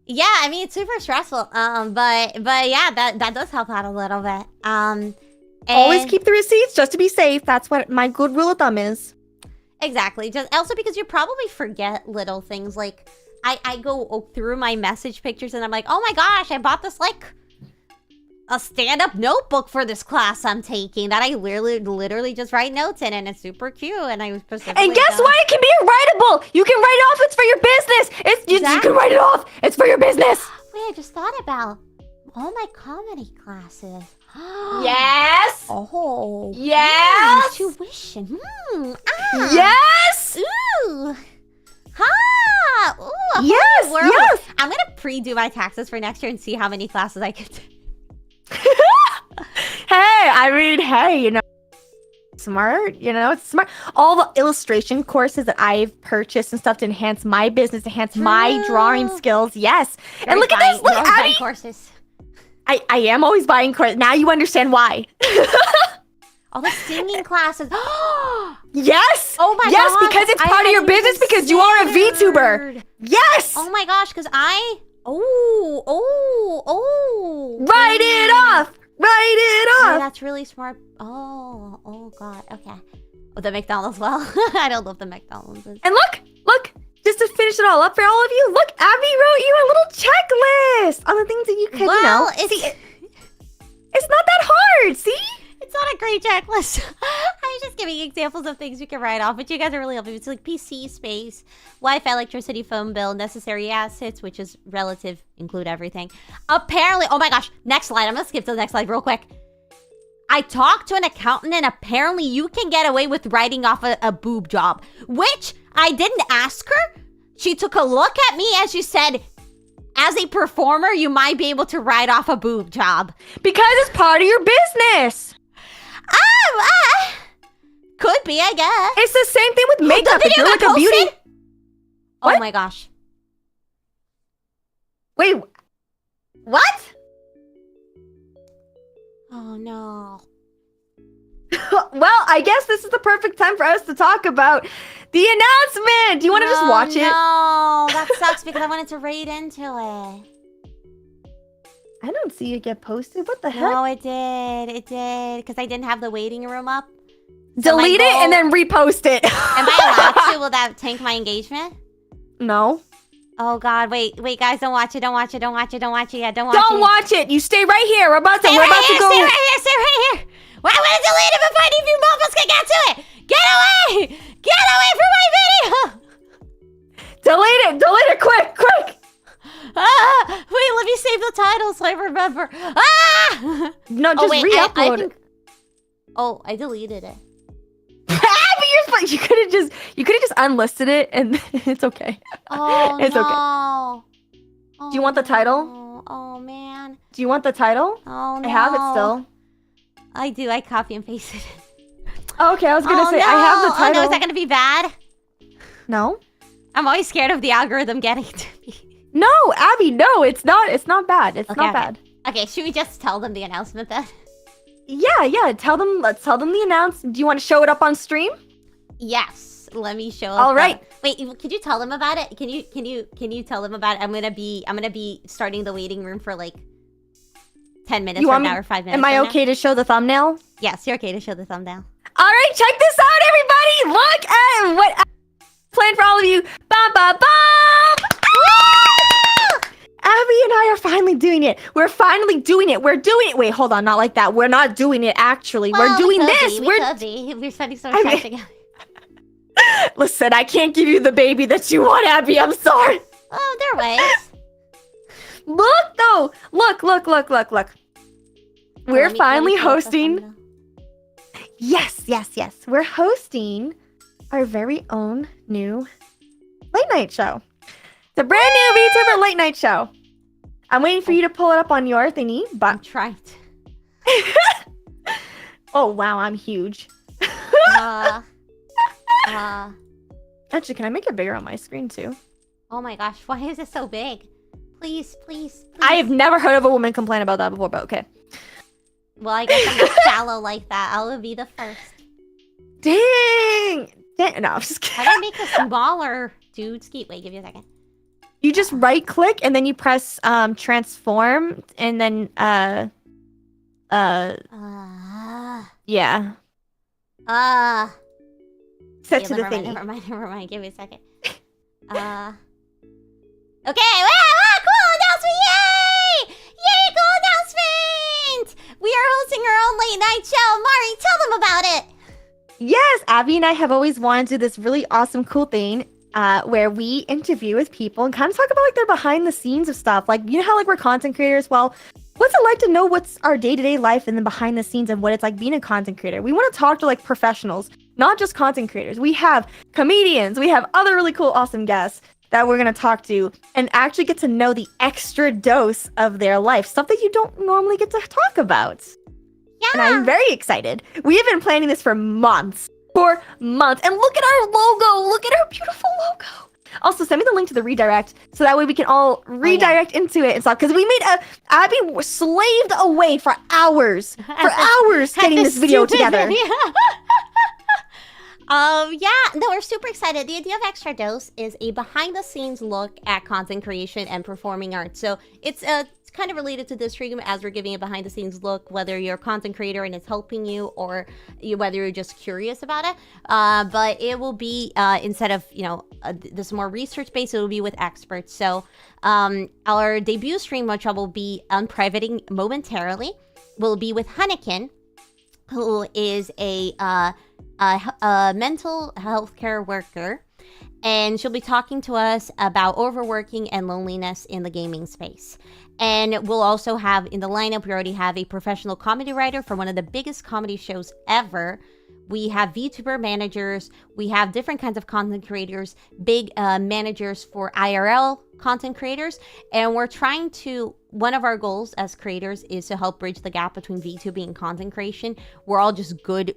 Speaker 2: Yeah, I mean it's super stressful. But yeah, that does help out a little bit.
Speaker 1: Always keep the receipts just to be safe. That's what my good rule of thumb is.
Speaker 2: Exactly. Just also because you probably forget little things. Like I go through my message pictures and I'm like, oh my gosh, I bought this like a stand-up notebook for this class I'm taking that I literally just write notes in, and it's super cute. And I was specifically
Speaker 1: and guess what? It can be writable. You can write it off. It's for your business. You can write it off. It's for your business.
Speaker 2: Wait, I just thought about all my comedy classes.
Speaker 1: Yes.
Speaker 2: Oh.
Speaker 1: Yes.
Speaker 2: Tuition.
Speaker 1: Yes.
Speaker 2: Ooh. Ha. Ooh.
Speaker 1: Yes. Yes.
Speaker 2: I'm gonna pre-do my taxes for next year and see how many classes I could do.
Speaker 1: Hey, you know, smart. You know, it's smart. All the illustration courses that I've purchased and stuff to enhance my business, enhance my drawing skills. Yes. And look at this. Look, Abby.
Speaker 2: Courses.
Speaker 1: I am always buying courses. Now you understand why.
Speaker 2: All the singing classes.
Speaker 1: Yes.
Speaker 2: Oh my gosh.
Speaker 1: Yes, because it's part of your business because you are a VTuber. Yes.
Speaker 2: Oh my gosh, because I... Oh.
Speaker 1: Write it off. Write it off.
Speaker 2: Oh, that's really smart. Oh God. Okay. Oh, the McDonald's. Well, I don't love the McDonald's.
Speaker 1: And look. Just to finish it all up for all of you, look, Abby wrote you a little checklist on the things that you could, it's not that hard, see?
Speaker 2: It's not a great checklist. I'm just giving examples of things you can write off, but you guys are really helping. It's like PC space, Wi-Fi, electricity, phone bill, necessary assets, which is relative, include everything. Apparently, oh my gosh, next slide. I'm gonna skip to the next slide real quick. I talked to an accountant and apparently you can get away with writing off a boob job, which I didn't ask her. She took a look at me and she said, as a performer, you might be able to write off a boob job.
Speaker 1: Because it's part of your business.
Speaker 2: Could be, I guess.
Speaker 1: It's the same thing with makeup. If you're like a beauty.
Speaker 2: Oh my gosh.
Speaker 1: Wait. What?
Speaker 2: Oh no.
Speaker 1: Well, I guess this is the perfect time for us to talk about the announcement. Do you want to just watch it?
Speaker 2: No, that sucks because I wanted to read into it.
Speaker 1: I don't see it get posted. What the heck?
Speaker 2: No, it did. It did. Because I didn't have the waiting room up.
Speaker 1: Delete it and then repost it.
Speaker 2: Am I allowed to? Will that tank my engagement?
Speaker 1: No.
Speaker 2: Oh God! Wait, guys! Don't watch it! Don't watch it! Don't watch it! Don't watch it! Yeah, don't
Speaker 1: watch it! You stay right here. We're about to go.
Speaker 2: Stay right here! Why would I delete it before any of you mofos can get to it? Get away! Get away from my video!
Speaker 1: Delete it! Quick!
Speaker 2: Wait, let me save the title so I remember.
Speaker 1: No, just re-upload it.
Speaker 2: Oh, I deleted it.
Speaker 1: But you could have just unlisted it and it's okay.
Speaker 2: Oh,
Speaker 1: it's
Speaker 2: no.
Speaker 1: Okay.
Speaker 2: Oh,
Speaker 1: do you want the title?
Speaker 2: Oh man.
Speaker 1: Do you want the title?
Speaker 2: Oh no.
Speaker 1: I have it still.
Speaker 2: I do. I copy and pasted it.
Speaker 1: Oh, okay, I was gonna say
Speaker 2: no.
Speaker 1: I have the title.
Speaker 2: Oh no, is that gonna be bad?
Speaker 1: No.
Speaker 2: I'm always scared of the algorithm getting to me.
Speaker 1: No, Abby, no, it's not bad. It's not bad.
Speaker 2: Okay, should we just tell them the announcement then?
Speaker 1: Yeah. Let's tell them the announcement. Do you want to show it up on stream?
Speaker 2: Yes. Let me show up.
Speaker 1: All right.
Speaker 2: Wait, could you tell them about it? Can you tell them about it? I'm gonna be starting the waiting room for like 10 minutes from now or 5 minutes.
Speaker 1: Am I okay to show the thumbnail?
Speaker 2: Yes, you're okay to show the thumbnail.
Speaker 1: All right, check this out, everybody. Look at what I planned for all of you. Bum, bum, bum. Abby and I are finally finally doing it. We're finally doing it. We're doing it. Wait, hold on. Not like that. We're not doing it, actually.
Speaker 2: Well,
Speaker 1: we're doing
Speaker 2: we
Speaker 1: this.
Speaker 2: could be. We're spending so much time together.
Speaker 1: Listen, I can't give you the baby that you want, Abby. I'm sorry.
Speaker 2: Oh, there are ways.
Speaker 1: Look, though. Look. We're finally hosting. Yes. We're hosting our very own new late night show. It's a brand new VTuber late night show. I'm waiting for you to pull it up on your thingy, but
Speaker 2: I'm trying to.
Speaker 1: Oh wow, I'm huge. Actually, can I make it bigger on my screen too?
Speaker 2: Oh my gosh, why is it so big? Please.
Speaker 1: I have never heard of a woman complain about that before, but okay.
Speaker 2: Well, I guess I'm not shallow like that. I will be the first.
Speaker 1: Dang! No, I'm just kidding.
Speaker 2: How do I make a smaller dude ski? Wait, give me a second.
Speaker 1: You just right click and then you press transform and then yeah. Set to the thingy.
Speaker 2: Never mind. Give me a second. Okay, wow, cool announcement! Yay, cool announcement! We are hosting our own late night show. Mari, tell them about it.
Speaker 1: Yes, Abby and I have always wanted to do this really awesome, cool thing where we interview with people and kind of talk about like their behind the scenes of stuff. Like, you know how like we're content creators? Well, what's it like to know what's our day-to-day life and then behind the scenes and what it's like being a content creator? We want to talk to like professionals, not just content creators. We have comedians, we have other really cool, awesome guests that we're going to talk to and actually get to know the extra dose of their life, stuff that you don't normally get to talk about.
Speaker 2: Yeah.
Speaker 1: And I'm very excited. We have been planning this for months. And look at our logo. Look at our beautiful logo. Also, send me the link to the redirect so that way we can all redirect into it and stuff. Because we made Abby slaved away for hours. Getting this video together.
Speaker 2: No, we're super excited. The idea of Extra Dose is a behind-the-scenes look at content creation and performing arts. So it's kind of related to this stream as we're giving a behind-the-scenes look, whether you're a content creator and it's helping you, or whether you're just curious about it. But it will be instead of this more research-based, it will be with experts. So our debut stream, which I will be unprivating momentarily, will be with Hanneken, who is a mental health care worker, and she'll be talking to us about overworking and loneliness in the gaming space. And we'll also have in the lineup, we already have a professional comedy writer for one of the biggest comedy shows ever. We have VTuber managers, we have different kinds of content creators, big managers for IRL content creators, and we're trying to, one of our goals as creators is to help bridge the gap between VTubing and content creation. We're all just good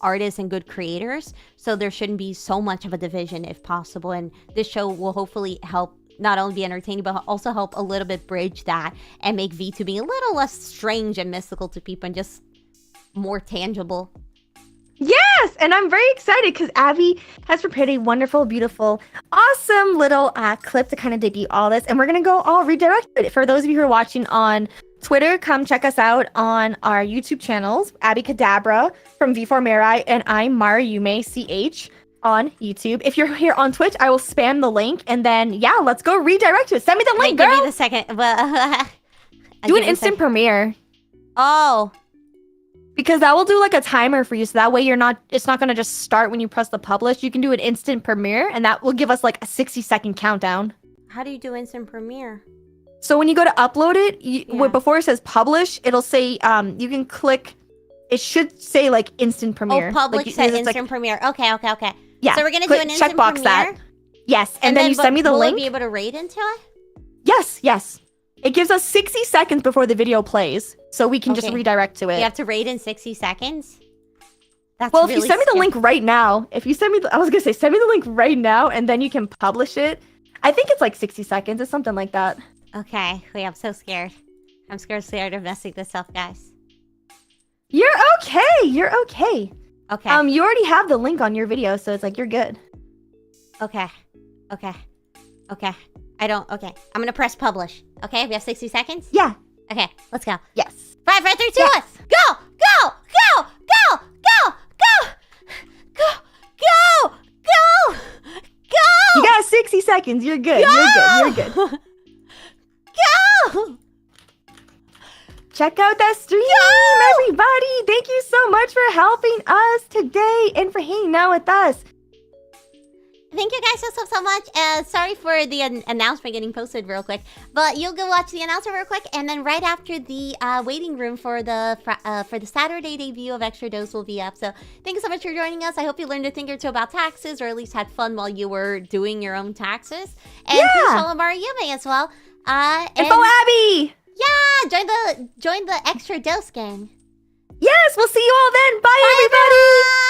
Speaker 2: artists and good creators, so there shouldn't be so much of a division if possible, and this show will hopefully help not only be entertaining but also help a little bit bridge that and make VTubing a little less strange and mystical to people and just more tangible.
Speaker 1: Yes, and I'm very excited because Abby has prepared a wonderful, beautiful, awesome little clip to kind of debut all this, and we're gonna go all redirect it. For those of you who are watching on Twitter, come check us out on our YouTube channels, Abi Kadabura from V4Mirai, and I'm Mariume CH on YouTube. If you're here on Twitch, I will spam the link, and then yeah, let's go redirect it. Send me the link, girl.
Speaker 2: Give me the second. Well,
Speaker 1: do an instant premiere.
Speaker 2: Oh.
Speaker 1: Because that will do like a timer for you, so that way it's not gonna just start when you press the publish. You can do an instant premiere, and that will give us like a 60-second countdown.
Speaker 2: How do you do instant premiere?
Speaker 1: So when you go to upload it, before it says publish, it'll say you can click. It should say like instant premiere.
Speaker 2: Oh, public
Speaker 1: like,
Speaker 2: said instant premiere. Okay.
Speaker 1: Yeah.
Speaker 2: So we're gonna do an instant premiere.
Speaker 1: That. Yes, and then you send me the link.
Speaker 2: Will I be able to rate into it?
Speaker 1: Yes. It gives us 60 seconds before the video plays, so we can just redirect to it.
Speaker 2: You have to rate in 60 seconds? That's
Speaker 1: well,
Speaker 2: really
Speaker 1: if you send me the link right now, send me the link right now, and then you can publish it. I think it's like 60 seconds or something like that.
Speaker 2: Okay. Wait, I'm so scared. I'm scared of messing this up, guys.
Speaker 1: You're okay.
Speaker 2: Okay.
Speaker 1: You already have the link on your video, so it's like you're good.
Speaker 2: Okay. Okay. I'm gonna press publish. Okay, we have 60 seconds?
Speaker 1: Yeah.
Speaker 2: Okay, let's go.
Speaker 1: Yes.
Speaker 2: 5, 4, 3, 2, 1. Go!
Speaker 1: You got 60 seconds. You're good. You're good.
Speaker 2: Go!
Speaker 1: check out that stream, everybody. Thank you so much for helping us today and for hanging out with us.
Speaker 2: Thank you guys so much. Sorry for the announcement getting posted real quick, but you'll go watch the announcement real quick, and then right after the waiting room for the Saturday debut of Extra Dose will be up. So thank you so much for joining us. I hope you learned a thing or two about taxes, or at least had fun while you were doing your own taxes. And please follow Mariume as well. And
Speaker 1: follow Abby.
Speaker 2: Yeah, join the Extra Dose gang.
Speaker 1: Yes, we'll see you all then. Bye everybody.
Speaker 2: Bye.